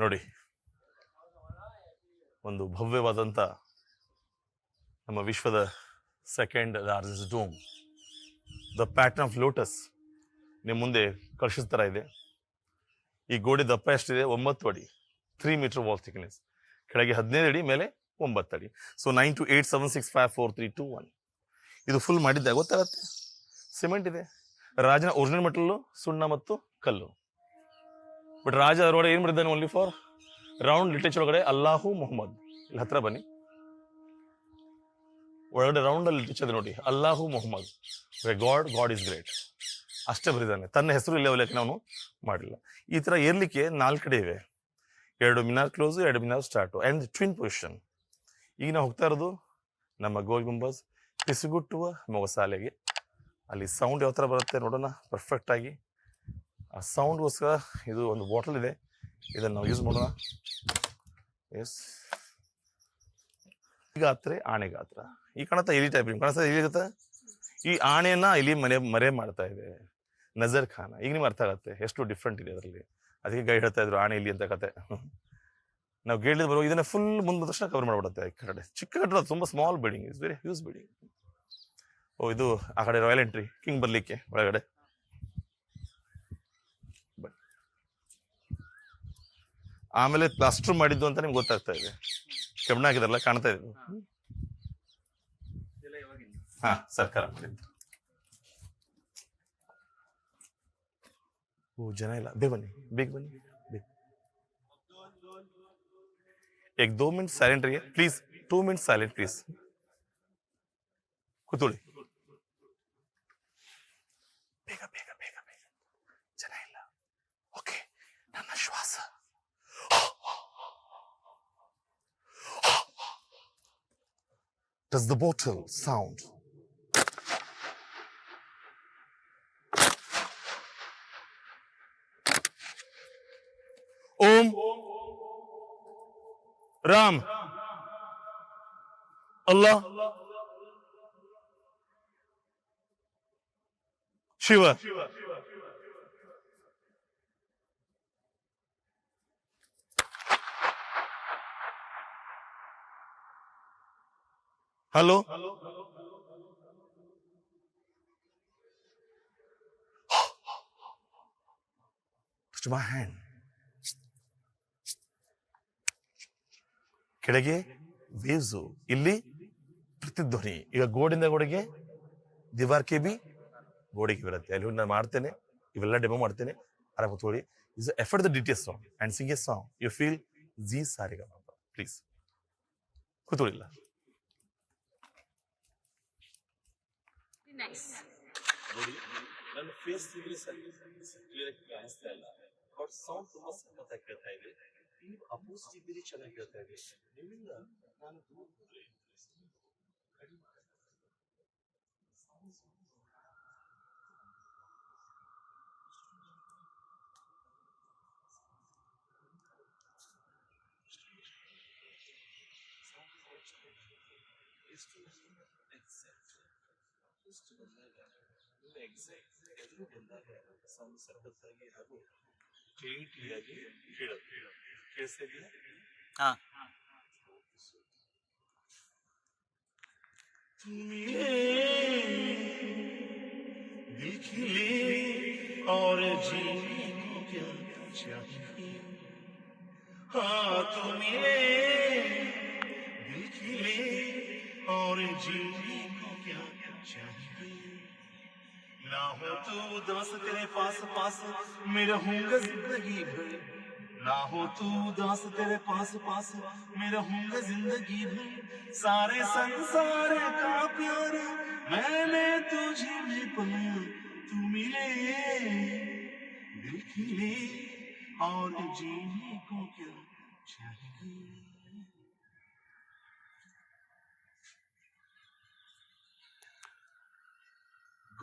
ನೋಡಿ, ಒಂದು ಭವ್ಯವಾದಂತ ನಮ್ಮ ವಿಶ್ವದ second largest dome, the pattern of lotus ನಿಮ್ಮ ಮುಂದೆ ಕಳಿಸಿದ ತರ ಇದೆ. ಈ ಗೋಡೆ ದಪ್ಪ ಎಷ್ಟಿದೆ? 9 ಅಡಿ, 3 ಮೀಟರ್ ವಾಲ್ ಥಿಕ್ನೆಸ್. ಕೆಳಗೆ 15 ಅಡಿ, ಮೇಲೆ 9 ಅಡಿ. ಸೊ 9287654321. ಇದು ಫುಲ್ ಮಾಡಿದ್ದೆ ಗೊತ್ತಾಗತ್ತೆ. ಸಿಮೆಂಟ್ ಇದೆ, ರಾಜನ ಒರಿಜಿನಲ್ ಮೆಟಲ್ ಸುಣ್ಣ ಮತ್ತು ಕಲ್ಲು. ಬಟ್ ರಾಜ ಅದರೊಳಗೆ ಏನ್ ಮಾಡಿದ್ದಾನೆ? ಓನ್ಲಿ ಫಾರ್ ರೌಂಡ್ ಲಿಟರೇಚರ್ ಒಳಗಡೆ ಅಲ್ಲಾಹು ಮೊಹಮ್ಮದ್. ಇಲ್ಲಿ ಹತ್ರ ಬನ್ನಿ, ಒಳಗಡೆ ರೌಂಡ್ ಅಲ್ಲಿ ಲಿಟರೇಚರ್ ನೋಡಿ, ಅಲ್ಲಾಹು ಮೊಹಮ್ಮದ್, ಗಾಡ್ ಇಸ್ ಗ್ರೇಟ್ ಅಷ್ಟೇ ಬರಿದಾನೆ. ತನ್ನ ಹೆಸರು ಇಲ್ಲೇ ಉಲ್ಲೇಖ ನಾವು ಮಾಡಿಲ್ಲ. ಈ ತರ ಏರ್ಲಿಕ್ಕೆ 4 ಕಡೆ ಇವೆ. 2 Minar close, 2 Minar start and twin position. ಈಗ ನಾವು ಹೋಗ್ತಾ ಇರೋದು ನಮ್ಮ ಗೋಲ್ ಗುಂಬಜ್ ಪಿಸುಗುಟ್ಟುವ ಮೊಗಸಾಲೆಗೆ. ಅಲ್ಲಿ ಸೌಂಡ್ ಯಾವ ತರ ಬರುತ್ತೆ ನೋಡೋಣ ಪರ್ಫೆಕ್ಟ್ ಆಗಿ. ಆ ಸೌಂಡ್ಗೋಸ್ಕರ ಇದು ಒಂದು ಬಾಟಲ್ ಇದೆ, ಇದನ್ನು ನಾವು ಯೂಸ್ ಮಾಡೋಣ. ಎಸ್, ಗಾತ್ರ ಆಣೆ ಗಾತ್ರ. ಈ ಕಾಣುತ್ತಾ ಇಲಿ ಟೈಪ್ ನಿಮ್ಗೆ ಕಾಣಿಸ್ತಾ? ಇಲಿ ಇರುತ್ತೆ. ಈ ಆಣೆನ ಇಲ್ಲಿ ಮರೆ ಮಾಡ್ತಾ ಇದೆ ನಜರ್ ಖಾನ. ಈಗ ನಿಮ್ಗೆ ಅರ್ಥ ಆಗುತ್ತೆ ಎಷ್ಟು ಡಿಫ್ರೆಂಟ್ ಇದೆ ಅದರಲ್ಲಿ. ಅದಕ್ಕೆ ಗೈಡ್ ಹೇಳ್ತಾ ಇದ್ರು ಆಣೆ ಇಲ್ಲಿ ಅಂತ ಕತೆ. ನಾವು ಗೈಡ್ ಬರೋ ಇದನ್ನ ಫುಲ್ ಮುಂದೆ ತಕ್ಷಣ ಕವರ್ ಮಾಡ್ಬಿಡುತ್ತೆ. ಈ ಕಡೆ ಚಿಕ್ಕ ಕಟ್ಟಡ, ತುಂಬಾ small building, is very huge building. ಓ, ಇದು ಆ ಕಡೆ ರಾಯಲ್ ಎಂಟ್ರಿ, ಕಿಂಗ್ ಬರ್ಲಿಕ್ಕೆ ಒಳಗಡೆ. ಆಮೇಲೆ ಪ್ಲಾಸ್ಟರ್ ಮಾಡಿದ್ದು ಅಂತ ನಿಮ್ಗೆ ಗೊತ್ತಾಗ್ತಾ ಇದೆ. ಕಬ್ಬಣ ಹಾಕಿದಾರಲ್ಲ, ಕಾಣ್ತಾ ಇದೆ. ಹಾ, ಸರ್ಕಾರ ಮಾಡಿದ್ದು. ಓ, ಜನ ಇಲ್ಲ. ಬೇಗ ಬನ್ನಿ, ಬೇಗ ಬನ್ನಿ. एक 2 मिनट साइलेंट रहिए प्लीज. 2 minute silent please. ಕೂತ್ಕೊಳ್ಳಿ. ಬೇಗ ಬೇಗ ಬೇಗ ಬೇಗ, ಜನ ಇಲ್ಲ. ಓಕೆ, ನನ್ನ ಶ್ವಾಸ. Does the bottle sound? Om Ram Allah Shiva. Hello. Touch my hand. ಕೆಳಗೆ ವೇವ್ಸು, ಇಲ್ಲಿ ಪ್ರತಿಧ್ವನಿ. ಈಗ ಗೋಡಿಂದ ಗೋಡೆಗೆ, ದಿವಾರ್ ಕೆ ಬಿ ಗೋಡೆಗೆ ಬರುತ್ತೆ. ಅಲ್ಲಿ ನಾನು ಮಾಡ್ತೇನೆ, ಇವೆಲ್ಲ ಡೆಮೋ ಮಾಡ್ತೇನೆ. ಆರಾಮ ಕೂತ್ಕೊಳ್ಳಿ. Is effort the DTS song and sing a song you feel Zee Sa Re Ga please ಕೂತ್ಕೊಳ್ಳಿಲ್ಲ. ನೋಡಿ ನನ್ನ ಫೇಸ್ ಕ್ಲಿಯರ್ ಕಾಣಿಸ್ತಾ ಇಲ್ಲ, ಬಟ್ ಸೌಂಡ್ ತುಂಬಾ ಸಖತ್ತಾಗಿ ಕೇಳ್ತಾ ಇದೆ. ನೀವು ಅಪೋಸಿಟ್ ಇದ್ದೀರಿ, ಚೆನ್ನಾಗಿ ಕೇಳ್ತಾ ಇದೆ. ನಿಮ್ಮಿಂದ ನಾನು ದೂರ ಹೋದ್ರೆ ಕಡಿಮೆ ಎದುರು ಬಂದಾಗ ಸೌಂಡ್ ಸಖತ್ತಾಗಿ ಹಾಗೂ ಕ್ಲಿಯರಿಟಿಯಾಗಿ ಕೇಳುತ್ತೆ. ಕೇಳಿಸ್ತಾ ಇದೆಯಾ? दिल खिले और जीने को क्या चाहिए, हाँ तुम्हें दिल खिले और जीने को क्या चाहिए, ना हो तू उदास तेरे पास पास मैं रहूंगा जिंदगी भर, ना हो तू उदास तेरे पास पास मैं रहूंगा जिंदगी भर, सारे संसार का प्यार मैंने तुझे में पाया, तू मिले दिल खिले और जीने को क्या चाहिए.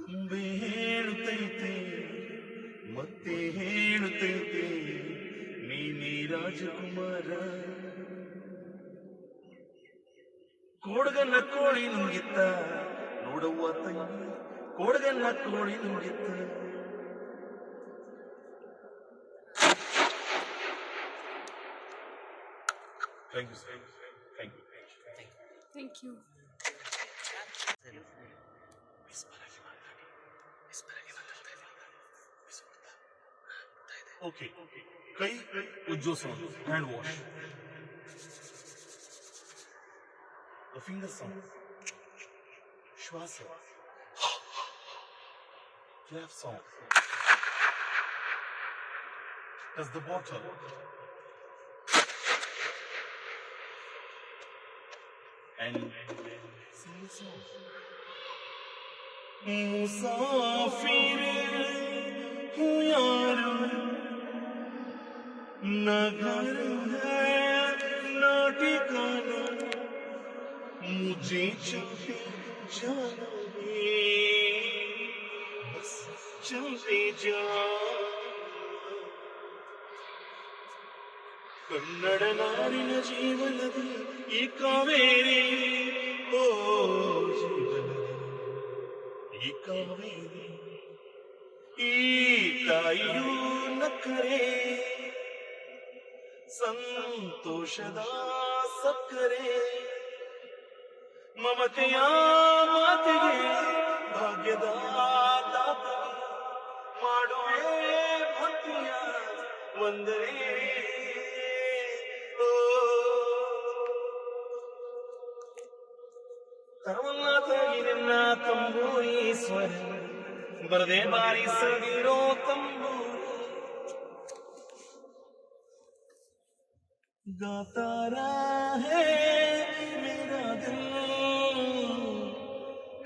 ಗೊಂಬೆ ಹೇಳುತ್ತೈತೆ ಮತ್ತೆ ಹೇಳುತ್ತೈತೆ ನೀನೇ ರಾಜಕುಮಾರ, ಕೋಡಗನ್ನ ಕೋಳಿ ನುಂಗಿತ್ತ ನೋಡುವ ತಂಗಿ, ಕೋಡಗನ್ನ ಕೋಳಿ ನುಂಗಿತ್ತ. Thank you sir, thank you, thank you. Okay, ಕೈ ಉಜ್ಜೋಸೋಣ, hand wash. The finger sound, Shwasa, clap sound, touch the bottle, and sing a song. मुसाफिर हूँ यारो, न घर है न ठिकाना, मुझे चलते जाना है, बस चलते जा. ಕನ್ನಡ ನಾಡಿನ ಜೀವನದಿ ಈ ಕಾವೇರಿ, ಓ ಜೀವನದಿ ಈ ಕಾವೇರಿ, ಈ ತಾಯಿಯೂ ನಕ್ಕರೆ ಸಂತೋಷದ ಸಕ್ಕರೆ, ಮಮತೆಯ ಮಾತಿಗೆ ಭಾಗ್ಯದ ದಾತಗೆ ಮಾಡುವೆ ಭಕ್ತಿಯ ವಂದನೆ. ತರವನ್ನಾತಾಗಿ ನಿನ್ನ ತಂಬೂರಿ ಸ್ವರ ಬರದೆ ಬಾರಿಸದಿರೋ ತಂಬೂರಿ, गाता रहे मेरा दिल,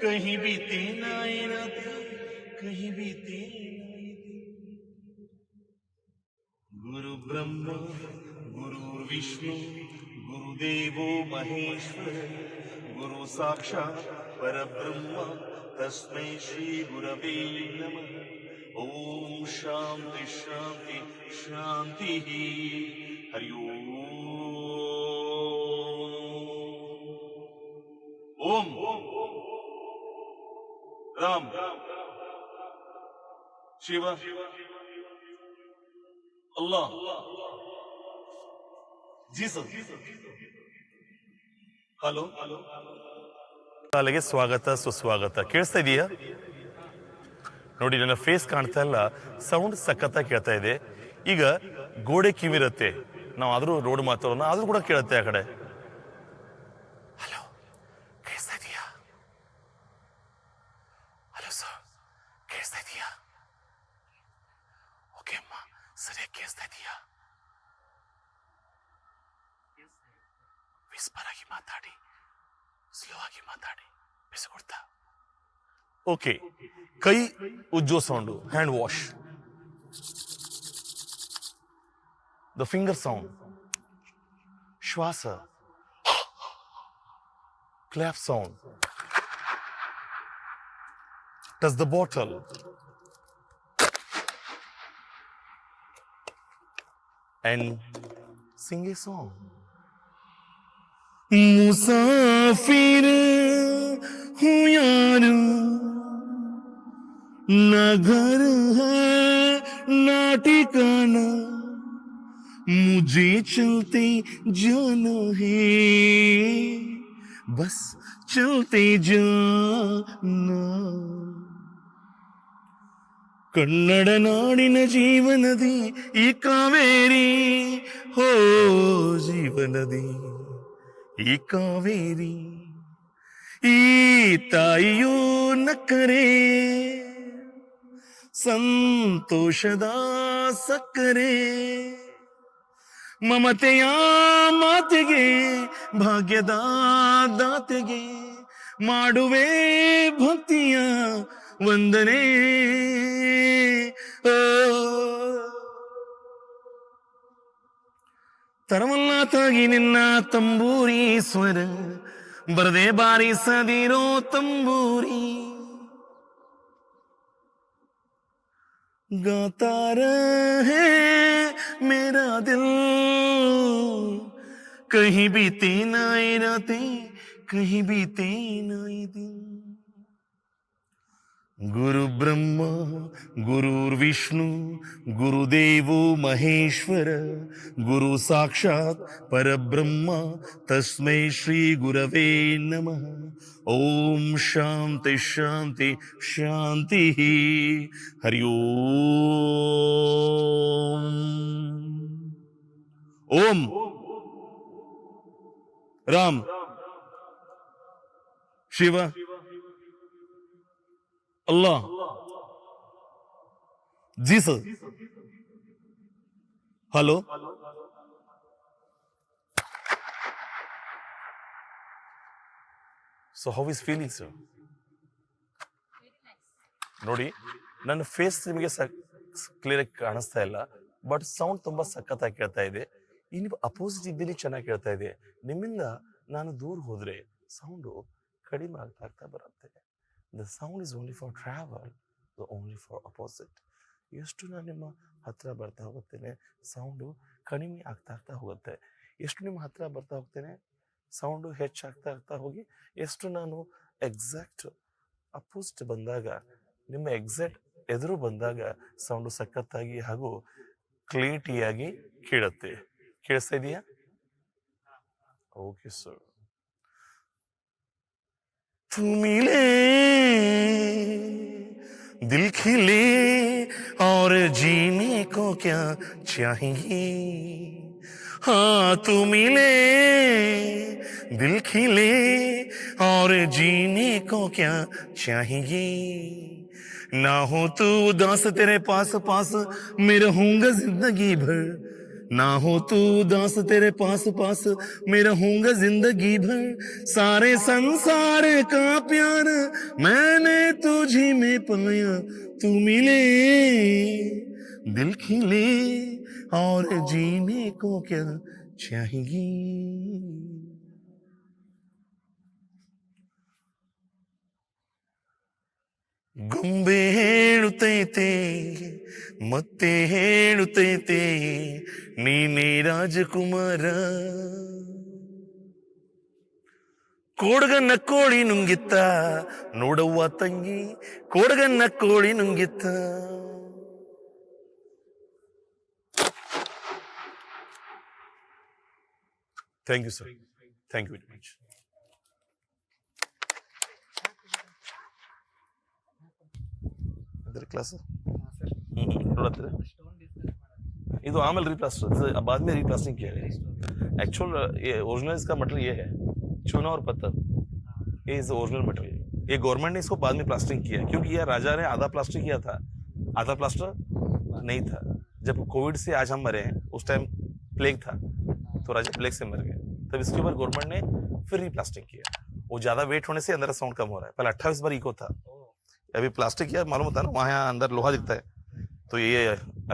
कहीं बीते ना ये रात, कहीं बीते ना ये दिन. गुरु ब्रह्मा गुरु विष्णु गुरुदेवो महेश्वर, गुरु साक्षात् परब्रह्म तस्मै श्री गुरवे नमः. ओम शांति शांति शांति. हरि ओम. राम शिव अल्लाह जीसस. ಹಲೋ, ಶಾಲೆಗೆ ಸ್ವಾಗತ ಸುಸ್ವಾಗತ. ಕೇಳಿಸ್ತಾ ಇದೆಯಾ? ನೋಡಿ, ನನ್ನ ಫೇಸ್ ಕಾಣ್ತಾ ಇಲ್ಲ, ಸೌಂಡ್ ಸಖತ್ತಾಗಿ ಕೇಳ್ತಾ ಇದೆ. ಈಗ ಗೋಡೆ ಕಿವಿರುತ್ತೆ, ನಾವು ಆದ್ರೂ ರೋಡ್ ಮಾತಾಡೋಣ, ಆದ್ರೂ ಕೂಡ ಕೇಳುತ್ತೆ ಆ ಕಡೆ. ಹಲೋ, ಕೇಳಿಸ್ತಾ ಇದೆಯಾ? ಕೇಳಿಸ್ತಾ ಇದೆಯಾ? ಓಕೆ ಅಮ್ಮ, ಸರಿಯಾಗಿ ಕೇಳಿಸ್ತಾ ಇದೆಯಾ? ವಿಸ್ಪರ್ ಆಗಿ ಮಾತಾಡಿ, ಸ್ಲೋ ಆಗಿ ಮಾತಾಡಿ, ಬಿಸಿಕೊಡ್ತಾ. ಓಕೆ, ಕೈ ಉಜ್ಜೋ sound, hand wash. The finger sound, ಶ್ವಾಸ, clap sound, touch the bottle, and sing a song. मुसाफिर हूँ यार, ना घर है ना ठिकाना, मुझे चलते जाना है, बस चलते जाना. ಕನ್ನಡ ನಾಡಿನ ಜೀವನದಿ ಈ ಕಾವೇರಿ, ಹೋ ಜೀವನದಿ ಈ ಕಾವೇರಿ, ಈ ತಾಯಿಯೂ ನಕ್ಕರೆ ಸಂತೋಷದ ಸಕ್ಕರೆ, ಮಮತೆಯ ಮಾತೆಗೆ ಭಾಗ್ಯದ ದಾತೆಗೆ ಮಾಡುವೆ ಭಕ್ತಿಯ ವಂದನೆ. ತರವಲ್ಲ ತಾಗಿ ನಿನ್ನ ತಂಬೂರಿ ಸ್ವರ, ಬರದೆ ಬಾರಿಸದಿರೋ ತಂಬೂರಿ, गाता रहे मेरा दिल, कहीं बीते ना रातें, कहीं बीते ना दिन. गुरु ब्रह्मा गुरुर्विष्णु गुरुदेवो महेश्वर, गुरु साक्षात् परब्रह्म तस्मै श्री गुरवे नमः. ओम शांति शांति शांति. हरि ओम. Ram Shiv Allah, Jesus. Hello. So how is feeling, sir? ನೋಡಿ, ನನ್ನ ಫೇಸ್ ನಿಮಗೆ ಕ್ಲಿಯರ್ ಆಗಿ ಕಾಣಿಸ್ತಾ ಇಲ್ಲ, ಬಟ್ ಸೌಂಡ್ ತುಂಬಾ ಸಖತ್ತಾಗಿ ಕೇಳ್ತಾ ಇದೆ. ನೀವು ಅಪೋಸಿಟ್ ಇದ್ದೀನಿ ಚೆನ್ನಾಗಿ ಕೇಳ್ತಾ ಇದೆ. ನಿಮ್ಮಿಂದ ನಾನು ದೂರ ಹೋದ್ರೆ ಸೌಂಡು ಕಡಿಮೆ ಆಗ್ತಾ ಬರುತ್ತೆ. The sound is only for travel, only for opposite. ಎಷ್ಟು ನಾನು ನಿಮ್ಮ ಹತ್ರ ಬರ್ತಾ ಹೋಗ್ತೇನೆ, ಸೌಂಡು ಕಡಿಮೆ ಆಗ್ತಾ ಹೋಗುತ್ತೆ. ಎಷ್ಟು ನಿಮ್ಮ ಹತ್ರ ಬರ್ತಾ ಹೋಗ್ತೇನೆ, ಸೌಂಡು ಹೆಚ್ಚಾಗ್ತಾ ಹೋಗಿ, ಎಷ್ಟು ನಾನು ಎಕ್ಸಾಕ್ಟ್ ಅಪೋಸಿಟ್ ಬಂದಾಗ, ನಿಮ್ಮ ಎಕ್ಸಾಕ್ಟ್ ಎದುರು ಬಂದಾಗ ಸೌಂಡು ಸಖತ್ತಾಗಿ ಹಾಗೂ ಕ್ಲಿಯರಿಟಿಯಾಗಿ ಕೇಳುತ್ತೆ. ಕೇಳಿಸ್ತಾ ಇದೆಯಾ? Okay sir. तू मिले दिल खिले और जीने को क्या चाहिए, हाँ तू मिले दिल खिले और जीने को क्या चाहिए, ना हो तू उदास तेरे पास पास मैं रहूंगा जिंदगी भर, ना हो तू उदास तेरे पास पास मैं रहूंगा जिंदगी भर, सारे संसार का प्यार मैंने तुझी में पाया, तू मिले दिल खिले और जीने को क्या चाहिए. ಗೊಂಬೆ ಹೇಳುತ್ತೈತೆ ಮತ್ತೆ ಹೇಳುತ್ತೈತೆ ನೀನೇ ರಾಜಕುಮಾರ, ಕೋಡಗನ್ನ ಕೋಳಿ ನುಂಗಿತ್ತ ನೋಡವ್ವ ತಂಗಿ, ಕೋಡಗನ್ನ ಕೋಳಿ ನುಂಗಿತ್ತ. Thank you sir, thank you very much. Class ನೋಡತ್ತೀರ, ಇದು आमल रिप्लास्टर, बाद में रिप्लास्टिंग किया है. एक्चुअल ये ओरिजिनल इसका मटेरियल ये है, चूना और पत्थर, ये इज ओरिजिनल मटेरियल. ये गवर्नमेंट ने इसको बाद में प्लास्टरिंग किया, क्योंकि यह राजा ने आधा प्लास्टर किया था, आधा प्लास्टर नहीं था। जब कोविड से आज हम मरे हैं, उस टाइम प्लेग था, तो राजा प्लेग से मर गए, तब इसके ऊपर गवर्नमेंट ने फिर रिप्लास्टिंग किया। वो ज्यादा वेट होने से अंदर साउंड कम हो रहा है। पहले 28 बार इको था, अभी प्लास्टिक किया, मालूम होता है ना, वहाँ यहाँ अंदर लोहा दिखता है, तो ये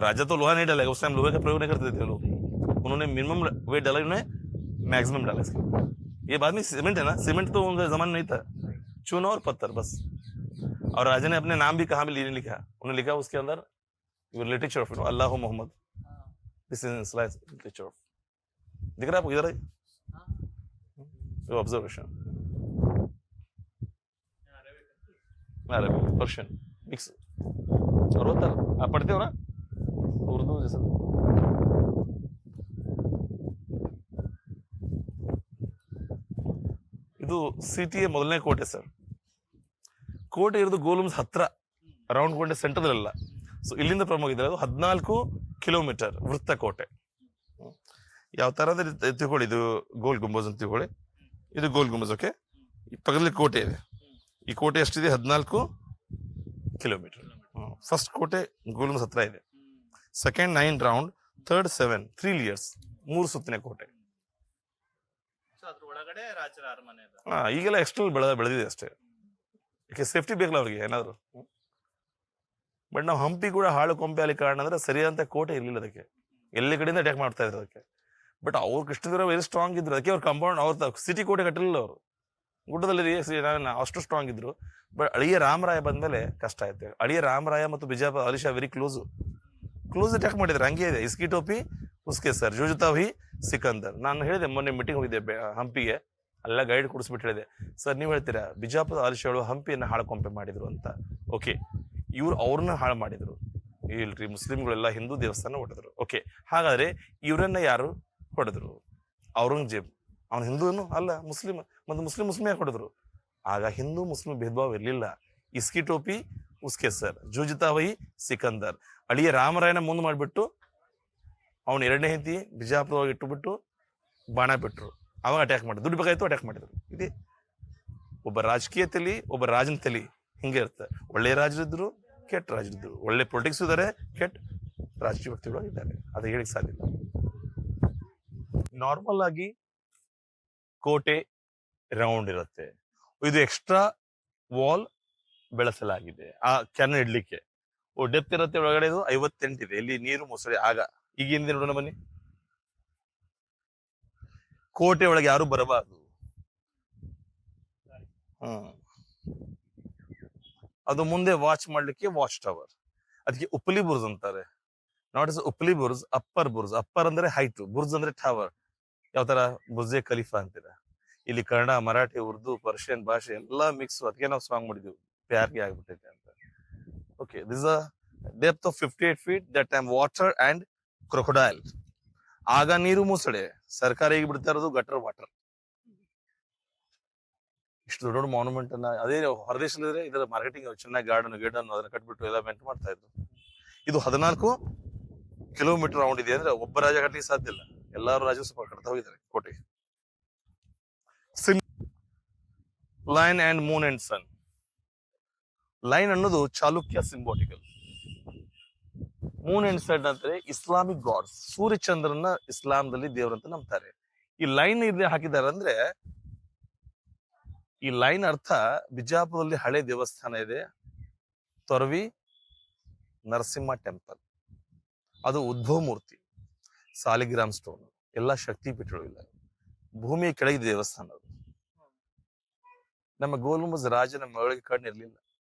राजा तो लोहा नहीं डालेगा, उस टाइम लोहे का प्रयोग नहीं करते थे लोग, उन्होंने मिनिमम वेट डाला, उन्होंने मैक्सिमम डाला इसके ऊपर। ये बाद में सीमेंट है ना, सीमेंट तो उनके जमाने नहीं था, चूना और पत्थर बस। और राजा ने अपने नाम भी कहाँ भी नहीं लिखा, उन्होंने लिखा उसके अंदर literature of Allah Mohammed, this is literature of, दिख रहा है आपको इधर ऑब्जर्वेशन, अरबिक पर्शियन मिक्स। और होता आप पढ़ते हो ना उर्दू जैसा। ಇದು ಸಿಟಿಯ ಮೊದಲನೇ ಕೋಟೆ ಸರ್. ಕೋಟೆ ಇರೋದು ಗೋಲುಮ್ಸ್ ಹತ್ರ, ರೌಂಡ್ ಕೋಟೆ ಸೆಂಟರ್ ಅಲ್ಲ. ಸೊ ಇಲ್ಲಿಂದ ಪ್ರಮುಖ ಇದ್ರೆ ಅದು 14 ಕಿಲೋಮೀಟರ್ ವೃತ್ತ ಕೋಟೆ. ಯಾವ ತರ ಅಂದ್ರೆ ತಿಳ್ಕೊಳ್ಳಿ, ಇದು ಗೋಲ್ ಗುಂಬಜ್ ಅಂತ ತಿಳ್ಕೊಳ್ಳಿ, ಇದು ಗೋಲ್ ಗುಂಬಜ್. ಓಕೆ, ಈ ಪಕ್ಕದಲ್ಲಿ ಕೋಟೆ ಇದೆ, ಈ ಕೋಟೆ ಎಷ್ಟಿದೆ? 14 ಕಿಲೋಮೀಟರ್. ಫಸ್ಟ್ ಕೋಟೆ ಗೋಲುಮ್ಸ್ ಹತ್ರ ಇದೆ, ಸೆಕೆಂಡ್ 9 ರೌಂಡ್, ಥರ್ಡ್ 7, 3 ಲೇಯರ್ಸ್, 3 ಸುತ್ತಿನ ಕೋಟೆ. ಈಗೆಲ್ಲ ಎಕ್ಸ್ಟರ್ನಲ್ ಬೆಳೆದಿದೆ ಅಷ್ಟೇ, ಯಾಕೆ ಸೇಫ್ಟಿ ಬೇಕಲ್ಲ ಅವ್ರಿಗೆ ಏನಾದ್ರು. ಬಟ್ ನಾವು ಹಂಪಿ ಕೂಡ ಹಾಳು ಕೊಂಪೆ ಅಲ್ಲಿ ಕಾರಣ ಅಂದ್ರೆ ಸರಿಯಾದಂತ ಕೋಟೆ ಇರ್ಲಿಲ್ಲ ಅದಕ್ಕೆ, ಎಲ್ಲ ಕಡೆಯಿಂದ ಅಟ್ಯಾಕ್ ಮಾಡ್ತಾ ಇದ್ರು ಅದಕ್ಕೆ. ಬಟ್ ಅವ್ರು ಕೃಷ್ಣದೇವರಾಯ ವೆರಿ ಸ್ಟ್ರಾಂಗ್ ಇದ್ರು, ಅದಕ್ಕೆ ಅವ್ರ ಕಾಂಪೌಂಡ್, ಅವ್ರ ಸಿಟಿ ಕೋಟೆ ಕಟ್ಟಿರಲಿಲ್ಲ ಅವರು, ಗುಡ್ಡದಲ್ಲಿ ಅಷ್ಟು ಸ್ಟ್ರಾಂಗ್ ಇದ್ರು. ಬಟ್ ಅಳಿಯ ರಾಮರಾಯ ಬಂದ್ಮೇಲೆ ಕಷ್ಟ ಆಯ್ತು. ಅಳಿಯ ರಾಮರಾಯ ಮತ್ತು Bijapur Ali Shah very close attack ಮಾಡಿದ್ರು. ಹಂಗೆ ಇದೆ, ಇಸ್ಕಿ ಟೋಪಿ ಉಸ್ಕೆ ಸರ್, ಜೋಜುತಾ ಹುಯಿ ಸಿಕಂದರ್. ನಾನು ಹೇಳಿದೆ ಮೊನ್ನೆ ಮೀಟಿಂಗ್ ಹೋಗಿದ್ದೆ ಹಂಪಿಗೆ, ಅಲ್ಲ ಗೈಡ್ ಕೊಡಿಸ್ಬಿಟ್ಟು ಹೇಳಿದೆ, ಸರ್ ನೀವು ಹೇಳ್ತೀರಾ ಬಿಜಾಪುರ ಅಲಿ ಶಾಗಳು ಹಂಪಿಯನ್ನ ಹಾಳುಕೊಂಪೆ ಮಾಡಿದ್ರು ಅಂತ. ಓಕೆ, ಇವ್ರು ಅವ್ರನ್ನ ಹಾಳು ಮಾಡಿದ್ರು, ಇಲ್ರಿ ಮುಸ್ಲಿಮ್ಗಳೆಲ್ಲ ಹಿಂದೂ ದೇವಸ್ಥಾನ ಹೊಡೆದ್ರು. ಓಕೆ, ಹಾಗಾದ್ರೆ ಇವರನ್ನ ಯಾರು ಹೊಡೆದ್ರು? ಔರಂಗಜೇಬ್, ಅವನು ಹಿಂದೂನು ಅಲ್ಲ, ಮುಸ್ಲಿಂ. ಮತ್ತು ಮುಸ್ಲಿಂ ಯಾಕೆ ಹೊಡೆದ್ರು? ಆಗ ಹಿಂದೂ ಮುಸ್ಲಿಂ ಭೇದ ಭಾವ ಇರ್ಲಿಲ್ಲ. ಇಸ್ಕಿ ಟೋಪಿ ಉಸ್ಕೆ ಸರ್, ಜೂಜಿತಾ ವೈ ಸಿಕಂದರ್. ಅಳಿಯ ರಾಮರಾಯನ ಮುಂದೆ ಮಾಡಿಬಿಟ್ಟು ಅವನ ಎರಡನೇ ಹೆಂಡತಿ ಬಿಜಾಪುರವಾಗಿ ಇಟ್ಟುಬಿಟ್ಟು ಬಾಣ ಬಿಟ್ರು, ಅವಾಗ ಅಟ್ಯಾಕ್ ಮಾಡಿದ್ರು. ದುಡ್ಡು ಬೇಕಾಯ್ತು, ಅಟ್ಯಾಕ್ ಮಾಡಿದ್ರು. ಇದೆ ಒಬ್ಬ ರಾಜಕೀಯ ತಲಿ, ಒಬ್ಬ ರಾಜನ ತಲಿ ಹಿಂಗೆ ಇರುತ್ತೆ. ಒಳ್ಳೆ ರಾಜರಿದ್ರು, ಕೆಟ್ಟ ರಾಜರಿದ್ರು. ಒಳ್ಳೆ ಪೊಲಿಟಿಕ್ಸ್ ಇದ್ದಾರೆ, ಕೆಟ್ಟ ರಾಜಕೀಯ ವ್ಯಕ್ತಿಗಳು ಇದ್ದಾರೆ. ಅದು ಹೇಳಿಕ್ ಸಾಧ್ಯ ಇಲ್ಲ. ನಾರ್ಮಲ್ ಆಗಿ ಕೋಟೆ ರೌಂಡ್ ಇರುತ್ತೆ, ಇದು ಎಕ್ಸ್ಟ್ರಾ ವಾಲ್ ಬೆಳೆಸಲಾಗಿದೆ ಆ ಕ್ಯಾನ್ ಇಡ್ಲಿಕ್ಕೆ. ಡೆಪ್ತ್ ಇರುತ್ತೆ ಒಳಗಡೆ, ಇದು 58 ಇದೆ. ಇಲ್ಲಿ ನೀರು ಮೊಸಳೆ. ಆಗ ಈಗ ಏನಿದೆ ನೋಡೋಣ ಬನ್ನಿ. ಕೋಟೆ ಒಳಗೆ ಯಾರು ಬರಬಾರದು. ಅದು ಮುಂದೆ ವಾಚ್ ಮಾಡ್ಲಿಕ್ಕೆ ವಾಚ್ ಟವರ್, ಅದಕ್ಕೆ ಉಪ್ಪಲಿ ಬುರ್ಜ್ ಅಂತಾರೆ. Not is Upli Burj, upper Burj. Upper ಅಂದ್ರೆ ಹೈಟ್, ಬುರ್ಜ್ ಅಂದ್ರೆ ಟವರ್. ಯಾವ ತರ ಬುರ್ಜೆ ಖಲೀಫಾ ಅಂತೀರ. ಇಲ್ಲಿ ಕನ್ನಡ, ಮರಾಠಿ, ಉರ್ದು, ಪರ್ಷಿಯನ್ ಭಾಷೆ ಎಲ್ಲಾ ಮಿಕ್ಸ್. ಅದಕ್ಕೆ ನಾವು ಸಾಂಗ್ ಮಾಡಿದ್ವಿ, ಪ್ಯಾರ್ಗೆ ಆಗ್ಬಿಟ್ಟೈತೆ ಅಂತ. Okay, this a depth of 58 feet, that time water and crocodile. ಆಗ ನೀರು ಮೊಸಳೆ, ಸರ್ಕಾರ ಈಗ ಬಿಡ್ತಾ ಇರೋದು ಗಟರ್ ವಾಟರ್. ಇಷ್ಟು ದೊಡ್ಡ ಮಾನ್ಯುಮೆಂಟ್ ಅನ್ನ ಅದೇ ಹೊರದೇಶದಲ್ಲಿದ್ರೆ ಇದರ ಮಾರ್ಕೆಟಿಂಗ್ ಚೆನ್ನಾಗಿ ಗಾರ್ಡನ್ ಅದನ್ನ ಕಟ್ಬಿಟ್ಟು ಎಲ್ಲ ಮೆಂಟ್ ಮಾಡ್ತಾ ಇದ್ರು. ಇದು 14 ಕಿಲೋಮೀಟರ್ ರೌಂಡ್ ಇದೆ ಅಂದ್ರೆ ಒಬ್ಬ ರಾಜ ಕಟ್ಟಲಿಕ್ಕೆ ಸಾಧ್ಯ ಇಲ್ಲ, ಎಲ್ಲಾರು ರಾಜರು ಸ್ವಲ್ಪ ಕಟ್ತಾ ಹೋಗಿದ್ದಾರೆ ಕೋಟೆ. Line and Moon and son. Line ಅನ್ನೋದು ಚಾಲುಕ್ಯ ಸಿಂಬೋಟಿಕಲ್, ಮೂನ್ ಅಂಡ್ ಸನ್ ಅಂದ್ರೆ ಇಸ್ಲಾಮಿಕ್ ಗಾಡ್ಸ್. ಸೂರ್ಯ ಚಂದ್ರನ ಇಸ್ಲಾಂದಲ್ಲಿ ದೇವರಂತ ನಂಬ್ತಾರೆ. ಈ ಲೈನ್ ಇದೆ ಹಾಕಿದ್ದಾರೆ ಅಂದ್ರೆ, ಈ ಲೈನ್ ಅರ್ಥ ಬಿಜಾಪುರದಲ್ಲಿ ಹಳೆ ದೇವಸ್ಥಾನ ಇದೆ, ತೊರವಿ ನರಸಿಂಹ ಟೆಂಪಲ್. ಅದು ಉದ್ಭವ ಮೂರ್ತಿ, ಸಾಲಿಗ್ರಾಮ್ ಸ್ಟೋನ್, ಎಲ್ಲಾ ಶಕ್ತಿ ಪೀಠಗಳು ಇಲ್ಲ, ಭೂಮಿಯ ಕೆಳಗಿದೆ ದೇವಸ್ಥಾನ. ಅದು ನಮ್ಮ ಗೋಲ್ಗುಂಬಜ್ ರಾಜನ ಒಳಗೆ ಕಣ್ಣು ಇರ್ಲಿಲ್ಲ.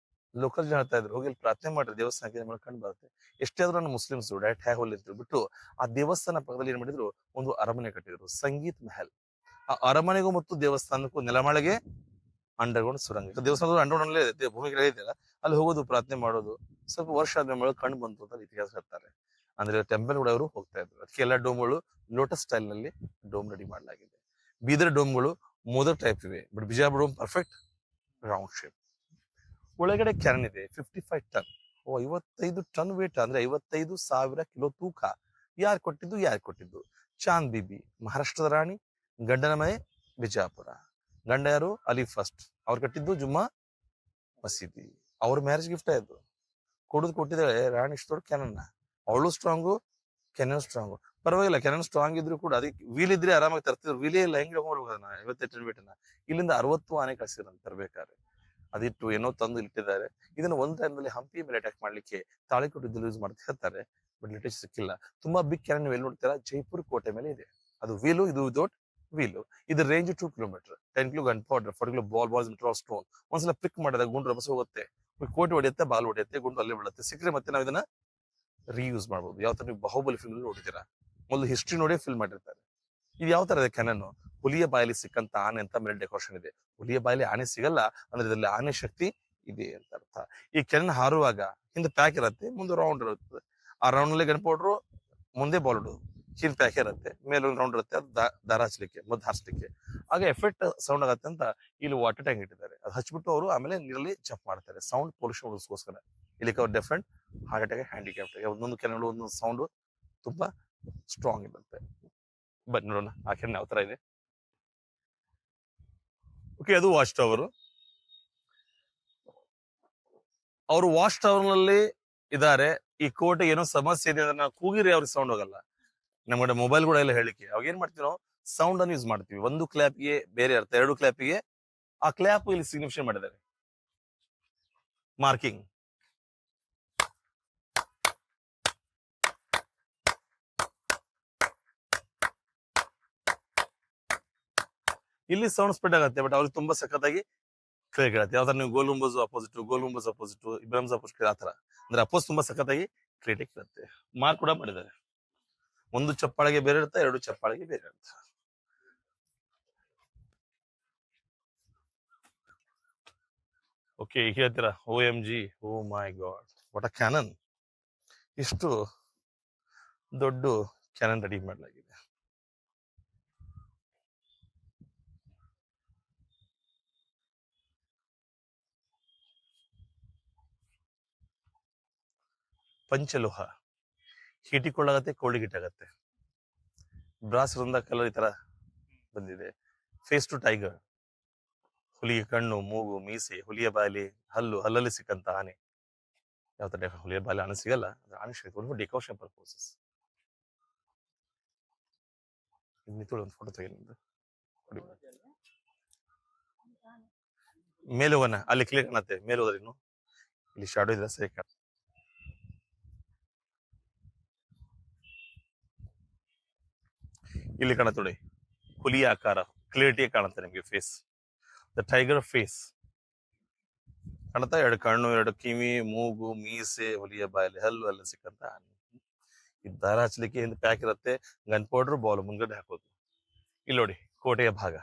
ಲೋಕಲ್ ಜನ ಹೇಳ್ತಾ ಇದ್ರು, ಹೋಗಿ ಪ್ರಾರ್ಥನೆ ಮಾಡ್ರಿ ದೇವಸ್ಥಾನಕ್ಕೆ, ಕಣ್ಣು ಬರುತ್ತೆ. ಎಷ್ಟೇ ಆದ್ರೂ ನನ್ನ ಮುಸ್ಲಿಮ್ಸ್ ಡೈರೆಕ್ಟ್ ಹೇಗೆ ಹೋಲಿರ್ತಾರೆ ಬಿಟ್ಟು, ಆ ದೇವಸ್ಥಾನ ಪಕ್ಕದಲ್ಲಿ ಏನ್ ಮಾಡಿದ್ರು, ಒಂದು ಅರಮನೆ ಕಟ್ಟಿದ್ರು, ಸಂಗೀತ್ ಮಹಲ್. ಆ ಅರಮನೆಗೂ ಮತ್ತು ದೇವಸ್ಥಾನಕ್ಕೂ ನೆಲಮಾಳಿಗೆ ಅಂಡರ್ಗ್ರೌಂಡ್ ಸುರಂಗ. ದೇವಸ್ಥಾನದ ಅಂಡರ್ಗ್ರೌಂಡ್ ಅಲ್ಲೇ ಭೂಮಿ ಕೆಳಗೆ ಇದೆಯಲ್ಲ, ಅಲ್ಲಿ ಹೋಗೋದು ಪ್ರಾರ್ಥನೆ ಮಾಡೋದು. ಸ್ವಲ್ಪ ವರ್ಷ ಆದ್ಮೇಲೆ ಕಣ್ಣು ಬಂತು ಅಂತ ಇತಿಹಾಸ ಹೇಳ್ತಾರೆ. ಅಂದ್ರೆ ಟೆಂಪಲ್ ಕೂಡ ಅವರು ಹೋಗ್ತಾ ಇದ್ರು. ಅದಕ್ಕೆ ಎಲ್ಲ ಡೋಮ್ಗಳು ಲೋಟಸ್ ಸ್ಟೈಲ್ ನಲ್ಲಿ ಡೋಮ್ ರೆಡಿ ಮಾಡಲಾಗಿದೆ. ಬೀದರ್ ಡೋಮ್ಗಳು ಮೋದರ್ ಟೈಪ್ ಇವೆ, but Bijapur dome perfect round shape. ಒಳಗಡೆ ಕ್ಯಾರನ್ ಇದೆ, 55 ಟನ್. 55 ಟನ್ ವೇಟ್ ಅಂದ್ರೆ 55,000 ಕಿಲೋ ತೂಕ. ಯಾರು ಕೊಟ್ಟಿದ್ದು? ಚಾಂದ್ ಬಿಬಿ, ಮಹಾರಾಷ್ಟ್ರದ ರಾಣಿ. ಗಂಡನ ಮನೆ ಬಿಜಾಪುರ. ಗಂಡ ಯಾರು? ಅಲಿ ಫಸ್ಟ್. ಅವ್ರು ಕಟ್ಟಿದ್ದು ಜುಮ್ಮಾ ಮಸೀದಿ. ಅವ್ರ ಮ್ಯಾರೇಜ್ ಗಿಫ್ಟ್ ಆಯ್ತು. ಕೊಟ್ಟಿದ್ದಾಳೆ ರಾಣಿ ಇಷ್ಟು ದೊಡ್ಡ ಕ್ಯಾನನ್ನ. ಅವಳು ಸ್ಟ್ರಾಂಗು, ಕೆನನ್ ಸ್ಟ್ರಾಂಗು. ಪರವಾಗಿಲ್ಲ, ಕೆನನ್ ಸ್ಟ್ರಾಂಗ್ ಇದ್ರು ಕೂಡ ಅದಕ್ಕೆ ವೀಲ್ ಇದ್ರೆ ಆರಾಮಾಗಿ ತರ್ತಿದ್ರು. ವೀಲೇ ಇಲ್ಲ, ಹೆಂಗ್ ಹೋಗ್ಬೋದನ್ನ 58 ಮೀಟರ್ನ. ಇಲ್ಲಿಂದ 60 ಆನೆ ಕಳ್ಸಿರಂತ ತರ್ಬೇಕಾದ್ರೆ. ಅದಿಟ್ಟು ಏನೋ ತಂದು ಇಟ್ಟಿದ್ದಾರೆ. ಇದನ್ನ ಒಂದ್ ಟೈಮ್ನಲ್ಲಿ ಹಂಪಿ ಮೇಲೆ ಅಟ್ಯಾಕ್ ಮಾಡ್ಲಿಕ್ಕೆ ತಾಳಿಕೋಟೆ ಯೂಸ್ ಮಾಡ್ತಾ ಇರ್ತಾರೆ. ಬಟ್ ಲಿಟೇಜ್ ಸಿಕ್ಕಿಲ್ಲ. ತುಂಬಾ ಬಿಗ್ ಕ್ಯಾನನ್ ನೀವು ಎಲ್ಲಿ ನೋಡ್ತೀರಾ, ಜೈಪುರ್ ಕೋಟೆ ಮೇಲೆ ಇದೆ. ಅದು ವೀಲು, ಇದು ವಿದೌಟ್ ವೀಲು. ಇದ್ರ range 2 kilometre. 10 kilo gun powder, 4 kilo balls stone. ಒಂದ್ಸಲ ಪಿಕ್ ಮಾಡಿದಾಗ ಗುಂಡು ರಭಸ ಹೋಗುತ್ತೆ, ಕೋಟೆ ಹೊಡೆಯುತ್ತೆ, ಬಾಲ್ ಹೊಡೆಯುತ್ತೆ, ಗುಂಡು ಅಲ್ಲೇ ಬೀಳುತ್ತೆ. ಸಿಕ್ಕರೆ ಮತ್ತೆ ನಾವು ಇದನ್ನ ರೀಯೂಸ್ ಮಾಡ್ಬೋದು. ಯಾವ ತರ ನೀವು ಬಾಹುಬಲಿ ಫಿಲ್ಮ್ ನೋಡಿದ್ದೀರಾ, ಮೊದಲು ಹಿಸ್ಟ್ರಿ ನೋಡಿ ಫಿಲ್ಮ್ ಮಾಡಿರ್ತಾರೆ. ಇದು ಯಾವ ತರ ಇದೆ ಕ್ಯಾನನ್? ಹುಲಿಯ ಬಾಯಲ್ಲಿ ಸಿಕ್ಕಂತ ಆನೆ ಅಂತ ಮೇಲೆ ಡೆಕೋರೇಷನ್ ಇದೆ. ಹುಲಿಯ ಬಾಯಲ್ಲಿ ಆನೆ ಸಿಗಲ್ಲ ಅಂದ್ರೆ ಇದರಲ್ಲಿ ಆನೆ ಶಕ್ತಿ ಇದೆ ಅಂತ ಅರ್ಥ. ಈ ಕ್ಯಾನನ್ ಹಾರುವಾಗ ಹಿಂದೆ ಪ್ಯಾಕ್ ಇರುತ್ತೆ, ಮುಂದೆ ರೌಂಡ್ ಇರುತ್ತೆ. ಆ ರೌಂಡ್ ನಲ್ಲಿ ಗನ್ ಪೌಡ್ರು, ಮುಂದೆ ಬಾಲ್ ಹೊಡೋದು. ಹಿಂದ್ ಪ್ಯಾಕ್ ಇರುತ್ತೆ, ಮೇಲೆ ಒಂದು ರೌಂಡ್ ಇರುತ್ತೆ, ಅದು ದಾರ ಹಚ್ಲಿಕ್ಕೆ, ಮದ್ದು ಹಾರಿಸ್ಲಿಕ್ಕೆ. ಆಗ ಎಫೆಕ್ಟ್ ಸೌಂಡ್ ಆಗತ್ತೆ ಅಂತ ಇಲ್ಲಿ ವಾಟರ್ ಟ್ಯಾಂಕ್ ಇಟ್ಟಿದ್ದಾರೆ. ಅದು ಹಚ್ಬಿಟ್ಟು ಅವರು ಆಮೇಲೆ ನೀರಲ್ಲಿ ಜಂಪ್ ಮಾಡ್ತಾರೆ, ಸೌಂಡ್ ಪೊಲ್ಯೂಷನ್ ಉಳಿಸ್ಕೋಸ್ಕರ. ಇಲ್ಲಿ ಅವ್ರು ಡಿಫ್ರೆಂಟ್ ಹಾರ್ಟ್ ಅಟ್ಯಾಕ್, ಹ್ಯಾಂಡಿಕ್ಯಾಪ್ಟ್. ಒಂದೊಂದು ಕ್ಯಾನನ್ ಒಂದೊಂದು ಸೌಂಡ್ ತುಂಬಾ ಸ್ಟ್ರಾಂಗ್ ಇರುತ್ತೆ. ಬನ್ನಿ ನೋಡೋಣ ಆ ಕ್ಯಾನನ್ ಯಾವ ತರ ಇದೆ. ಓಕೆ, ಅದು ವಾಚ್ ಟವರ್. ಅವರು ವಾಚ್ ಟವರ್ ನಲ್ಲಿ ಇದ್ದಾರೆ. ಈ ಕೋಟೆ ಏನೋ ಸಮಸ್ಯೆ ಇದೆ ಅಂದ್ರೆ ನಾವು ಕೂಗಿರಿ ಅವ್ರಿಗೆ ಸೌಂಡ್ ಹೋಗಲ್ಲ. ನಮ್ಗಡೆ ಮೊಬೈಲ್ ಕೂಡ ಎಲ್ಲ ಹೇಳಿಕೆ ಅವಾಗ ಏನ್ ಮಾಡ್ತೀವಿ ನಾವು, ಸೌಂಡ್ ಅನ್ನು ಯೂಸ್ ಮಾಡ್ತೀವಿ. ಒಂದು ಕ್ಲಾಪ್ಗೆ ಬೇರೆ ಅರ್ಥ, 2 ಕ್ಲಾಪ್ಗೆ ಆ ಕ್ಲಾಪ್ ಇಲ್ಲಿ ಸಿಗ್ನಿಫಿಕೇಶನ್ ಮಾಡಿದ್ದಾರೆ, ಮಾರ್ಕಿಂಗ್. ಇಲ್ಲಿ ಸೌಂಡ್ ಸ್ಪ್ರೆಡ್ ಆಗುತ್ತೆ, ಬಟ್ ಅವ್ರಿಗೆ ತುಂಬಾ ಸಖತ್ತಾಗಿ ಕ್ಲಿಯರ್ ಕೇಳುತ್ತೆ. ಯಾವ್ದಾರ ನೀವು Gol Gumbaz opposite, Gol Gumbaz opposite, Ibrahim opposite, ಆ ತರ ಅಂದ್ರೆ ಅಪೋಸ್ ತುಂಬಾ ಸಖತ್ತಾಗಿ ಕ್ಲಿಯರ್ ಕೇಳುತ್ತೆ. ಮಾರ್ಕ್ ಕೂಡ ಮಾಡಿದ್ದಾರೆ. ಒಂದು ಚಪ್ಪಾಳೆಗೆ ಬೇರೆ ಇರ್ತಾ, 2 ಚಪ್ಪಾಳೆಗೆ ಬೇರೆ ಇರ್ತ. ಓಕೆ, ಈಗ ಹೇಳ್ತೀರಾ OMG, oh my god, what a cannon. ಇಷ್ಟು ದೊಡ್ಡ ಕ್ಯಾನನ್ ರೆಡಿ ಮಾಡಲಾಗಿದೆ. ಪಂಚಲೋಹ, ಹೀಟಿಕೊಳ್ಳಾಗತ್ತೆ, ಕೋಳಿಗಿಟ್ಟಾಗತ್ತೆ. ಬ್ರಾಸ್ ವೃಂದ ಕಲರ್ ಈ ತರ ಬಂದಿದೆ. ಫೇಸ್ ಟು ಟೈಗರ್, ಹುಲಿಯ ಕಣ್ಣು, ಮೂಗು, ಮೀಸೆ, ಹುಲಿಯ ಬಾಲಿ, ಹಲ್ಲಲ್ಲಿ ಸಿಕ್ಕಂತ ಆನೆ. ಯಾವ ತರ ಹುಲಿಯ ಬಾಲಿ ಆನೆ ಸಿಗಲ್ಲ, ಆನೆ ಸಿಗುತ್ತೆ. Decoration purposes. ಒಂದು ಫೋಟೋ ತೆಗಿ. ಮೇಲೆ ಹೋಗೋಣ, ಅಲ್ಲಿ ಕ್ಲಿಯರ್ ಕಾಣುತ್ತೆ. ಮೇಲೆ ಹೋದ್ರೆ ಇನ್ನು ಇಲ್ಲಿ ಶಾಡೋ ಇದೆ, ಸರಿ ಕಾಣ. ಇಲ್ಲಿ ಕಾಣುತ್ತೆ ನೋಡಿ, ಹುಲಿಯ ಆಕಾರ ಕ್ಲಿಯರಿಟಿ ಕಾಣುತ್ತೆ ನಿಮ್ಗೆ. ಫೇಸ್, ದ ಟೈಗರ್ ಫೇಸ್ ಕಾಣುತ್ತಾ. 2 ಕಣ್ಣು, 2 ಕಿವಿ, ಮೂಗು, ಮೀಸೆ, ಹುಲಿಯ ಬಾಯಲ್ಲಿ ಹಲ್ಲು, ಅಲ್ಲಿ ಸಿಕ್ಕಂತ ಆನೆ. ಈ ದಾರ ಹಚ್ಚಲಿಕ್ಕೆ ಹಿಂದೆ ಪ್ಯಾಕ್ ಇರುತ್ತೆ, ಗನ್ ಪೌಡರ್, ಬಾಲ್ ಮುಂದ್ಗಡೆ ಹಾಕೋದು. ಇಲ್ಲಿ ನೋಡಿ ಕೋಟೆಯ ಭಾಗ.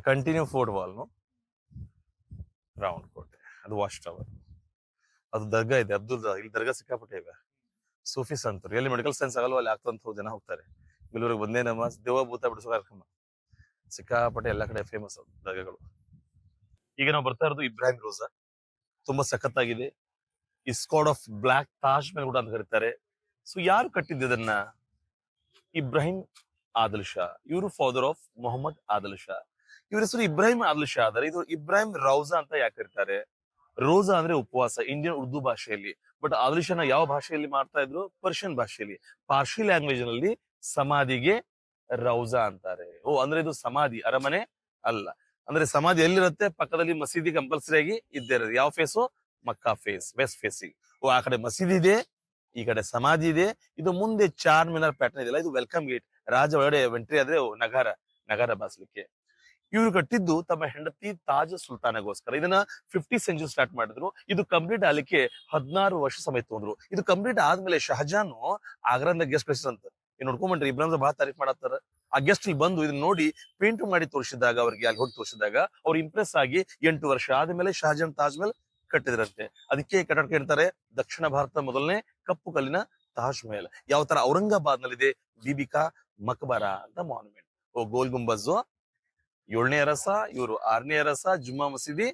ಕಂಟಿನ್ಯೂ ಫೋರ್ಟ್ ವಾಲ್, ರೌಂಡ್ ಕೋಟೆ. ಅದು ವಾಚ್ ಟವರ್. ಅದು ದರ್ಗಾ ಇದೆ, ಇಲ್ಲಿ ದರ್ಗಾ ಸಿಕ್ಕಾಪಟ್ಟೆ ಇವೆ. ಸೂಫಿ ಸಂತರು ಎಲ್ಲಿ ಮೆಡಿಕಲ್ ಸೈನ್ಸ್ ಆಗಲ್ವ ಅಲ್ಲಿ ಆಗ್ತಂತ ಜನ ಹೋಗ್ತಾರೆ. ಬೆಂಗಳೂರಿಗೆ ಬಂದೇ ನಮ್ಮ ದೇವ ಭೂತ ಬಿಡಿಸೋ ಕಾರ್ಯಕ್ರಮ ಸಿಕ್ಕಾಪಟ್ಟೆ ಎಲ್ಲ ಕಡೆ ಫೇಮಸ್ ದರ್ಗಾಗಳು. ಈಗ ನಾವು ಬರ್ತಾ ಇರೋದು ಇಬ್ರಾಹಿಂ ರೋಜಾ. ತುಂಬಾ ಸಖತ್ತಾಗಿದೆ. ಈ ಸ್ಕಾಡ್ ಆಫ್ ಬ್ಲಾಕ್ ತಾಜ್ ಮಹಲ್ ಕೂಡ ಅಂತ ಕರೀತಾರೆ. ಸೊ ಯಾರು ಕಟ್ಟಿದ್ದು ಇದನ್ನ? ಇಬ್ರಾಹಿಂ ಆದಿಲ್ ಶಾ. ಇವರು ಫಾದರ್ ಆಫ್ ಮೊಹಮ್ಮದ್ ಆದಿಲ್ ಶಾ. ಇವ್ರ ಹೆಸರು ಇಬ್ರಾಹಿಂ ಆದಿಲ್ ಶಾ ಆದರೆ ಇದು ಇಬ್ರಾಹಿಂ ರೌಜಾ ಅಂತ ಯಾಕೆ ಕರೀತಾರೆ? ರೋಜಾ ಅಂದ್ರೆ ಉಪವಾಸ, ಇಂಡಿಯನ್ ಉರ್ದು ಭಾಷೆಯಲ್ಲಿ. ಬಟ್ ಆದಿಲ್ ಶಾನ ಯಾವ ಭಾಷೆಯಲ್ಲಿ ಮಾಡ್ತಾ ಇದ್ರು? ಪರ್ಷಿಯನ್ ಭಾಷೆಯಲ್ಲಿ. ಪಾರ್ಸಿ ಲ್ಯಾಂಗ್ವೇಜ್ ನಲ್ಲಿ ಸಮಾಧಿಗೆ ರೌಜಾ ಅಂತಾರೆ. ಓ, ಅಂದ್ರೆ ಇದು ಸಮಾಧಿ, ಅರಮನೆ ಅಲ್ಲ. ಅಂದ್ರೆ ಸಮಾಧಿ ಎಲ್ಲಿರುತ್ತೆ? ಪಕ್ಕದಲ್ಲಿ ಮಸೀದಿ ಕಂಪಲ್ಸರಿ ಆಗಿ ಇದ್ದೇ ಇರೋದು. ಯಾವ face? Mecca face, west facing. ಓ, ಆ ಕಡೆ ಮಸೀದಿ ಇದೆ, ಈ ಕಡೆ ಸಮಾಧಿ ಇದೆ. ಇದು ಮುಂದೆ ಚಾರ್ ಮಿನಾರ್ ಪ್ಯಾಟರ್ನ್ ಇದೆಯಲ್ಲ, ಇದು ವೆಲ್ಕಮ್ ಗೇಟ್. ರಾಜ ಒಳಗಡೆ ಎಂಟ್ರಿ ಆದ್ರೆ ನಗರ ಬಾಸ್ಲಿಕ್ಕೆ. ಇವ್ರು ಕಟ್ಟಿದ್ದು ತಮ್ಮ ಹೆಂಡತಿ ತಾಜ್ ಸುಲ್ತಾನಗೋಸ್ಕರ. ಇದನ್ನ 50th ಸೆಂಚುರಿ ಸ್ಟಾರ್ಟ್ ಮಾಡಿದ್ರು. ಇದು ಕಂಪ್ಲೀಟ್ ಆಗ್ಲಿಕ್ಕೆ 16 ವರ್ಷ ಸಮಯ ತಗೊಂಡ್ರು. ಇದು ಕಂಪ್ಲೀಟ್ ಆದ್ಮೇಲೆ ಶಹಜಾನ್ ಆಗ್ರಾದ ಗೆಸ್ಟ್ ಕಳಿಸಿದಂತ. ನೋಡ್ಕೊಂಡ್ಬಂಡ್ರಿ, ಇಬ್ರಾಹಿಂ ಬಹಳ ತಾರೀಫ್ ಮಾಡತ್ತಾರ. ಆ ಗೆಸ್ಟ್ ಇಲ್ಲಿ ಬಂದು ಇದನ್ನ ನೋಡಿ ಪೇಂಟ್ ಮಾಡಿ ತೋರಿಸಿದಾಗ, ಅವ್ರಿಗೆ ಅಲ್ಲಿ ಹೋಗಿ ತೋರಿಸಿದಾಗ ಅವ್ರು ಇಂಪ್ರೆಸ್ ಆಗಿ 8 ವರ್ಷ ಆದ್ಮೇಲೆ ಶಹಜಾನ್ ತಾಜ್ ಮಹಲ್ ಕಟ್ಟಿದ್ರಂತೆ. ಅದಕ್ಕೆ ಕಟ್ಟಡಕ್ಕೆ ಹೇಳ್ತಾರೆ ದಕ್ಷಿಣ ಭಾರತ ಮೊದಲನೇ ಕಪ್ಪು ಕಲ್ಲಿನ ತಾಜ್ ಮಹಲ್. ಯಾವ ತರ ಔರಂಗಾಬಾದ್ ನಲ್ಲಿದೆ ಬಿಬಿಕಾ ಮಕ್ಬರ ಅಂತ ಮಾನ್ಯುಮೆಂಟ್. ಗೋಲ್ ಗುಂಬಜ್ 7ನೇ ಅರಸ, ಇವರು 6ನೇ ಅರಸ, ಜುಮ್ಮಾ ಮಸೀದಿ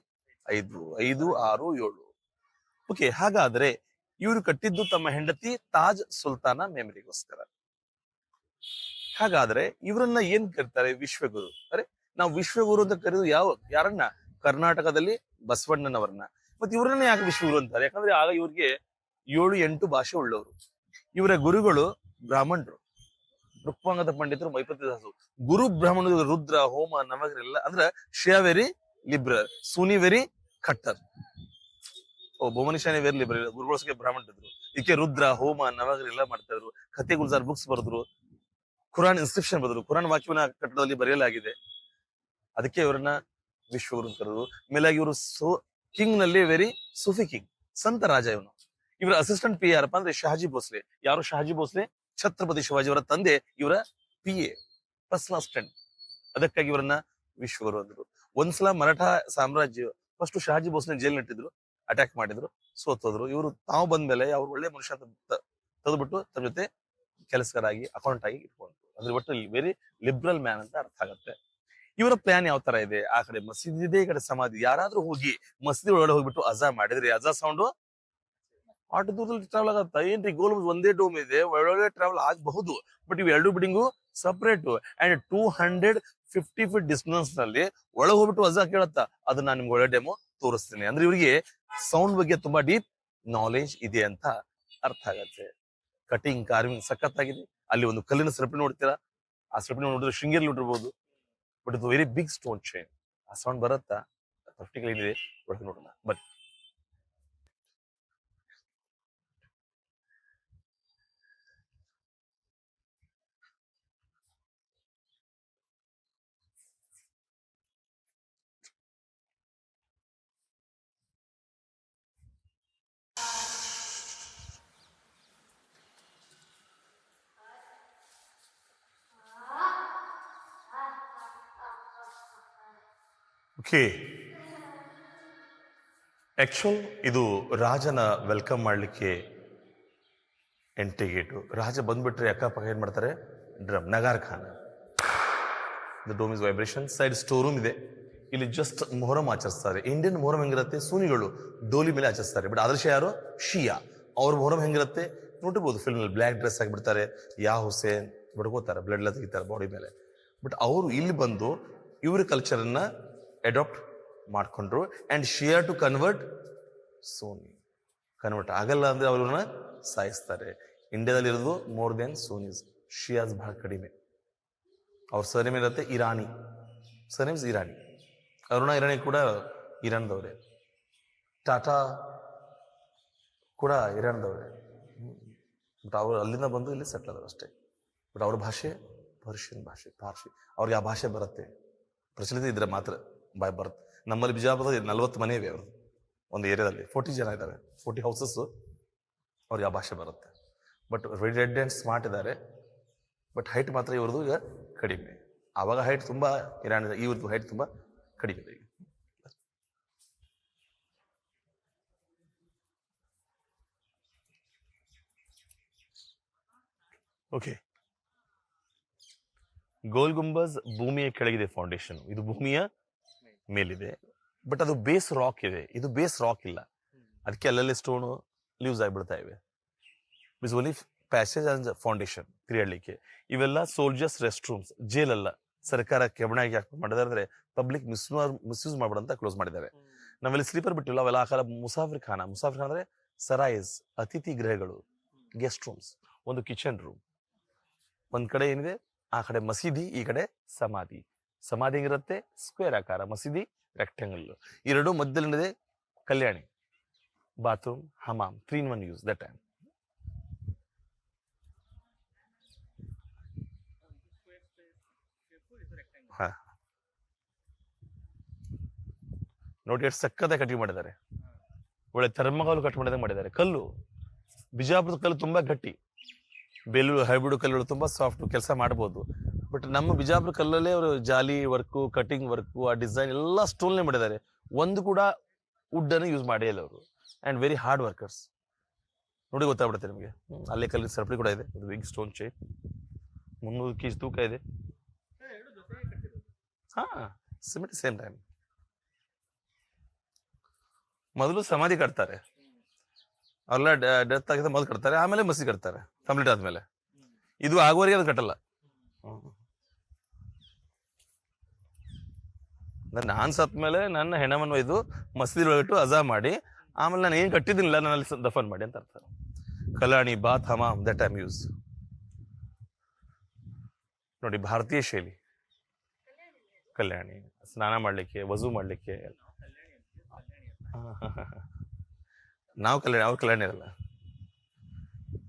5, 6, 7. ಓಕೆ, ಹಾಗಾದ್ರೆ ಇವರು ಕಟ್ಟಿದ್ದು ತಮ್ಮ ಹೆಂಡತಿ ತಾಜ್ ಸುಲ್ತಾನ ಮೆಮರಿಗೋಸ್ಕರ. ಹಾಗಾದ್ರೆ ಇವರನ್ನ ಏನ್ ಕರೀತಾರೆ? ವಿಶ್ವಗುರು. ಅರೆ, ನಾವು ವಿಶ್ವಗುರು ಅಂತ ಕರೆದು ಯಾರನ್ನ? ಕರ್ನಾಟಕದಲ್ಲಿ ಬಸವಣ್ಣನವರನ್ನ. ಮತ್ತೆ ಇವ್ರನ್ನ ಯಾಕೆ ವಿಶ್ವಗುರು ಅಂತಾರೆ? ಯಾಕಂದ್ರೆ ಆಗ ಇವ್ರಿಗೆ 7-8 ಭಾಷೆ ಉಳ್ಳವರು. ಇವರ ಗುರುಗಳು ಬ್ರಾಹ್ಮಣರು, ರುಕ್ಮಾಂಗದ ಪಂಡಿತರು, ಮೈಪತಿದಾಸರು. ಗುರು ಬ್ರಾಹ್ಮಣರು ರುದ್ರ, ಹೋಮ, ನವಗ್ರಹ ಎಲ್ಲ ಅಂದ್ರೆ Shia very liberal, Sunni very ಖಟ್ಟರ್. ಭುವನೇಶ್ವರಿ ವೆರಿ ಲಿಬ್ರಲ್, ಗುರುಗಳೊಸಿಗೆ ಬ್ರಾಹ್ಮಣರಿದ್ರು. ಇದಕ್ಕೆ ರುದ್ರ, ಹೋಮ, ನವಗ್ರಹ ಎಲ್ಲ ಮಾಡ್ತಾ ಇದ್ರು. ಕತೆ ಗುಲ್ಜಾರ್ ಬುಕ್ಸ್ ಬರೆದ್ರು, ಕುರಾನ್ ಇನ್ಸ್ಕ್ರಿಪ್ಷನ್ ಬರೆದ್ರು, ಕುರಾನ್ ವಾಕ್ಯವನ್ನ ಕಟ್ಟಡದಲ್ಲಿ ಬರೆಯಲಾಗಿದೆ. ಅದಕ್ಕೆ ಇವರನ್ನ ವಿಶ್ವಗುರು ಅಂತ ಕರೆದ್ರು. ಮೇಲಾಗಿ ಇವರು ಕಿಂಗ್ ನಲ್ಲಿ ವೆರಿ ಸೂಫಿ ಕಿಂಗ್, ಸಂತ ರಾಜ ಇವನು. ಇವರ ಅಸಿಸ್ಟೆಂಟ್ ಪಿ ಯಾರಪ್ಪ ಅಂದ್ರೆ ಶಹಾಜಿ ಭೋಸ್ಲೆ. ಯಾರು ಶಹಾಜಿ ಭೋಸ್ಲೆ? ಛತ್ರಪತಿ ಶಿವಾಜಿ ಅವರ ತಂದೆ ಇವರ ಪಿ ಎ, ಪರ್ಸನಲ್ ಅಸಿಸ್ಟೆಂಟ್. ಅದಕ್ಕಾಗಿ ಇವರನ್ನ ವಿಶ್ವಗುರು ಅಂದ್ರು. ಒಂದ್ಸಲ ಮರಾಠ ಸಾಮ್ರಾಜ್ಯ ಫಸ್ಟ್ ಶಹಾಜಿ ಭೋಸ್ಲೆ ಜೈಲ್ ನೆಟ್ಟಿದ್ರು, ಅಟ್ಯಾಕ್ ಮಾಡಿದ್ರು, ಸೋತೋದ್ರು. ಇವರು ತಾವು ಬಂದ್ಮೇಲೆ ಅವ್ರು ಒಳ್ಳೆ ಮನುಷ್ಯ ಅಂತ ತೆಗೆದ್ಬಿಟ್ಟು ತಮ್ಮ ಜೊತೆ ಕೆಲಸಗಾರಾಗಿ ಅಕೌಂಟ್ ಆಗಿ ಇಟ್ಕೊಂಡ್ರು. ಅಂದ್ರೆ ಒಟ್ಟು ವೆರಿ ಲಿಬ್ರಲ್ ಮ್ಯಾನ್ ಅಂತ ಅರ್ಥ ಆಗತ್ತೆ. ಇವರ ಪ್ಲಾನ್ ಯಾವ ತರ ಇದೆ? ಆ ಕಡೆ ಮಸೀದಿ ಇದೆ, ಈ ಕಡೆ ಸಮಾಧಿ. ಯಾರಾದ್ರೂ ಹೋಗಿ ಮಸೀದಿ ಒಳಗಡೆ ಹೋಗ್ಬಿಟ್ಟು ಅಜಾ ಮಾಡಿದ್ರೆ ಅಜಾ ಸೌಂಡ್ ಆಟೋ ದೂರದಲ್ಲಿ ಟ್ರಾವೆಲ್ ಆಗತ್ತ. ಏನ್ರಿ ಗೋಲ್ ಒಂದೇ ಡೋಮ್ ಇದೆ, ಒಳಗಡೆ ಟ್ರಾವೆಲ್ ಆಗಬಹುದು. ಬಟ್ ಇವ್ ಎರಡು building separate and 250 feet distance ನಲ್ಲಿ ಒಳಗೆ ಹೋಗ್ಬಿಟ್ಟು ಅಜಾ ಕೇಳತ್ತ. ಅದನ್ನ ನಾನು ನಿಮ್ಗೆ ಒಳ್ಳೆ ಡೆಮೋ ತೋರಿಸ್ತೀನಿ. ಅಂದ್ರೆ ಇವರಿಗೆ ಸೌಂಡ್ ಬಗ್ಗೆ ತುಂಬಾ ಡೀಪ್ ನಾಲೆಜ್ ಇದೆ ಅಂತ ಅರ್ಥ ಆಗತ್ತೆ. ಕಟಿಂಗ್, ಕಾರ್ವಿಂಗ್ ಸಖತ್ತಾಗಿದೆ. ಅಲ್ಲಿ ಒಂದು ಕಲ್ಲಿನ ಸರಪಣಿ ನೋಡ್ತೀರಾ, ಆ ಸರಪಣಿ ನೋಡಿದ್ರೆ ಶೃಂಗೇರಿ ನೋಡಿರ್ಬೋದು. ಬಟ್ ಇದು ವೆರಿ ಬಿಗ್ ಸ್ಟೋನ್ ಚೈನ್. ಆ ಸೌಂಡ್ ಬರುತ್ತಾ? ಪ್ರಾಕ್ಟಿಕಲ್ ಇದೆ, ಒಳಗೆ ನೋಡೋಣ ಬನ್ನಿ. ಓಕೆ, ಆಕ್ಚುಲ್ ಇದು ರಾಜನ ವೆಲ್ಕಮ್ ಮಾಡ್ಲಿಕ್ಕೆ ಎಂಟ್ರಿ ಗೇಟು. ರಾಜ ಬಂದ್ಬಿಟ್ರೆ ಅಕ್ಕಪಕ್ಕ ಏನ್ ಮಾಡ್ತಾರೆ? ಡ್ರಮ್, ನಗಾರ್ ಖಾನ. The dome is vibration. Side store room ಇದೆ. ಇಲ್ಲಿ ಜಸ್ಟ್ ಮೊಹರಂ ಆಚರಿಸ್ತಾರೆ. ಇಂಡಿಯನ್ ಮೊಹರಂ ಹೆಂಗಿರುತ್ತೆ? ಸುನಿಗಳು ಡೋಲಿ ಮೇಲೆ ಆಚರಿಸ್ತಾರೆ. ಬಟ್ ಆದರ್ಶ ಯಾರು? ಶಿಯಾ. ಅವ್ರ ಮೊಹರಂ ಹೆಂಗಿರುತ್ತೆ ನೋಡಿರ್ಬೋದು ಫಿಲ್ಮ್ ಅಲ್ಲಿ. ಬ್ಲ್ಯಾಕ್ ಡ್ರೆಸ್ ಆಗಿಬಿಡ್ತಾರೆ, ಯಾ ಹುಸೇನ್ ಬಡ್ಕೋತಾರೆ, ಬ್ಲಡ್ ಎಲ್ಲ ತೆಗಿತಾರೆ ಬಾಡಿ ಮೇಲೆ. ಬಟ್ ಅವರು ಇಲ್ಲಿ ಬಂದು ಇವ್ರ ಕಲ್ಚರ್ ಅನ್ನ ಅಡಾಪ್ಟ್ ಮಾಡ್ಕೊಂಡ್ರು. And Shia to convert Sunni. Convert ಆಗಲ್ಲ ಅಂದ್ರೆ ಅವ್ರನ್ನ ಸಾಯಿಸ್ತಾರೆ. ಇಂಡಿಯಾದಲ್ಲಿ ಇರೋದು ಮೋರ್ ದೆನ್ ಸೋನೀಸ್, ಶಿಯಾಸ್ ಬಹಳ ಕಡಿಮೆ. ಅವ್ರ ಸರ್ನೇಮ್ ಇರುತ್ತೆ ಇರಾನಿ, ಸರ್ನೇಮ್ಸ್ ಇರಾನಿ. ಅರುಣ ಇರಾನಿ ಕೂಡ ಇರಾನ್ದವ್ರೆ. ಟಾಟಾ ಕೂಡ ಇರಾನ್ದವ್ರೆ. ಬಟ್ ಅವ್ರು ಅಲ್ಲಿಂದ ಬಂದು ಇಲ್ಲಿ ಸೆಟ್ಲ್ ಆದ್ರು ಅಷ್ಟೇ. ಬಟ್ ಅವ್ರ ಭಾಷೆ ಪರ್ಷಿಯನ್ ಭಾಷೆ, ಪಾರ್ಸಿ. ಅವ್ರಿಗೆ ಆ ಭಾಷೆ ಬರುತ್ತೆ, ಪ್ರಚಲಿತ ಇದ್ರೆ ಮಾತ್ರ ಬಾಯ್ ಬರುತ್ತೆ. ನಮ್ಮಲ್ಲಿ ಬಿಜಾಪುರದ 40 ಮನೆ ಇವೆ ಅವ್ರದ್ದು. ಒಂದು ಏರಿಯಾದಲ್ಲಿ 40 ಜನ ಇದ್ದಾರೆ, 40 ಹೌಸಸ್. ಅವ್ರಿಗೆ ಆ ಭಾಷೆ ಬರುತ್ತೆ. But very red and smart ಇದ್ದಾರೆ. ಬಟ್ ಹೈಟ್ ಮಾತ್ರ ಇವ್ರದ್ದು ಈಗ ಕಡಿಮೆ. ಆವಾಗ ಹೈಟ್ ತುಂಬಾ ಇರಾನ್, ಇವ್ರದ್ದು ಹೈಟ್ ತುಂಬಾ ಕಡಿಮೆ ಇದೆ ಈಗ. ಓಕೆ, ಗೋಲ್ ಗುಂಬಜ್ ಭೂಮಿಯ ಕೆಳಗಿದೆ ಫೌಂಡೇಶನ್, ಇದು ಭೂಮಿಯ ಮೇಲಿದೆ. ಬಟ್ ಅದು ಬೇಸ್ ರಾಕ್ ಇದೆ, ಇದು ಬೇಸ್ ರಾಕ್ ಇಲ್ಲ. ಅದಕ್ಕೆ ಅಲ್ಲಲ್ಲಿ ಸ್ಟೋನು ಲೂಸ್ ಆಗಿಬಿಡ್ತಾ ಇವೆ. Is only passage and foundation ತಿರುಗಲಿಕ್ಕೆ. ಇವೆಲ್ಲ ಸೋಲ್ಜರ್ಸ್ ರೆಸ್ಟ್ ರೂಮ್ಸ್, ಜೇಲ್ ಅಲ್ಲ. ಸರ್ಕಾರ ಕೆಬಣಾಗಿ ಯಾಕೆ ಮಾಡಿದಾರೆ? ಪಬ್ಲಿಕ್ ಮಿಸ್ಯೂಸ್ ಮಾಡ್ಬಿಡಂತ ಕ್ಲೋಸ್ ಮಾಡಿದ್ದಾರೆ. ನಾವೆಲ್ಲಿ ಸ್ಲೀಪರ್ ಬಿಟ್ಟಿಲ್ಲ, ಅವೆಲ್ಲ ಆ ಕಾಲ ಮುಸಾಫಿರ್ ಖಾನ. ಮುಸಾಫಿರ್ ಖಾನ ಅಂದ್ರೆ ಸರಾಯ್ಸ್, ಅತಿಥಿ ಗೃಹಗಳು, ಗೆಸ್ಟ್ ರೂಮ್ಸ್. ಒಂದು ಕಿಚನ್ ರೂಮ್. ಒಂದ್ ಕಡೆ ಏನಿದೆ, ಆ ಕಡೆ ಮಸೀದಿ, ಈ ಕಡೆ ಸಮಾಧಿ. ಸಮಾಧಿ ಹೆಂಗಿರುತ್ತೆ? ಸ್ಕ್ವೇರ್ ಆಕಾರ, ಮಸೀದಿ ರೆಕ್ಟಾಂಗಲ್. ಎರಡು ಮಧ್ಯದಲ್ಲಿದೆ ಕಲ್ಯಾಣಿ, ಬಾತ್ರೂಮ್, ಹಮಾಮ್, 3 in 1 ಯೂಸ್ ದಟ್ ಟೈಮ್. ಹಾ, ನೋಡಿ ಎಷ್ಟು ಸಕ್ಕತ್ತಾಗಿ ಕಟಿಂಗ್ ಮಾಡಿದ್ದಾರೆ. ಒಳ್ಳೆ ಥರ್ಮಗಾಲು ಕಟ್ ಮಾಡಿದ್ದಾರೆ. ಕಲ್ಲು, ಬಿಜಾಪುರದ ಕಲ್ಲು ತುಂಬಾ ಗಟ್ಟಿ. ಬೇಲೂರು ಹೈಬ್ರಿಡ್ ಕಲ್ಲುಗಳು ತುಂಬಾ ಸಾಫ್ಟ್, ಕೆಲಸ ಮಾಡ್ಬೋದು. ಬಟ್ ನಮ್ಮ ಬಿಜಾಪುರ ಕಲ್ಲಲ್ಲೇ ಅವರು ಜಾಲಿ ವರ್ಕು, ಕಟಿಂಗ್ ವರ್ಕು, ಆ ಡಿಸೈನ್ ಎಲ್ಲ ಸ್ಟೋನ್ನೇ ಮಾಡಿದ್ದಾರೆ. ಒಂದು ಕೂಡ ವುಡ್ ಅನ್ನು ಯೂಸ್ ಮಾಡೇ ಇಲ್ಲ ಅವರು. And very hard workers. ನೋಡಿ ಗೊತ್ತಾಗ್ಬಿಡುತ್ತೆ ನಿಮಗೆ. ಅಲ್ಲೇ ಕಲ್ಲಿನ ಸರಪಳಿ ಕೂಡ ಇದೆ, ಒಂದು ಬಿಗ್ ಸ್ಟೋನ್ ಚೈನ್, 300 kg ತೂಕ ಇದೆ. ಹಾ, ಸಿಮೆಂಟ್ ಸೇಮ್ ಟೈಮ್. ಮೊದಲು ಸಮಾಧಿ ಕಟ್ತಾರೆ, ಅವ್ರೆಲ್ಲ ಡೆತ್ ಆಗಿದ್ರೆ ಮೊದಲು ಕಟ್ತಾರೆ, ಆಮೇಲೆ ಮಸೀದಿ ಕಟ್ತಾರೆ ಕಂಪ್ಲೀಟ್ ಆದ್ಮೇಲೆ. ಇದು ಆಗುವವರೆಗೆ ಅದು ಕಟ್ಟಲ್ಲ. ನಾನ್ ಸತ್ ಮೇಲೆ ನನ್ನ ಹೆಣವನ್ನು ಒಯ್ದು ಮಸೀದಿ ಒಳಗಿಟ್ಟು ಅಜಾ ಮಾಡಿ ಆಮೇಲೆ ನಾನು ಏನ್ ಕಟ್ಟಿದ್ದೀನಿಲ್ಲ ನನ್ನಲ್ಲಿ ದಫನ್ ಮಾಡಿ ಅಂತ ಅರ್ಥ. ಕಲ್ಯಾಣಿ Baat Hamam that I'm use. ನೋಡಿ ಭಾರತೀಯ ಶೈಲಿ, ಕಲ್ಯಾಣಿ ಸ್ನಾನ ಮಾಡ್ಲಿಕ್ಕೆ, ವಜು ಮಾಡ್ಲಿಕ್ಕೆ. ನಾವು ಕಲ್ಯಾಣಿ, ಅವ್ರು ಕಲ್ಯಾಣಿ ಇರಲ್ಲ.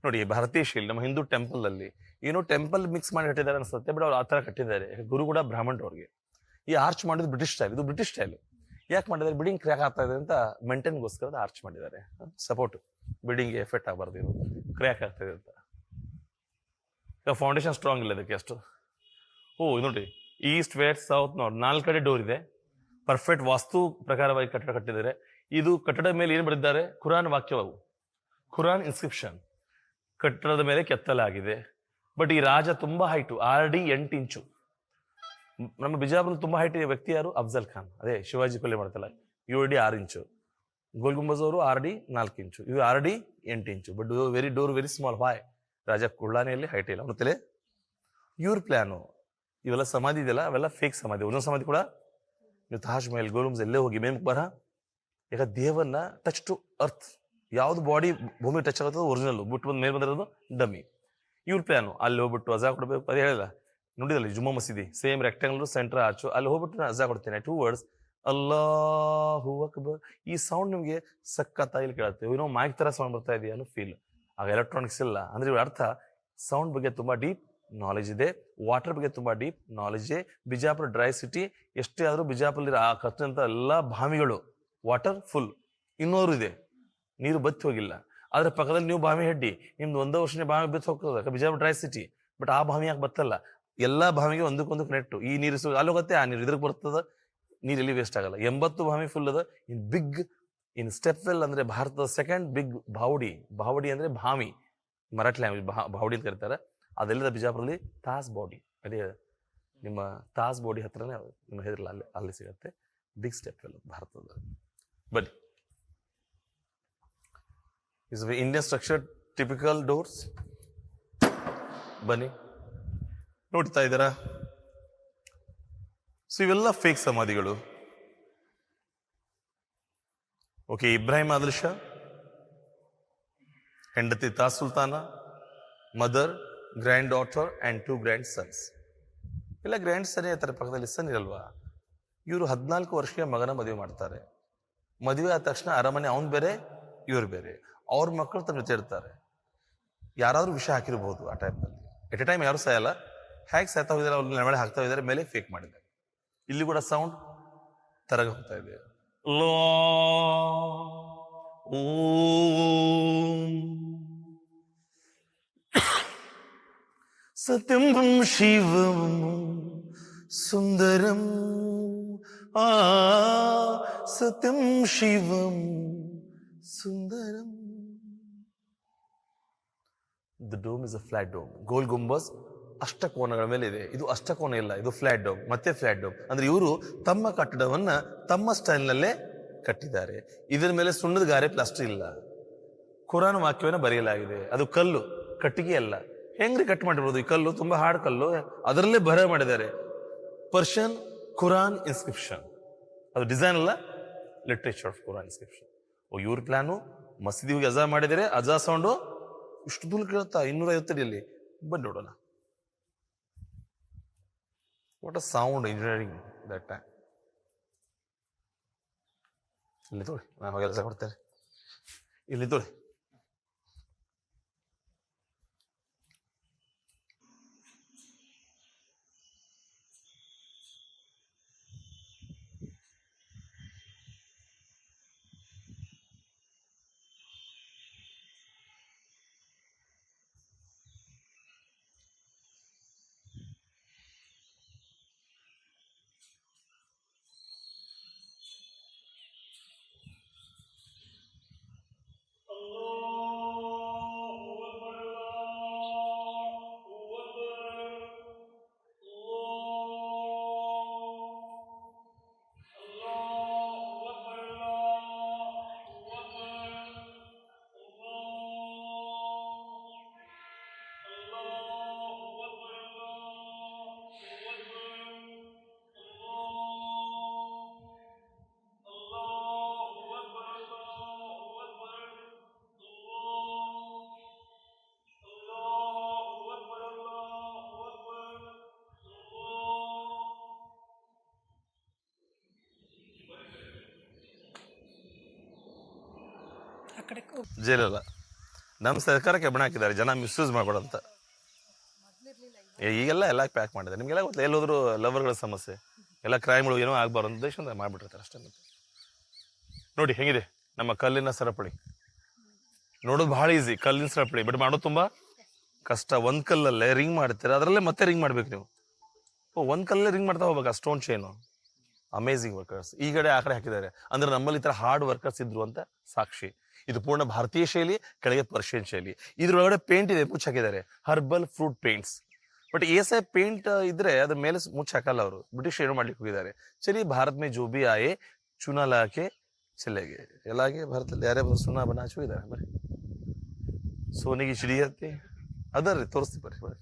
ನೋಡಿ ಭಾರತೀಯ ಶೈಲಿ ನಮ್ಮ ಹಿಂದೂ ಟೆಂಪಲ್ ಅಲ್ಲಿ ಏನೋ ಟೆಂಪಲ್ ಮಿಕ್ಸ್ ಮಾಡಿ ಕಟ್ಟಿದ್ದಾರೆ ಅನ್ಸುತ್ತೆ, ಬಟ್ ಅವ್ರು ಆ ತರ ಕಟ್ಟಿದ್ದಾರೆ. ಗುರು ಕೂಡ ಬ್ರಾಹ್ಮಣರವ್ರಿಗೆ. ಈ ಆರ್ಚ್ ಮಾಡಿದ್ದು ಬ್ರಿಟಿಷ್ ಸ್ಟೈಲ್, ಇದು ಬ್ರಿಟಿಷ್ ಸ್ಟೈಲ್. ಯಾಕೆ ಮಾಡಿದ್ದಾರೆ? ಬಿಲ್ಡಿಂಗ್ ಕ್ರ್ಯಾಕ್ ಆಗ್ತಾ ಇದೆ ಅಂತ ಮೇಂಟೈನ್ಗೋಸ್ಕರ ಆರ್ಚ್ ಮಾಡಿದ್ದಾರೆ. ಸಪೋರ್ಟ್, ಬಿಲ್ಡಿಂಗ್ಗೆ ಎಫೆಕ್ಟ್ ಆಗಬಾರ್ದು, ಇದು ಕ್ರ್ಯಾಕ್ ಆಗ್ತಾ ಇದೆ ಅಂತ. ಫೌಂಡೇಶನ್ ಸ್ಟ್ರಾಂಗ್ ಇಲ್ಲ ಅದಕ್ಕೆ ಅಷ್ಟು. ನೋಡಿ, ಈಸ್ಟ್ ವೆಸ್ಟ್ ಸೌತ್ ನಾರ್ತ್ 4 ಕಡೆ ಡೋರ್ ಇದೆ. ಪರ್ಫೆಕ್ಟ್ ವಾಸ್ತು ಪ್ರಕಾರವಾಗಿ ಕಟ್ಟಡ ಕಟ್ಟಿದ್ದಾರೆ. ಇದು ಕಟ್ಟಡ ಮೇಲೆ ಏನು ಬರೆದಿದ್ದಾರೆ? ಕುರಾನ್ ವಾಕ್ಯವು, ಕುರಾನ್ ಇನ್ಸ್ಕ್ರಿಪ್ಷನ್ ಕಟ್ಟಡದ ಮೇಲೆ ಕೆತ್ತಲಾಗಿದೆ. ಬಟ್ ಈ ರಾಜ ತುಂಬಾ ಹೈಟು, 6 ಅಡಿ 8 ಇಂಚು. ನಮ್ಮ ಬಿಜಾಪುರ ತುಂಬಾ ಹೈಟ್ ವ್ಯಕ್ತಿ ಯಾರು? ಅಫ್ಜಲ್ ಖಾನ್. ಅದೇ ಶಿವಾಜಿ ಕೊಲೆ ಮಾಡ್ತಲ್ಲ, 7 ಅಡಿ 6 ಇಂಚು. ಗೋಲ್ ಗುಂಬಜ್ ಅವರು 6 ಅಡಿ 4 ಇಂಚು, ಇವು 6 ಅಡಿ 8 ಇಂಚು. But door very small. Why? ರಾಜ ಕುಳ್ಳಾನೆಯಲ್ಲಿ ಹೈಟ್ ಇಲ್ಲ ಅವನತ್ತಲೇ. ಇವ್ರ ಪ್ಲಾನು ಇವೆಲ್ಲ ಸಮಾಧಿ ಇದೆಯಲ್ಲ, ಅವೆಲ್ಲ ಫೇಕ್ ಸಮಾಧಿ. ಒಂದೊಂದು ಸಮಾಧಿ ಕೂಡ ನೀವು ತಾಜ್ ಮಹಲ್, ಗೋಲ್ ಗುಂಬಜ್ ಎಲ್ಲೇ ಹೋಗಿ ಮೇಮ್ ಬರ, ಈಗ ದೇವನ್ನ ಟಚ್ ಟು ಅರ್ತ್, ಯಾವ್ದು ಬಾಡಿ ಭೂಮಿ ಟಚ್ ಆಗುತ್ತೋ ಒರಿಜಿನಲ್, ಬಿಟ್ಟು ಬಂದು ಮೇಲೆ ಬಂದಿರೋದು ಡಮ್ಮಿ. ಇವ್ರ ಪ್ಲಾನು ಅಲ್ಲಿ ಹೋಗ್ಬಿಟ್ಟು ಅಜಾ ಕೊಡ್ಬೇಕು. ಅದೇ ಹೇಳಿಲ್ಲ, ನೋಡಿದಲ್ಲ ಜುಮ್ಮಾ ಮಸೀದಿ ಸೇಮ್ ರೆಕ್ಟಾಂಗಲ್ ಸೆಂಟರ್ ಆರ್ಚು, ಅಲ್ಲಿ ಹೋಗ್ಬಿಟ್ಟು ನಾನು ಅಜಾ ಕೊಡ್ತೇನೆ 2 words ಅಲ್ಲಾಹು ಅಕ್ಬರ್. ಈ ಸೌಂಡ್ ನಿಮ್ಗೆ ಸಖತ್ ಇಲ್ಲಿ ಕೇಳುತ್ತೆ, ಏನೋ ಮೈಕ್ ತರ ಸೌಂಡ್ ಬರ್ತಾ ಇದೆಯಾ ಅನ್ನೋ ಫೀಲ್. ಆಗ ಎಲೆಕ್ಟ್ರಾನಿಕ್ಸ್ ಇಲ್ಲ ಅಂದ್ರೆ ಇವ್ರ ಅರ್ಥ ಸೌಂಡ್ ಬಗ್ಗೆ ತುಂಬಾ ಡೀಪ್ ನಾಲೆಜ್ ಇದೆ, ವಾಟರ್ ಬಗ್ಗೆ ತುಂಬಾ ಡೀಪ್ ನಾಲೆಜ್ ಇದೆ. ಬಿಜಾಪುರ ಡ್ರೈ ಸಿಟಿ, ಎಷ್ಟೇ ಆದ್ರೂ ಬಿಜಾಪುರ ಆ ಕಟ್ಟಿದಂತ ಎಲ್ಲಾ ಬಾವಿಗಳು ವಾಟರ್ ಫುಲ್, 200 ಇದೆ, ನೀರು ಬತ್ತಿ ಹೋಗಿಲ್ಲ. ಆದ್ರೆ ಪಕ್ಕದಲ್ಲಿ ನೀವು ಬಾವಿ ಹೆಡ್ಡಿ, ನಿಮ್ದು 1 ವರ್ಷನೇ ಬಾವಿ ಬತ್ತಿ ಹೋಗ್ತದೆ ಬಿಜಾಪುರ ಡ್ರೈ ಸಿಟಿ. ಬಟ್ ಆ ಬಾವಿ ಯಾಕೆ ಬತ್ತಲ್ಲ? ಎಲ್ಲಾ ಬಾವಿಗೆ ಒಂದಕ್ಕೊಂದು ಕನೆಕ್ಟ್. ಈ ನೀರು ಅಲ್ಲಿ ಹೋಗುತ್ತೆ, ಆ ನೀರು ಇದ್ರಿಗೆ ಬರ್ತದ, ನೀರು ಎಲ್ಲಿ ವೇಸ್ಟ್ ಆಗಲ್ಲ. 80 ಬಾವಿ ಫುಲ್ ಅದ. ಇನ್ ಸ್ಟೆಪ್ ವೆಲ್ ಅಂದ್ರೆ ಭಾರತದ ಸೆಕೆಂಡ್ ಬಿಗ್ ಬಾವಡಿ. ಬಾವಡಿ ಅಂದ್ರೆ ಬಾವಿ, ಮರಾಠಿ ಲ್ಯಾಂಗ್ವೇಜ್ ಬಾವಡಿ ಅಂತ ಕರೀತಾರೆ. ಅದೆಲ್ಲದ ಬಿಜಾಪುರದಲ್ಲಿ ತಾಸ್ ಬಾಡಿ. ಅದೇ ನಿಮ್ಮ ತಾಸ್ ಬಾಡಿ ಹತ್ರನೇ ನಿಮ್ಮ ಹೆದರಲ್ಲ, ಅಲ್ಲಿ ಸಿಗತ್ತೆ. ಬಿಗ್ ಸ್ಟೆಪ್ ವೆಲ್ ಭಾರತದ. ಬನ್ನಿ, is Indian structure typical doors. ಬನ್ನಿ, ನೋಡ್ತಾ ಇದ್ದಾರಾ? ಸೊ ಇವೆಲ್ಲ ಫೇಕ್ ಸಮಾಧಿಗಳು. ಓಕೆ, ಇಬ್ರಾಹಿಂ ಆದಿಲ್ ಶಾ, ಹೆಂಡತಿ Taj Sultana, mother, granddaughter and 2 grandsons. ಇಲ್ಲ ಗ್ರ್ಯಾಂಡ್ ಸನ್ ಇರ್ತಾರೆ ಪಕ್ಕದಲ್ಲಿ, ಸನ್ ಇರಲ್ವಾ? ಇವರು 14 ವರ್ಷೀಯ ಮಗನ ಮದುವೆ ಮಾಡ್ತಾರೆ. ಮದುವೆ ಆದ ತಕ್ಷಣ ಅರಮನೆ ಅವನ್ ಬೇರೆ ಇವ್ರು ಬೇರೆ. ಅವ್ರ ಮಕ್ಕಳು ತನ್ನ ಜೊತೆ ಇರ್ತಾರೆ. ಯಾರಾದ್ರೂ ವಿಷಯ ಹಾಕಿರ್ಬೋದು ಆ ಟೈಮ್ನಲ್ಲಿ. ಎಟ್ ಎ ಟೈಮ್ ಯಾರು ಸಾಯಲ್ಲ, ಹೇಗೆ ಸಾಯ್ತಾ ಹೋಗಿದ್ದಾರೆ ಅವ್ರ ನೆರಳೆ ಹಾಕ್ತಾ ಇದ್ದಾರೆ, ಮೇಲೆ ಫೇಕ್ ಮಾಡಿದ್ದಾರೆ. ಇಲ್ಲಿ ಕೂಡ ಸೌಂಡ್ ತರಗ ಹೋಗ್ತಾ ಇದೆ. ಸತ್ಯಂ ಶಿವಂ ಸುಂದರಂ, ಸತ್ಯಂ ಶಿವಂ ಸುಂದರಂ. The dome is a flat dome. Gol Gumbaz ಅಷ್ಟಕೋನಗಳ ಮೇಲೆ ಇದೆ, ಇದು ಅಷ್ಟಕೋನ ಇಲ್ಲ, ಇದು ಫ್ಲಾಟ್ ಡೋಮ್. ಮತ್ತೆ ಫ್ಲಾಟ್ ಡೋಮ್ ಅಂದ್ರೆ ಇವರು ತಮ್ಮ ಕಟ್ಟಡವನ್ನ ತಮ್ಮ ಸ್ಟೈಲ್ ನಲ್ಲೇ ಕಟ್ಟಿದ್ದಾರೆ. ಇದರ ಮೇಲೆ ಸುಣ್ಣದ ಗಾರೆ, ಪ್ಲಾಸ್ಟರ್ ಇಲ್ಲ. ಕುರಾನ್ ವಾಕ್ಯವನ್ನ ಬರೆಯಲಾಗಿದೆ. ಅದು ಕಲ್ಲು, ಕಟ್ಟಿಗೆ ಅಲ್ಲ. ಹೆಂಗ್ರಿ ಕಟ್ ಮಾಡಿರ್ಬೋದು? ಈ ಕಲ್ಲು ತುಂಬಾ ಹಾರ್ಡ್ ಕಲ್ಲು, ಅದರಲ್ಲೇ ಬರ ಮಾಡಿದ್ದಾರೆ. ಪರ್ಷಿಯನ್ ಕುರಾನ್ ಇನ್ಸ್ಕ್ರಿಪ್ಷನ್, ಅದು ಡಿಸೈನ್ ಅಲ್ಲ, ಲಿಟ್ರೇಚರ್ ಆಫ್ ಕುರಾನ್ ಇನ್ಸ್ಕ್ರಿಪ್ಷನ್. ಇವ್ರ ಪ್ಲಾನು ಮಸೀದಿ ಹೋಗಿ ಅಜಾ ಮಾಡಿದರೆ, ಅಜಾ ಸೌಂಡು ಇಷ್ಟು ದೂರ ಕೇಳುತ್ತಾ, 250 ಅಡಿಯಲ್ಲಿ. ಬನ್ನಿ ನೋಡೋಣ. What a sound engineering that time. ಇಲ್ಲಿ ತೋಳಿ, ನಾನು ಹೋಗಿ ಅಜಾ ಕೊಡ್ತೇನೆ. ಇಲ್ಲಿ ತೋಳಿ. ಜೈಲಲ್ಲ. ನಮ್ಮ ಸರ್ಕಾರಕ್ಕೆ ಬಣ ಹಾಕಿದ್ದಾರೆ ಜನ ಮಿಸ್ಯೂಸ್ ಮಾಡ್ಬೇಡಂತ. ಈಗೆಲ್ಲ ಎಲ್ಲ ಪ್ಯಾಕ್ ಮಾಡಿದ್ದಾರೆ. ನಿಮಗೆಲ್ಲ ಗೊತ್ತಿಲ್ಲ, ಎಲ್ಲೋದ್ರು ಲವರ್ಗಳ ಸಮಸ್ಯೆ, ಎಲ್ಲ ಕ್ರೈಮ್ಗಳು ಏನೋ ಆಗ್ಬಾರ್ದು ಅಂತ ದೇಶದಿಂದ ಮಾಡಿಬಿಟ್ಟಿರ್ತಾರೆ ಅಷ್ಟೇ. ನೋಡಿ ಹೆಂಗಿದೆ ನಮ್ಮ ಕಲ್ಲಿನ ಸರಪಳಿ. ನೋಡೋದು ಬಹಳ ಈಸಿ ಕಲ್ಲಿನ ಸರಪಳಿ, ಬಟ್ ಮಾಡೋದು ತುಂಬಾ ಕಷ್ಟ. ಒಂದ್ ಕಲ್ಲಲ್ಲೇ ರಿಂಗ್ ಮಾಡ್ತೀರಾ, ಅದರಲ್ಲೇ ಮತ್ತೆ ರಿಂಗ್ ಮಾಡ್ಬೇಕು ನೀವು. ಒಂದ್ ಕಲ್ಲೇ ರಿಂಗ್ ಮಾಡ್ತಾ ಹೋಗ್ಬೇಕು. Stone chain amazing workers. ಈ ಕಡೆ ಆ ಕಡೆ ಹಾಕಿದ್ದಾರೆ ಅಂದ್ರೆ ನಮ್ಮಲ್ಲಿ ಈ ತರ ಹಾರ್ಡ್ ವರ್ಕರ್ಸ್ ಇದ್ರು ಅಂತ ಸಾಕ್ಷಿ. ಇದು ಪೂರ್ಣ ಭಾರತೀಯ ಶೈಲಿ, ಕೆಳಗೆ ಪರ್ಷಿಯನ್ ಶೈಲಿ. ಇದ್ರೊಳಗಡೆ ಪೇಂಟ್ ಇದೆ, ಮುಚ್ಚ ಹಾಕಿದ್ದಾರೆ, ಹರ್ಬಲ್ ಫ್ರೂಟ್ ಪೇಂಟ್ಸ್. ಬಟ್ ಏಸೆ ಪೇಂಟ್ ಇದ್ರೆ ಅದ್ರ ಮೇಲೆ ಮುಚ್ಚ ಹಾಕಲ್ಲ ಅವರು. ಬ್ರಿಟಿಷ್ ಏನು ಮಾಡ್ಲಿಕ್ಕೆ ಹೋಗಿದ್ದಾರೆ. ಚಲಿ ಭಾರತ್ ಮೇ ಜೋ ಬಿ ಆಯೆ ಚುನಾ ಲಾಕೆ ಚಲೆಗೆ. ಎಲ್ಲಾಗೆ ಭಾರತದಲ್ಲಿ ಯಾರೇ ಸುಣ್ಣ ಬಣ್ಣ ಹಚ್ಚಿ ಹೋಗಿದ್ದಾರೆ. ಬರ್ರಿ ಸೋನಿಗೆ ಚಿಡಿಯತ್ತೆ ಅದರ್ರಿ ತೋರಿಸ್ತಿ ಬರ್ರಿ ಬರ್ರಿ.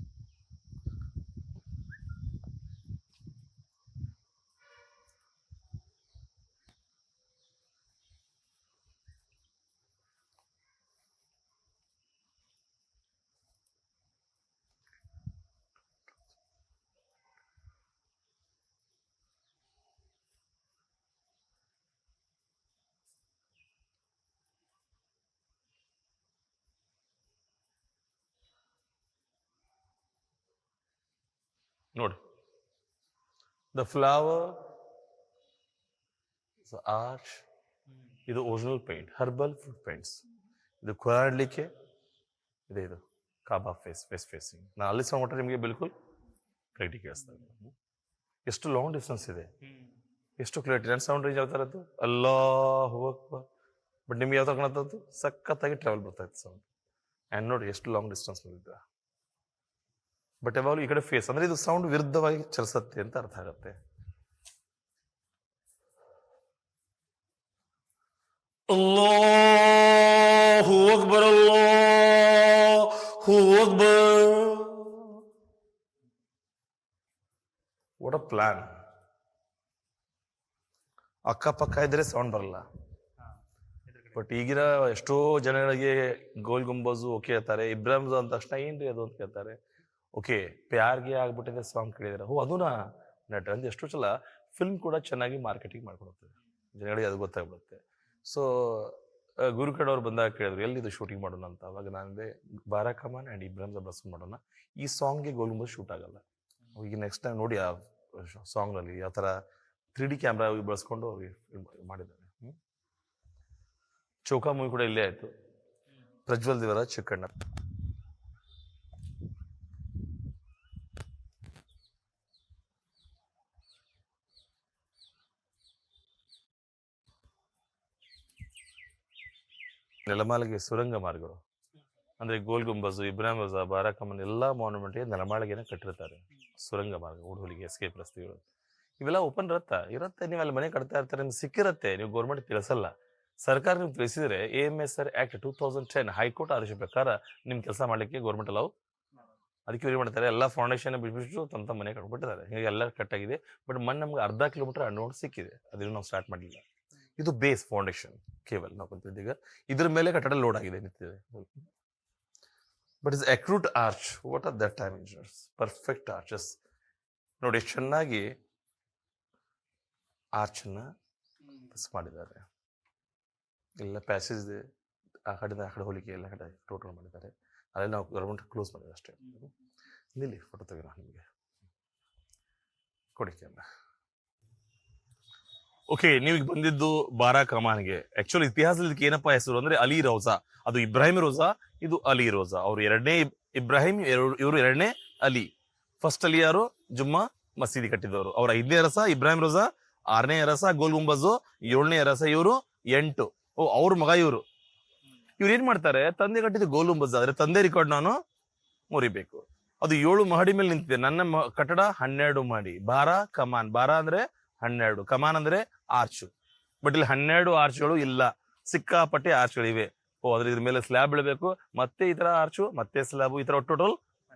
ನೋಡಿ ದ ಫ್ಲವರ್ ಆರ್ಚ್, ಇದು original paint, herbal fruit paints. ಇದು ಕೊರಾಡ್ಲಿಕ್ಕೆ ಇದೆ. ಇದು ಕಾಬಾ ಫೇಸ್, ವೆಸ್ಟ್ ಫೇಸಿಂಗ್. ನಾನು ಅಲ್ಲಿ ಸಹ ನಿಮಗೆ ಬಿಲ್ಕುಲ್ ಕ್ಲಾರಿಟಿ ಕೇಳಿಸ್ತಾರೆ. ಎಷ್ಟು ಲಾಂಗ್ ಡಿಸ್ಟೆನ್ಸ್ ಇದೆ, ಎಷ್ಟು ಕ್ಲಾರಿಟಿ. ನನ್ನ ಸೌಂಡ್ ರೇಂಜ್ ಯಾವ ಥರ ಇತ್ತು, ಅಲ್ಲಾಹು ಅಕ್ಬರ್. ಬಟ್ ನಿಮ್ಗೆ ಯಾವ ಥರ ಕಾಣತ್ತದ್ದು, ಸಖತ್ತಾಗಿ ಟ್ರಾವೆಲ್ ಬರ್ತಾ ಇತ್ತು ಸೌಂಡ್. ಆ್ಯಂಡ್ ನೋಡಿ ಎಷ್ಟು ಲಾಂಗ್ ಡಿಸ್ಟೆನ್ಸ್ ಬಂದಿದ್ದ. ಬಟ್ ಯಾವಾಗಲೂ ಈ ಕಡೆ ಫೇಸ್ ಅಂದ್ರೆ ಇದು ಸೌಂಡ್ ವಿರುದ್ಧವಾಗಿ ಚಲಿಸತ್ತೆ ಅಂತ ಅರ್ಥ ಆಗತ್ತೆ. ಅಲ್ಲಾಹು ಅಕ್ಬರ್, ಅಲ್ಲಾಹು ಅಕ್ಬರ್. What a plan. ಅಕ್ಕಪಕ್ಕ ಇದ್ರೆ ಸೌಂಡ್ ಬರಲ್ಲ. ಬಟ್ ಈಗಿನ ಎಷ್ಟೋ ಜನಗಳಿಗೆ ಗೋಲ್ ಗುಂಬಜು ಓಕೆ ಹೇಳ್ತಾರೆ, ಇಬ್ರಾಹಿಂ ಅಂದ ತಕ್ಷಣ ಏನ್ರಿ ಅದು ಅಂತ ಕೇಳ್ತಾರೆ. ಓಕೆ ಪ್ಯಾರ್ಗೆ ಆಗ್ಬಿಟ್ಟಿದೆ ಸಾಂಗ್ ಕೇಳಿದ್ರೆ, ಅದನ್ನ ನಟ ಅಂತ. ಎಷ್ಟೋ ಸಲ ಫಿಲ್ಮ್ ಕೂಡ ಚೆನ್ನಾಗಿ ಮಾರ್ಕೆಟಿಂಗ್ ಮಾಡ್ಕೊಡುತ್ತೆ, ಜನಗಳಿಗೆ ಅದು ಗೊತ್ತಾಗ್ಬಿಡುತ್ತೆ. ಸೊ ಗುರುಕಡ್ ಅವ್ರು ಬಂದಾಗ ಕೇಳಿದ್ರು ಎಲ್ಲಿದು ಶೂಟಿಂಗ್ ಮಾಡೋಣ ಅಂತ. ಅವಾಗ ನಾನಂದೆ ಬಾರಾ ಕಮಾನ್ ಆ್ಯಂಡ್ ಇಬ್ರಾಹಿಂ ಬಸ್ ಮಾಡೋಣ. ಈ ಸಾಂಗ್ಗೆ ಗೋಲ್ ಗುಂಬಜ್ ಶೂಟ್ ಆಗಲ್ಲ. ಈಗ ನೆಕ್ಸ್ಟ್ ಟೈಮ್ ನೋಡಿ ಆ ಸಾಂಗ್ನಲ್ಲಿ ಯಾವ ಥರ 3D ಕ್ಯಾಮ್ರಾ ಬಳಸ್ಕೊಂಡು ಮಾಡಿದ್ದಾರೆ. ಚೌಕಾ ಮೂವಿ ಕೂಡ ಇಲ್ಲೇ ಆಯ್ತು, ಪ್ರಜ್ವಲ್ ದೇವರ ಚಿಕ್ಕಣ್ಣ. ನೆಲಮಾಳಿಗೆ ಸುರಂಗ ಮಾರ್ಗಗಳು ಅಂದ್ರೆ ಗೋಲ್ ಗುಂಬಜು, ಇಬ್ರಾಹಿಂ ರೋಜಾ, ಬಾರಾ ಕಮನ್ ಎಲ್ಲಾ ಮಾನ್ಯುಮೆಂಟ್ಗೆ ನೆಲಮಾಳಿಗೆನ ಕಟ್ಟಿರ್ತಾರೆ. ಸುರಂಗ ಮಾರ್ಗ, ಉಡುಹುಲಿಗೆ, ಎಸ್ಕೇಪ್ ರಸ್ತೆಗಳು ಇವೆಲ್ಲ ಓಪನ್ ಇರತ್ತೆ. ನೀವು ಅಲ್ಲಿ ಮನೆ ಕಟ್ತಾ ಇರ್ತಾರೆ, ನಿಮ್ಗೆ ಸಿಕ್ಕಿರತ್ತೆ. ನೀವು ಗೌರ್ಮೆಂಟ್ ತಿಳಿಸಲ್ಲ. ಸರ್ಕಾರ ನೀವು ತಿಳಿಸಿದ್ರೆ AMSR ಆಕ್ಟ್ 2010 ಹೈಕೋರ್ಟ್ ಆದೇಶ ಪ್ರಕಾರ ನಿಮ್ ಕೆಲಸ ಮಾಡ್ಲಿಕ್ಕೆ ಗೌರ್ಮೆಂಟ್ ಅಲಾವ್. ಅದಕ್ಕೆ ಏನು ಮಾಡ್ತಾರೆ, ಎಲ್ಲ ಫೌಂಡೇಶನ್ ಬಿಟ್ಟು ತಮ್ಮ ಮನೆ ಕಟ್ಬಿಟ್ಟಿದ್ದಾರೆ. ಹೀಗಾಗಿ ಎಲ್ಲ ಕಟ್ಟಾಗಿದೆ. ಬಟ್ ಮನೆ ನಮ್ಗೆ ಅರ್ಧ ಕಿಲೋಮೀಟರ್ ಅನ್ರೋಡ್ ಸಿಕ್ಕಿದೆ, ಅದನ್ನು ನಾವು ಸ್ಟಾರ್ಟ್ ಮಾಡಲಿಲ್ಲ. ಇದು ಬೇಸ್ ಫೌಂಡೇಶನ್ ಕೇವಲ ನಾವು ಬಂದಿದ್ದೀಗ. ಇದ್ರ ಮೇಲೆ ಕಟ್ಟಡ ಲೋಡ್ ಆಗಿದೆ ನಿಂತಿದೆ. But is acute arch. What are that time engineers, perfect arches. ನೋಡಿ ಎಷ್ಟು ಚೆನ್ನಾಗಿ ಆರ್ಚನ್ನ ಮಾಡಿದ್ದಾರೆ. ಎಲ್ಲ ಪ್ಯಾಸೇಜ್ ಇದೆ, ಆ ಕಡೆಯಿಂದ ಆ ಕಡೆ ಹೋಲಿಕೆ ಎಲ್ಲ ಕಡೆ ಟೋಟಲ್ ಮಾಡಿದ್ದಾರೆ. ಅಲ್ಲೇ ನಾವು ಗೌರ್ಮೆಂಟ್ ಕ್ಲೋಸ್ ಮಾಡಿದೆ ಅಷ್ಟೇ. ನಿಲ್ಲಿ ಫೋಟೋ ತೆಗೆದ ನಿಮಗೆ ಕೊಡಿ ಕ್ಯಾಮ್ರಾ. ಓಕೆ, ನೀವು ಬಂದಿದ್ದು ಬಾರಾ ಕಮಾನ್ಗೆ. ಆಕ್ಚುಲಿ ಇತಿಹಾಸದಲ್ಲಿ ಏನಪ್ಪಾ ಹೆಸರು ಅಂದ್ರೆ ಅಲಿ ರೋಜಾ. ಅದು ಇಬ್ರಾಹಿಂ ರೋಜಾ, ಇದು ಅಲಿ ರೋಜಾ. ಅವ್ರು ಎರಡನೇ ಇಬ್ರಾಹಿಂ, ಇವರು ಎರಡನೇ ಅಲಿ. ಫಸ್ಟ್ ಅಲಿ ಯಾರು, ಜುಮ್ಮಾ ಮಸೀದಿ ಕಟ್ಟಿದವರು. ಅವ್ರ 5ನೇ ಅರಸ ಇಬ್ರಾಹಿಂ ರೋಜಾ, 6ನೇ ಅರಸ ಗೋಲ್ ಗುಂಬಜು, 7ನೇ ಅರಸ ಇವರು, 8. ಅವ್ರ ಮಗ ಇವ್ರು ಏನ್ ಮಾಡ್ತಾರೆ, ತಂದೆ ಕಟ್ಟಿದ ಗೋಲ್ ಗುಂಬಜ್ ಆದ್ರೆ ತಂದೆ ರೆಕಾರ್ಡ್ ನಾನು ಮುರಿಬೇಕು. ಅದು 7 ಮಹಡಿ ಮೇಲೆ ನಿಂತಿದೆ. ನನ್ನ ಕಟ್ಟಡ 12 ಮಹಡಿ. ಬಾರಾ ಕಮಾನ್, ಬಾರಾ ಅಂದ್ರೆ 12, ಕಮಾನ್ ಅಂದ್ರೆ ಆರ್ಚ್. ಬಟ್ ಇಲ್ಲಿ 12 ಆರ್ಚ್ಗಳು ಇಲ್ಲ, ಸಿಕ್ಕಾಪಟ್ಟೆ ಆರ್ಚ್ಗಳಿವೆ. ಅದ್ರ ಇದ್ರ ಮೇಲೆ ಸ್ಲ್ಯಾಬ್ ಬೀಳಬೇಕು, ಮತ್ತೆ ಈ ತರ ಆರ್ಚು, ಮತ್ತೆ ಸ್ಲ್ಯಾಬ್, ಈ ತರ ಟೋಟಲ್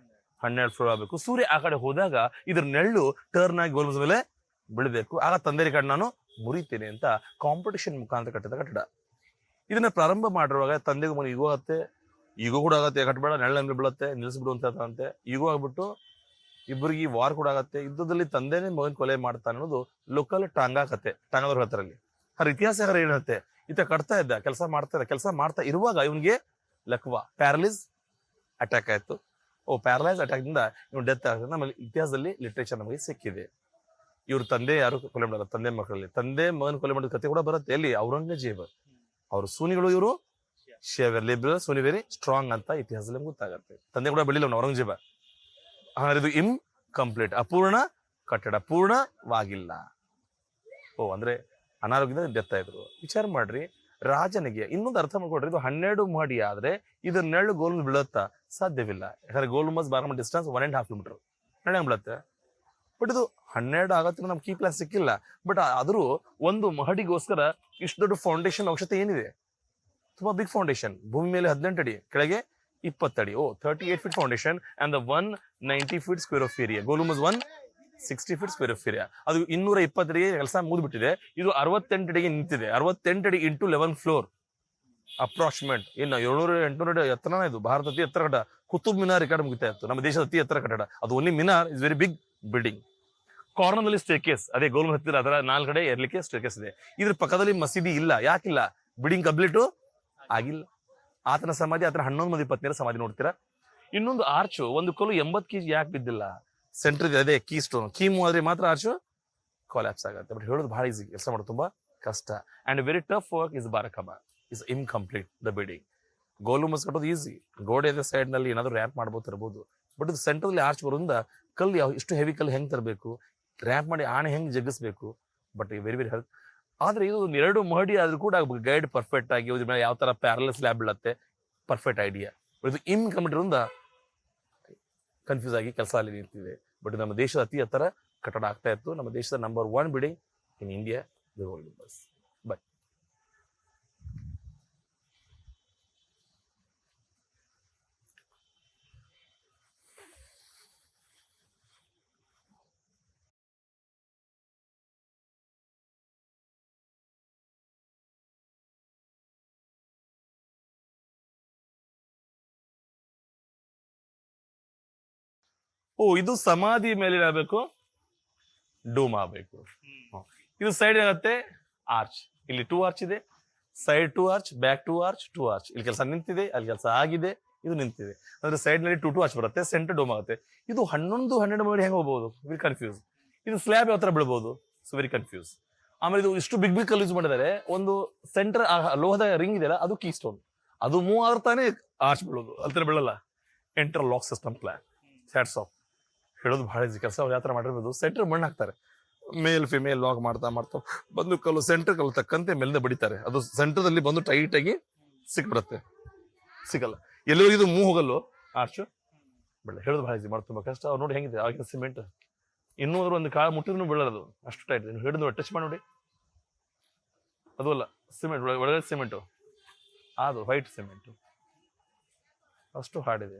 12 ಫ್ಲೋರ್ ಆಗಬೇಕು. ಸೂರ್ಯ ಆ ಕಡೆ ಹೋದಾಗ ಇದ್ರ ನೆರಳು ಟರ್ನ್ ಆಗಿ ಗೋಲ್ ಮೇಲೆ ಬೀಳ್ಬೇಕು. ಆಗ ತಂದೆ ರೆಕಾರ್ಡ್ ನಾನು ಮುರಿತೇನೆ ಅಂತ ಕಾಂಪಿಟೇಷನ್ ಮುಖಾಂತರ ಕಟ್ಟಿದ ಕಟ್ಟಡ. ಇದನ್ನ ಪ್ರಾರಂಭ ಮಾಡಿರುವಾಗ ತಂದೆಗೂ ಮನೆ ಈಗೋ ಆಗತ್ತೆ, ಈಗೋ ಕೂಡ ಆಗತ್ತೆ, ಕಟ್ಟಬೇಡ ನೆರಳು ಬೀಳತ್ತೆ, ನಿಲ್ಲಿಸ್ಬಿಡು ಅಂತ ಈಗೋ ಆಗ್ಬಿಟ್ಟು ಇಬ್ಬರಿಗೆ ವಾರ್ ಕೂಡ ಆಗತ್ತೆ. ಯುದ್ಧದಲ್ಲಿ ತಂದೆನೇ ಮಗನ್ ಕೊಲೆ ಮಾಡ್ತಾನೆ ಅನ್ನೋದು ಲೋಕಲ್ ಟಾಂಗಾ ಕತೆ, ಟಾಂಗಾದವ್ರ ಹತ್ತರಲ್ಲಿ. ಇತಿಹಾಸಕಾರ ಏನ್ ಹೇಳುತ್ತೆ, ಈತ ಕಟ್ತಾ ಇದ್ದ, ಕೆಲಸ ಮಾಡ್ತಾ ಇರುವಾಗ ಇವನ್ಗೆ ಲಕ್ವಾ ಪ್ಯಾರಲಿಸ್ ಅಟ್ಯಾಕ್ ಆಯ್ತು. ಪ್ಯಾರಲೈಸ್ ಅಟ್ಯಾಕ್ ದಿಂದ ಇವ್ನು ಡೆತ್ ಆಗುತ್ತೆ. ನಮ್ಮಲ್ಲಿ ಇತಿಹಾಸದಲ್ಲಿ ಲಿಟ್ರೇಚರ್ ನಮಗೆ ಸಿಕ್ಕಿದೆ. ಇವ್ರ ತಂದೆ ಯಾರು ಕೊಲೆ ಮಾಡಲ್ಲ, ತಂದೆ ಮಕ್ಕಳಲ್ಲಿ ತಂದೆ ಮಗನ ಕೊಲೆ ಮಾಡಿದ ಕಥೆ ಕೂಡ ಬರುತ್ತೆ. ಎಲ್ಲಿ? ಔರಂಗಜೇಬ. ಅವ್ರ ಸೂನಿಗಳು ಇವರು ಲಿಬರಲ್, ಸೂನಿ ವೆರಿ ಸ್ಟ್ರಾಂಗ್ ಅಂತ ಇತಿಹಾಸದಲ್ಲಿ ಗೊತ್ತಾಗತ್ತೆ. ತಂದೆ ಕೂಡ ಬೆಳಿಲ್ಲ ಔರಂಗಜೇಬ. ಹಾಗಾದ್ರೆ ಇದು ಇನ್ಕಂಪ್ಲೀಟ್, ಅಪೂರ್ಣ ಕಟ್ಟಡ, ಪೂರ್ಣವಾಗಿಲ್ಲ. ಅಂದ್ರೆ ಅನಾರೋಗ್ಯದ ಡೆತ್ ಆಯ್ತು. ವಿಚಾರ ಮಾಡ್ರಿ, ರಾಜನಿಗೆ ಇನ್ನೊಂದು ಅರ್ಥ ಮಾಡ್ಕೊಡ್ರಿ, ಇದು 12 ಮಹಡಿ ಆದ್ರೆ ಇದ್ರ ನೆರಳು ಗೋಲ್ ಬೀಳುತ್ತಾ? ಸಾಧ್ಯವಿಲ್ಲ. ಯಾಕಂದ್ರೆ ಗೋಲ್ಮಸ್ ಬಾರಮ ಡಿಸ್ಟೆನ್ಸ್ 1.5 ಕಿಲೋಮೀಟರ್ ನೆರಳು ಬೀಳುತ್ತೆ. ಬಟ್ ಇದು 12 ಆಗತ್ತೆ, ನಮ್ಗೆ ಕೀ ಪ್ಲಾನ್ ಸಿಕ್ಕಿಲ್ಲ. ಬಟ್ ಆದ್ರೂ ಒಂದು ಮಹಡಿಗೋಸ್ಕರ ಇಷ್ಟು ದೊಡ್ಡ ಫೌಂಡೇಶನ್ ಅವಶ್ಯಕತೆ ಏನಿದೆ? ತುಂಬಾ ಬಿಗ್ ಫೌಂಡೇಶನ್. ಭೂಮಿ ಮೇಲೆ 18 ಅಡಿ, ಕೆಳಗೆ 20 ಅಡಿ. 38 feet foundation and 190 feet square of area. Gol Gumbaz 160 feet square of area. ಅದು 220 ಅಡಿಗೆ ಕೆಲಸ ಮುಗಿದ್ಬಿಟ್ಟಿದೆ. ಇದು 68 ಅಡಿಗೆ ನಿಂತಿದೆ. 68 ಅಡಿ ಇಂಟು 11 ಫ್ಲೋರ್ ಅಪ್ರಾಕ್ಸಿಮೇಟ್. ಇನ್ನು 700-800 ಅಡಿ ಎತ್ತರನ ಇದು. ಭಾರತ ಅತಿ ಎತ್ತರ ಕಟ್ಟಡ. ಕುತುಬ್ ಮಿನಾರ್ ರೆಕಾರ್ಡ್ ಮುಗಿತಾ ಇತ್ತು. ನಮ್ಮ ದೇಶದ ಅತಿ ಎತ್ತರ ಕಟ್ಟಡ ಅದು. Only minar is very big building. Corner ನಲ್ಲಿ ಸ್ಟೇರ್ಕೇಸ್, ಅದೇ ಗೋಲ್ಮಸ್ ಹತ್ತಿರ ಅದರ 4 ಕಡೆ ಏರ್ಲಿಕ್ಕೆ ಸ್ಟೇರ್ಕೇಸ್ ಇದೆ. ಇದ್ರ ಪಕ್ಕದಲ್ಲಿ ಮಸೀದಿ ಇಲ್ಲ. ಯಾಕಿಲ್ಲ? ಬಿಲ್ಡಿಂಗ್ ಕಂಪ್ಲೀಟ್ ಆಗಿಲ್ಲ. ಆತನ ಸಮಾಧಿ, ಆತನ 11 ಮಂದಿ ಪತ್ನಿಯರ ಸಮಾಧಿ ನೋಡ್ತೀರಾ. ಇನ್ನೊಂದು ಆರ್ಚು, ಒಂದು ಕಲ್ಲು 80 kg ಯಾಕೆ ಬಿದ್ದಿಲ್ಲ? ಸೆಂಟರ್ ಇದೆ, ಅದೇ ಕೀ ಸ್ಟೋನ್. ಕೀಮು ಆದ್ರೆ ಮಾತ್ರ ಆರ್ಚು ಕೊಲ್ಯಾಪ್ಸ್ ಆಗುತ್ತೆ. ಬಟ್ ಹೇಳೋದು ಬಹಳ ಈಸಿ, ಕೆಲಸ ಮಾಡೋದು ತುಂಬಾ ಕಷ್ಟ. And very tough work is Bara Kaman is incomplete the building. Gol Gumbaz ಕಟ್ಟೋದು ಈಸಿ, ಗೋಡೆ ಸೈಡ್ ನಲ್ಲಿ ಏನಾದ್ರು ರ್ಯಾಂಪ್ ಮಾಡ್ಬೋದು, ತರಬಹುದು. ಬಟ್ ಇದು ಸೆಂಟ್ರಲ್ಲಿ ಆರ್ಚ್ ಬರೋದ್ರಿಂದ ಕಲ್ಲು ಇಷ್ಟು ಹೆವಿ ಕಲ್ಲು ಹೆಂಗ್ ತರಬೇಕು, ರ್ಯಾಂಪ್ ಮಾಡಿ ಆಣೆ ಹೆಂಗ್ ಜಗ್ಗಿಸ್ಬೇಕು. But very very help. ಆದ್ರೆ ಇದು 2 ಮಹಡಿ ಆದ್ರೂ ಕೂಡ ಗೈಡ್ ಪರ್ಫೆಕ್ಟ್ ಆಗಿ ಯಾವ ತರ ಪ್ಯಾರಲಲ್ ಸ್ಲ್ಯಾಬ್ ಬೀಳತ್ತೆ, ಪರ್ಫೆಕ್ಟ್ ಐಡಿಯಾ. ಇದು ಇನ್ಕಂಪ್ಲೀಟ್ ಕನ್ಫ್ಯೂಸ್ ಆಗಿ ಕೆಲಸ ಅಲ್ಲಿ ನಿಂತಿದೆ. ಬಟ್ ನಮ್ಮ ದೇಶದ ಅತಿ ಎತ್ತರ ಕಟ್ಟಡ ಆಗ್ತಾ ಇತ್ತು. ನಮ್ಮ ದೇಶದ number 1 building in India, the Gol Gumbaz. But ಇದು ಸಮಾಧಿ ಮೇಲೆ ಇರಬೇಕು, ಡೂಮ್ ಆಗಬೇಕು. ಇದು ಸೈಡ್ ಆಗುತ್ತೆ ಆರ್ಚ್. ಇಲ್ಲಿ 2 ಆರ್ಚ್ ಇದೆ, side 2 arch, back 2 arch, 2 arch. ಇಲ್ಲಿ ಕೆಲಸ ನಿಂತಿದೆ, ಅಲ್ಲಿ ಕೆಲಸ ಆಗಿದೆ, ಇದು ನಿಂತಿದೆ. ಅಂದ್ರೆ ಸೈಡ್ ನಲ್ಲಿ 2 ಆರ್ಚ್ ಬರುತ್ತೆ, ಸೆಂಟರ್ ಡೋಮ್ ಆಗುತ್ತೆ. ಇದು 11-12 ಮಾಡಿ ಹೆಂಗ್ ಹೋಗ್ಬಹುದು? Very confuse. ಇದು ಸ್ಲ್ಯಾಬ್ ಯಾವ ತರ ಬೀಳ್ಬಹುದು? So very confuse. ಆಮೇಲೆ ಇದು ಇಷ್ಟು ಬಿಗ್ ಕಲ್ಲು ಯೂಸ್ ಮಾಡಿದ್ದಾರೆ. ಒಂದು ಸೆಂಟರ್ ಲೋಹದ ರಿಂಗ್ ಇದೆಯಲ್ಲ, ಅದು ಕೀ ಸ್ಟೋನ್. ಅದು ಮೂವ್ ಆದ್ರೆ ತಾನೇ ಆರ್ಚ್ ಬೀಳೋದು, ಅಲ್ಲಿ ಬೀಳಲ್ಲ. Interlock system plan. Hats off. ಹೇಳೋದು ಬಹಳ ಈಸಿ ಕೆಲಸ. ಅವ್ರು ಯಾವ ತರ ಮಾಡಿರ್ಬೋದು? ಸೆಂಟರ್ ಮಣ್ಣು ಹಾಕ್ತಾರೆ, ಮೇಲ್ ಫಿಮೇಲ್ ಲಾಕ್ ಮಾಡ್ತಾ ಬಂದು ಕಲ್ಲು ಸೆಂಟರ್ ಕಲ್ಲು ತಕ್ಕಂತೆ ಮೇಲಿಂದ ಬಡಿತಾರೆ. ಅದು ಸೆಂಟರ್ದಲ್ಲಿ ಬಂದು ಟೈಟ್ ಆಗಿ ಸಿಕ್ಬಿಡತ್ತೆ, ಸಿಗಲ್ಲ. ಎಲ್ಲರಿಗೂ ಇದು ಮೂವ್ ಹೋಗಲ್ಲು ಆರ್ಚು. ಬೆಳೆ ಹೇಳೋದು ಬಹಳ ಈಸಿ, ಮಾಡೋದು ತುಂಬಾ ಕಷ್ಟ. ಅವ್ರು ನೋಡಿ ಹೆಂಗಿದೆ ಆಗಿನ ಸಿಮೆಂಟ್. ಇನ್ನೂ ಒಂದು ಕಾಳು ಮುಟ್ಟಿದ್ರು ಬೀಳೋದು, ಅಷ್ಟು ಟೈಟ್. ಹಿಡಿದು ಟಚ್ ಮಾಡಿ ನೋಡಿ, ಅದು ಅಲ್ಲ ಸಿಮೆಂಟ್, ಒಳಗಡೆ ಸಿಮೆಂಟು, ಅದು ವೈಟ್ ಸಿಮೆಂಟು, ಅಷ್ಟು ಹಾರ್ಡ್.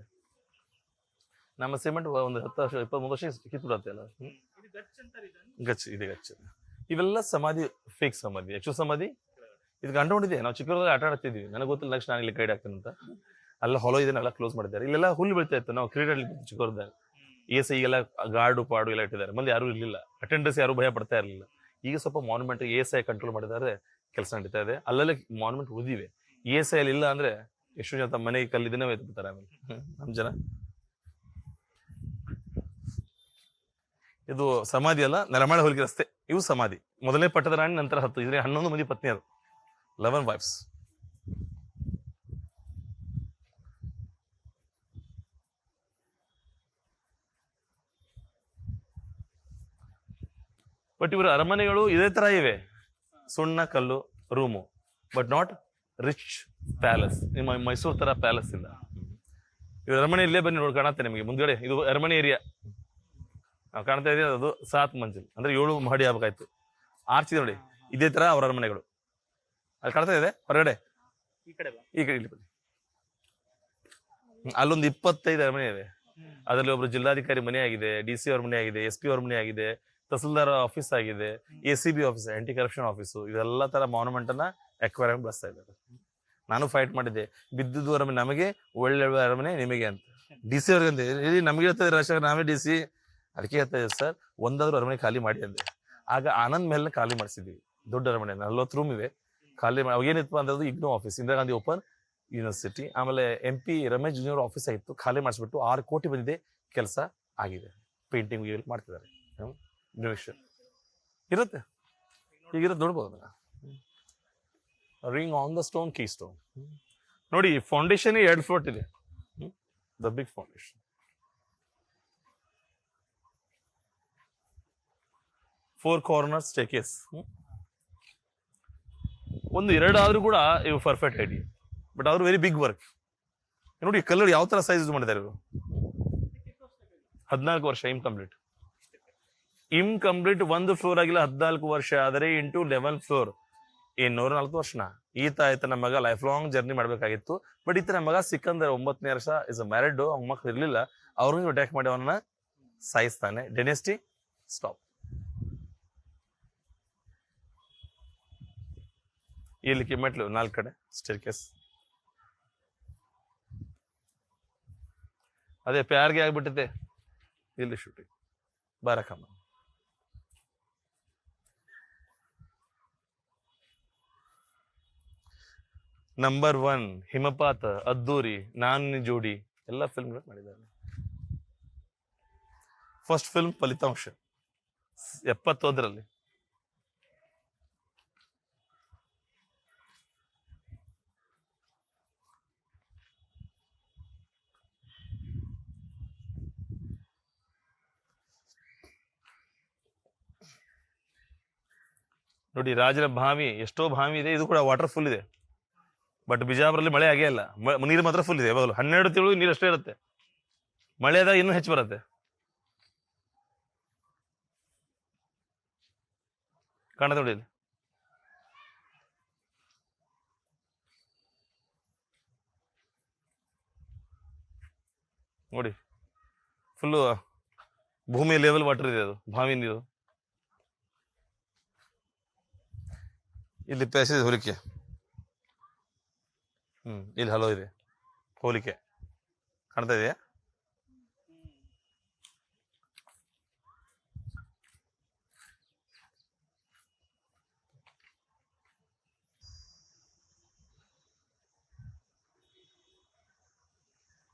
ನಮ್ಮ ಸಿಮೆಂಟ್ ಒಂದು 10 ವರ್ಷ 23 ವರ್ಷ ಕಿತ್ಬಿಡತ್ತೆ ಅಲ್ಲ. ಗಚ್ಚ ಇದೆ, ಗಚ್ಚ. ಇವೆಲ್ಲ ಸಮಾಧಿ, ಫೇಕ್ ಸಮಾಧಿ. ಆಕ್ಚುಲ್ ಸಮಾಧಿ ಇದು ಕಂಡುಕೊಂಡಿದೆ. ನಾವು ಚಿಕ್ಕವರಲ್ಲಿ ಆಟ ಆಡ್ತಿದ್ವಿ. ನನಗೆ ಗೊತ್ತಿಲ್ಲ, ನೆಕ್ಸ್ಟ್ ನಾನು ಇಲ್ಲಿ ಗೈಡ್ ಆಗ್ತೇನೆ ಅಂತ. ಅಲ್ಲ ಹೊಲ ಇದನ್ನ ಎಲ್ಲ ಕ್ಲೋಸ್ ಮಾಡಿದ್ದಾರೆ. ಇಲ್ಲೆಲ್ಲ ಹುಲ್ಲು ಬೀಳ್ತಾ ಇತ್ತು. ನಾವು ಕ್ರೀಡೆ ಚಿಕ್ಕವರದಾಗ ESI ಎಲ್ಲ ಗಾರ್ಡು ಪಾಡು ಎಲ್ಲ ಇಟ್ಟಿದ್ದಾರೆ. ಮಂದಿ ಯಾರು ಇರ್ಲಿಲ್ಲ, ಅಟೆಂಡರ್ಸ್ ಯಾರು ಭಯ ಪಡ್ತಾ ಇರಲಿಲ್ಲ. ಈಗ ಸ್ವಲ್ಪ ಮಾನ್ಯುಮೆಂಟ್ ESI ಕಂಟ್ರೋಲ್ ಮಾಡಿದ್ದಾರೆ, ಕೆಲಸ ನಡೀತಾ ಇದೆ. ಅಲ್ಲಲ್ಲೇ ಮಾನ್ಯುಮೆಂಟ್ ಉಳಿದಿವೆ. ESI ಅಲ್ಲಿ ಇಲ್ಲ ಅಂದ್ರೆ ಎಷ್ಟು ಜನ ತಮ್ಮ ಮನೆಗೆ ಕಲ್ಲಿದ್ದನ್ನೇ ಒಯ್ದುಬಿಡ್ತಾರೆ. ಆಮೇಲೆ ನಮ್ಮ ಜನ. ಇದು ಸಮಾಧಿ ಅಲ್ಲ, ನೆಲಮಾಳ ಹೋಲಿಕೆ ರಸ್ತೆ. ಇವು ಸಮಾಧಿ. ಮೊದಲನೇ ಪಟ್ಟದ ರಾಣಿ, ನಂತರ 10, ಇದ್ರೆ 11 ಮಂದಿ ಪತ್ನಿಯರು, 11 ವೈಫ್ಸ್. ಬಟ್ ಇವರ ಅರಮನೆಗಳು ಇದೇ ತರ ಇವೆ, ಸುಣ್ಣ ಕಲ್ಲು room, but not rich palace. ನಿಮ್ಮ ಮೈಸೂರು ತರ ಪ್ಯಾಲೇಸ್ ಇಲ್ಲ. ಇವ್ರ ಅರಮನೆ ಇಲ್ಲೇ ಬನ್ನಿ, ನೋಡಿ ಕಾಣುತ್ತೆ ನಿಮಗೆ ಮುಂದ್ಗಡೆ. ಇದು ಅರಮನೆ ಏರಿಯಾ ಕಾಣ್ತಾ ಇದೆ. ಅದು 7 ಮಂಜಿಲ್ ಅಂದ್ರೆ 7 ಮಹಡಿ ಆಗ್ಬೇಕಾಯ್ತು. ಆರ್ಚ್ ಇದೆ ನೋಡಿ, ಇದೇ ತರ ಅವ್ರ ಅರಮನೆಗಳು. ಅಲ್ಲಿ ಕಾಣ್ತಾ ಇದೆ ಹೊರಗಡೆ, ಈ ಕಡೆ ಇಲ್ಲಿ ಬನ್ನಿ. ಅಲ್ಲೊಂದು 25 ಅರಮನೆ ಇವೆ. ಅದರಲ್ಲಿ ಒಬ್ರು ಜಿಲ್ಲಾಧಿಕಾರಿ ಮನೆ ಆಗಿದೆ, DC ಅವ್ರ ಮನೆ ಆಗಿದೆ, SP ಅವ್ರ ಮನೆ ಆಗಿದೆ, ತಹಸೀಲ್ದಾರ್ ಆಫೀಸ್ ಆಗಿದೆ, ACB office, aunty corruption office. ಇದೆಲ್ಲ ತರ ಮಾನ್ಯುಮೆಂಟ್ ಅನ್ನ ಎಕ್ವೈರ್ ಆಗಿ ಬಳಸ್ತಾ ಇದ್ದಾರೆ. ನಾನು ಫೈಟ್ ಮಾಡಿದ್ದೆ, ಬಿದ್ದುದು ಅರಮನೆ ನಮಗೆ, ಒಳ್ಳೆ ಅರಮನೆ ನಿಮಗೆ ಅಂತ. DC ಅವ್ರಿಗೆ ಅಂದೆ, ನಮಗೆ ಹೇಳ್ತದೆ ರಾಜಶೇಖರ್, ನಾವೇ DC. ಅದಕ್ಕೆ ಹೇಳ್ತಾ ಇದೆ ಸರ್, ಒಂದಾದ್ರೂ ಅರಮನೆ ಖಾಲಿ ಮಾಡಿ ಅಂದೆ. ಆಗ ಆನಂದ್ ಮಹಲ್ ಖಾಲಿ ಮಾಡಿಸಿದ್ವಿ. ದೊಡ್ಡ ಅರಮನೆ, 40 ರೂಮ್ ಇವೆ, ಖಾಲಿ ಅವಾಗ ಏನಿತ್ತು ಅಂದ್ರೆ IGNOU office, Indira Gandhi open university. ಆಮೇಲೆ MP ರಮೇಶ್ ಜೂನಿಯರ್ ಆಫೀಸ್ ಆಗಿತ್ತು, ಖಾಲಿ ಮಾಡಿಸ್ಬಿಟ್ಟು 6 ಕೋಟಿ ಬಂದಿದೆ, ಕೆಲಸ ಆಗಿದೆ. ಪೇಂಟಿಂಗ್ ಮಾಡ್ತಿದ್ದಾರೆ. ಇರುತ್ತೆ, ಈಗಿರೋದು ನೋಡ್ಬೋದು. Ring on the stone, key stone. ನೋಡಿ, ಫೌಂಡೇಶನ್ 2 ಫ್ಲೋಟ್ ಇದೆ, the big foundation. 4 corner staircase. ಒಂದು 2 ಆದ್ರೂ ಕೂಡ ಇವು ಪರ್ಫೆಕ್ಟ್ ಐಡಿಯಾ, ಬಟ್ ಆದ್ರೂ ವೆರಿ ಬಿಗ್ ವರ್ಕ್. ನೋಡಿ ಕಲರ್ ಯಾವ ತರ ಸೈಜ್ ಮಾಡಿದ್ದಾರೆ ಇವರು. 14 ವರ್ಷ ಇನ್ಕಂಪ್ಲೀಟ್. ಒಂದು ಫ್ಲೋರ್ ಆಗಿಲ್ಲ, 14 ವರ್ಷ ಆದರೆ ಇಂಟು 11 ಫ್ಲೋರ್, 104 ವರ್ಷನ. ಈತನ ಮಗ ಲೈಫ್ ಲಾಂಗ್ ಜರ್ನಿ ಮಾಡ್ಬೇಕಾಗಿತ್ತು. ಬಟ್ ಈತನ ಮಗ ಸಿಕಂದರ್ 9ನೇ ವರ್ಷ ಇಸ್ ಮ್ಯಾರಿಡ್, ಅವ್ನ ಮಕ್ಳು ಇರ್ಲಿಲ್ಲ, ಅವ್ರಿಗೆ ಅಟ್ಯಾಕ್ ಮಾಡಿ ಅವನ್ನ ಸಾಯಿಸ್ತಾನೆ. ಡೆನೆಸ್ಟಿ ಸ್ಟಾಪ್. ಇಲ್ಲಿಕ್ಕೆ ಮೆಟ್ಲು 4 ಕಡೆ ಸ್ಟೇರ್ಕೇಸ್. ಅದೇ ಪ್ಯಾರ್ಗೆ ಆಗ್ಬಿಟ್ಟಿದೆ ಇಲ್ಲಿ ಶೂಟಿಂಗ್. ಬಾರಕಮ್ಮ. ನಂಬರ್ 1 ಹಿಮಪಾತ, ಅದ್ದೂರಿ, ನಾನು ಜೋಡಿ ಎಲ್ಲ ಫಿಲ್ಮ್ಗಳು ಮಾಡಿದ್ದಾರೆ. ಫಸ್ಟ್ ಫಿಲ್ಮ್ ಫಲಿತಾಂಶ 71ರಲ್ಲಿ. ನೋಡಿ ರಾಜರ ಬಾವಿ, ಎಷ್ಟೋ ಬಾವಿ ಇದೆ, ಇದು ಕೂಡ ವಾಟರ್ ಫುಲ್ ಇದೆ. ಬಟ್ ಬಿಜಾಪುರಲ್ಲಿ ಮಳೆ ಆಗೇ ಇಲ್ಲ, ನೀರು ಮಾತ್ರ ಫುಲ್ ಇದೆ ಯಾವಾಗಲೂ. 12 ತಿಂಗಳು ನೀರು ಅಷ್ಟೇ ಇರುತ್ತೆ, ಮಳೆ ಆದಾಗ ಇನ್ನೂ ಹೆಚ್ಚು ಬರುತ್ತೆ. ಕಾಣುತ್ತೆ ನೋಡಿ ಇಲ್ಲಿ. ನೋಡಿ ಫುಲ್ಲು ಭೂಮಿ ಲೆವೆಲ್ ವಾಟರ್ ಇದೆ, ಅದು ಬಾವಿ ನೀರು. ಇಲ್ಲಿ ಪ್ಯಾಸೇಜ್ ಹೋಲಿಕೆ, ಇಲ್ಲಿ ಹಲೋ ಇದೆ, ಹೋಲಿಕೆ ಕಾಣ್ತಾ ಇದೆಯಾ?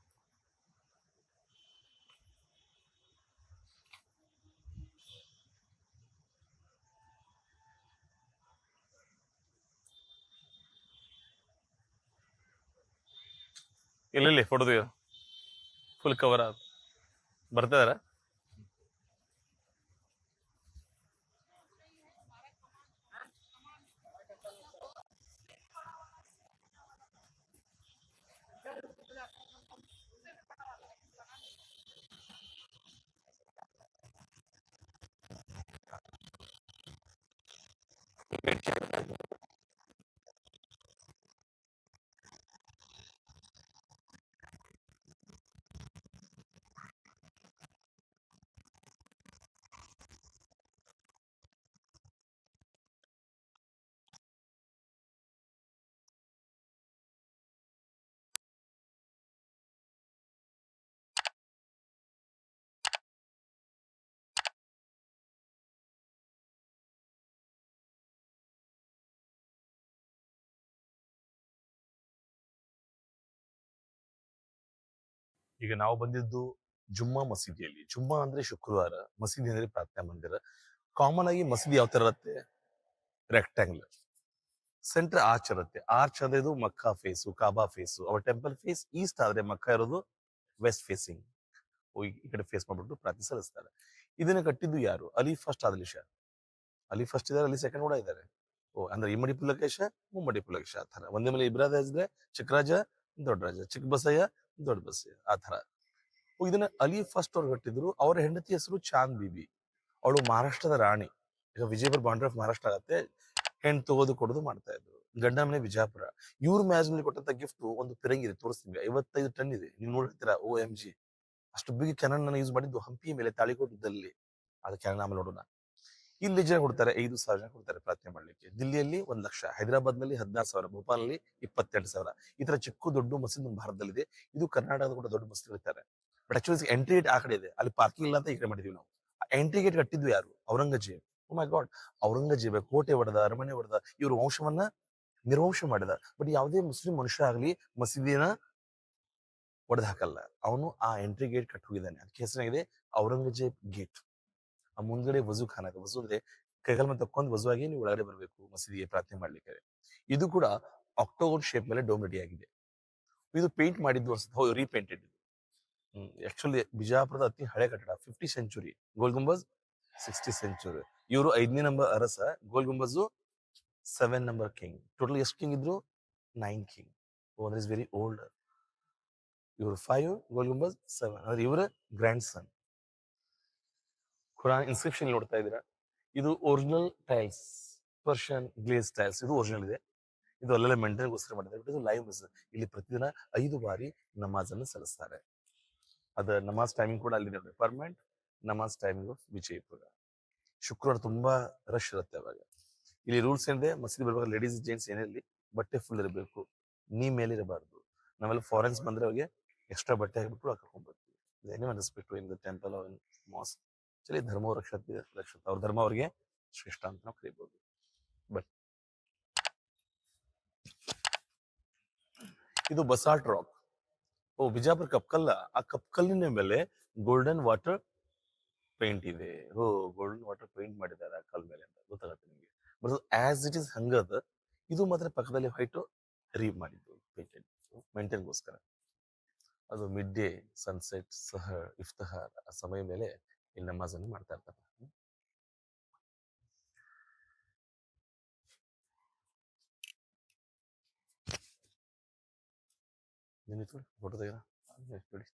ಇಲ್ಲಿ ಫೋಟೋ ತೆಗೆದು ಫುಲ್ ಕವರ್ ಆದ ಬರ್ತಾ ಇದಾರ. ಈಗ ನಾವು ಬಂದಿದ್ದು ಜುಮ್ಮಾ ಮಸೀದಿಯಲ್ಲಿ. ಜುಮ್ಮಾ ಅಂದ್ರೆ ಶುಕ್ರವಾರ, ಮಸೀದಿ ಅಂದ್ರೆ ಪ್ರಾರ್ಥನಾ ಮಂದಿರ. ಕಾಮನ್ ಆಗಿ ಮಸೀದಿ ಯಾವ ತರ ಇರುತ್ತೆ? ರೆಕ್ಟ್ಯಾಂಗ್ಯುಲರ್. ಸೆಂಟರ್ ಆರ್ಚ್ ಇರುತ್ತೆ. ಆರ್ಚ್ ಅಂದ್ರೆ ಇದು ಮಕ್ಕಾ ಫೇಸು, ಕಾಬಾ ಫೇಸು. ಅವರ ಟೆಂಪಲ್ ಫೇಸ್ ಈಸ್ಟ್ ಆದ್ರೆ ಮಕ್ಕಾ ಇರೋದು ವೆಸ್ಟ್ ಫೇಸಿಂಗ್. ಈ ಕಡೆ ಫೇಸ್ ಮಾಡ್ಬಿಟ್ಟು ಪ್ರಾರ್ಥನೆ ಸಲ್ಲಿಸ್ತಾರೆ. ಇದನ್ನ ಕಟ್ಟಿದ್ದು ಯಾರು? ಅಲಿ ಫಸ್ಟ್ ಆದಿಲ್ ಶಾ. ಅಲಿ ಫಸ್ಟ್ ಇದಾರೆ, ಅಲಿ ಸೆಕೆಂಡ್ ಕೂಡ ಇದ್ದಾರೆ. ಅಂದ್ರೆ ಇಮ್ಮಡಿ ಪುಲಕೇಶ, ಮುಮ್ಮಡಿ ಪುಲಕೇಶ ಆ ತರ. ಒಂದೇ ಮೇಲೆ ಇಬ್ರಾಹಿಂ ಇದ್ರೆ ಚಿಕ್ಕ ರಾಜ, ದೊಡ್ಡ ರಾಜ, ಚಿಕ್ಕ ಬಸಯ್ಯ, ದೊಡ್ಡ ಬಸಯ್ಯ ಆ ತರ. ಇದನ್ನ ಅಲಿ ಫಸ್ಟ್ ಅವ್ರು ಕಟ್ಟಿದ್ರು. ಅವರ ಹೆಂಡತಿ ಹೆಸರು ಚಾಂದ್ ಬಿಬಿ. ಅವಳು ಮಹಾರಾಷ್ಟ್ರದ ರಾಣಿ. ಈಗ ವಿಜಯಪುರ ಬಾರ್ಡರ್ ಆಫ್ ಮಹಾರಾಷ್ಟ್ರ ಆಗತ್ತೆ. ಹೆಣ್ಣು ತಗೋದು ಕೊಡೋದು ಮಾಡ್ತಾ ಇದ್ರು. ಗಂಡ ಮನೆ ವಿಜಯಪುರ. ಇವ್ರ ಮ್ಯಾರೇಜ್ ಮೇಲೆ ಕೊಟ್ಟಂತ ಗಿಫ್ಟ್ ಒಂದು ಪಿರಂಗಿ ಇದೆ, ತೋರಿಸ್ತೀನಿ. 55 ಟನ್ ಇದೆ. ನೀವು ನೋಡ್ತೀರಾ, OMG ಅಷ್ಟು ಬಿಗ್ ಕ್ಯಾನನ್ ಯೂಸ್ ಮಾಡಿದ್ದು ಹಂಪಿ ಮೇಲೆ ತಾಳಿಕೋಟದಲ್ಲಿ. ಅದು ಕ್ಯಾನನ್ ಆಮೇಲೆ ನೋಡೋಣ. ಇಲ್ಲಿ ಜನ ಕೊಡ್ತಾರೆ, 5,000 ಜನ ಕೊಡ್ತಾರೆ ಪ್ರಾರ್ಥನೆ ಮಾಡ್ಲಿಕ್ಕೆ. ದಿಲ್ಲಿಯಲ್ಲಿ 1 ಲಕ್ಷ, ಹೈದರಾಬಾದ್ ನಲ್ಲಿ 16,000, ಭೋಪಾಲ್ನಲ್ಲಿ 28,000. ಈ ತರ ಚಿಕ್ಕ ದೊಡ್ಡ ಮಸೀದಿ ನಮ್ಮ ಭಾರತದಲ್ಲಿದೆ. ಇದು ಕರ್ನಾಟಕದ ಕೂಡ ದೊಡ್ಡ ಮಸೀದಿ ಇರ್ತಾರೆ. ಬಟ್ ಆಕ್ಚುಲಿ ಎಂಟ್ರಿ ಗೇಟ್ ಆ ಕಡೆ ಇದೆ, ಅಲ್ಲಿ ಪಾರ್ಕಿಂಗ್ ಇಲ್ಲ ಅಂತ ಈ ಕಡೆ ಮಾಡಿದೀವಿ ನಾವು. ಎಂಟ್ರಿ ಗೇಟ್ ಕಟ್ಟಿದ್ವಿ ಯಾರು? ಔರಂಗಜೇಬ್. ಓ ಮೈ ಗಾಡ್, ಔರಂಗಜೇಬ ಕೋಟೆ ಹೊಡೆದ, ಅರಮನೆ ಹೊಡೆದ. ಇವ್ರ ವಂಶವನ್ನ ನಿರ್ವಂಶ ಮಾಡಿದ. ಬಟ್ ಯಾವುದೇ ಮುಸ್ಲಿಂ ಮನುಷ್ಯ ಆಗಲಿ ಮಸೀದಿನ ಒಡೆದು ಹಾಕಲ್ಲ. ಅವನು ಆ ಎಂಟ್ರಿ ಗೇಟ್ ಕಟ್ಟಿ ಹೋಗಿದ್ದಾನೆ. ಅದಕ್ಕೆ ಹೆಸರಾಗಿದೆ ಔರಂಗಜೇಬ್ ಗೇಟ್. ಆ ಮುಂದ್ಗಡೆ ವಜು ಖಾನ ಇದೆ. ವಜು ಅಂದ್ರೆ ಕೈಕಾಲ್ ಮೇಲೆ ತಕ್ಕೊಂಡು ವಜು ಆಗಿ ನೀವು ಒಳಗಡೆ ಬರಬೇಕು ಮಸೀದಿಗೆ ಪ್ರಾರ್ಥನೆ ಮಾಡ್ಲಿಕ್ಕೆ. ಇದು ಕೂಡ ಆಕ್ಟೋಗನ್ ಶೇಪ್ ಮೇಲೆ ಡೋಮ್ ರೆಡಿ ಆಗಿದೆ. ಇದು ಪೇಂಟ್ ಮಾಡಿದ್ದು ಅನ್ಸುತ್ತೆ, ರೀಪೇಂಟೆಡ್. ಆಕ್ಚುಲಿ ಬಿಜಾಪುರದ ಅತಿ ಹಳೆ ಕಟ್ಟಡ, 50 ಸೆಂಚುರಿ. ಗೋಲ್ ಗುಂಬಜ್ 60 ಸೆಂಚುರಿ. ಇವರು 5ನೇ ನಂಬರ್ ಅರಸ, Gol Gumbaz 7 number king. Total ಎಷ್ಟು ಕಿಂಗ್ ಇದ್ರು? 9 king. One is very old. ಇವರು 5, ಗೋಲ್ ಗುಂಬಜ್ 7. ಅಂದ್ರೆ ಇವರ ಗ್ರ್ಯಾಂಡ್ ಸನ್. ಖುರಾನ್ ಇನ್ಸ್ಕ್ರಿಪ್ಷನ್ ನೋಡ್ತಾ ಇದ್ದೀರಾ? ಇದು original tiles, Persian glaze tiles. ಇದು ಒರಿಜಿನಲ್ ಇದೆ. ಇದು ಅಲ್ಲೆಲ್ಲ ಮೇಂಟೈನ್ಗೋಸ್ಕರ ಮಾಡಿದ್ದಾರೆ. ಇದು ಲೈವ್ ಮಿಸ್. ಇಲ್ಲಿ ಪ್ರತಿದಿನ 5 ಬಾರಿ ನಮಾಜ್ ಅನ್ನು ಸಲ್ಲಿಸ್ತಾರೆ. ಅದ ನಮಾಜ್ ಟೈಮಿಂಗ್ ಕೂಡ ಅಲ್ಲಿ ಪರ್ಮನೆಂಟ್ ನಮಾಜ್ ಟೈಮಿಂಗ್ ವಿಜಯಪುರ. ಶುಕ್ರವಾರ ತುಂಬಾ ರಶ್ ಇರುತ್ತೆ ಅವಾಗ. ಇಲ್ಲಿ ರೂಲ್ಸ್ ಏನಿದೆ, ಮಸೀದಿ ಬರುವಾಗ ಲೇಡೀಸ್ ಜೆಂಟ್ಸ್ ಏನಿರಲಿ ಬಟ್ಟೆ ಫುಲ್ ಇರಬೇಕು, ನೀ ಮೇಲೆ ಇರಬಾರ್ದು. ನಾವೆಲ್ಲ ಫಾರೆನ್ಸ್ ಬಂದ್ರೆ ಅವಾಗ ಎಕ್ಸ್ಟ್ರಾ ಬಟ್ಟೆ ಹಾಕ್ಬಿಟ್ಟು ಹಾಕೊಂಡ್ಬರ್ತೀವಿ. Anyone respect in the temple or in mosque. ಚಲಿ ಧರ್ಮ ರಕ್ಷತೆ, ಅವ್ರ ಧರ್ಮ ಅವ್ರಿಗೆ ಶ್ರೇಷ್ಠ ಅಂತ ನಾವು ಕರೀಬಹುದು. ಬಟ್ ಇದು ಬಸಾಲ್ಟ್ ರಾಕ್. ಬಿಜಾಪುರ ಕಪ್ಕಲ್ಲ. ಆ ಕಪ್ಕಲ್ಲಿನ ಮೇಲೆ ಗೋಲ್ಡನ್ ವಾಟರ್ ಪೇಂಟ್ ಇದೆ. ಗೋಲ್ಡನ್ ವಾಟರ್ ಪೇಂಟ್ ಮಾಡಿದ್ದಾರೆ ಆ ಕಲ್ ಮೇಲೆ ಅಂತ ಗೊತ್ತಾಗುತ್ತೆ ನಿಮಗೆ. ಬಟ್ ಆಸ್ ಇಟ್ ಇಸ್ ಹಂಗದ. ಇದು ಮಾತ್ರ ಪಕ್ಕದಲ್ಲಿ ವೈಟ್ ರೀವ್ ಮಾಡಿದ್ದು ಪೇಂಟೆಡ್ ಮೇಂಟೈನ್ಗೋಸ್ಕರ. ಅದು ಮಿಡ್ ಡೇ, ಸನ್ಸೆಟ್, ಸಹರ್, ಇಫ್ತಹಾರ್ ಆ ಸಮಯ ಮೇಲೆ ಇಲ್ಲಿ ನಮಾಜ್ ಅನ್ನು ಮಾಡ್ತಾ ಇರ್ತಾರೆ. ಏನಿತ್ತು ಫೋಟೋ ತೆಗೆದ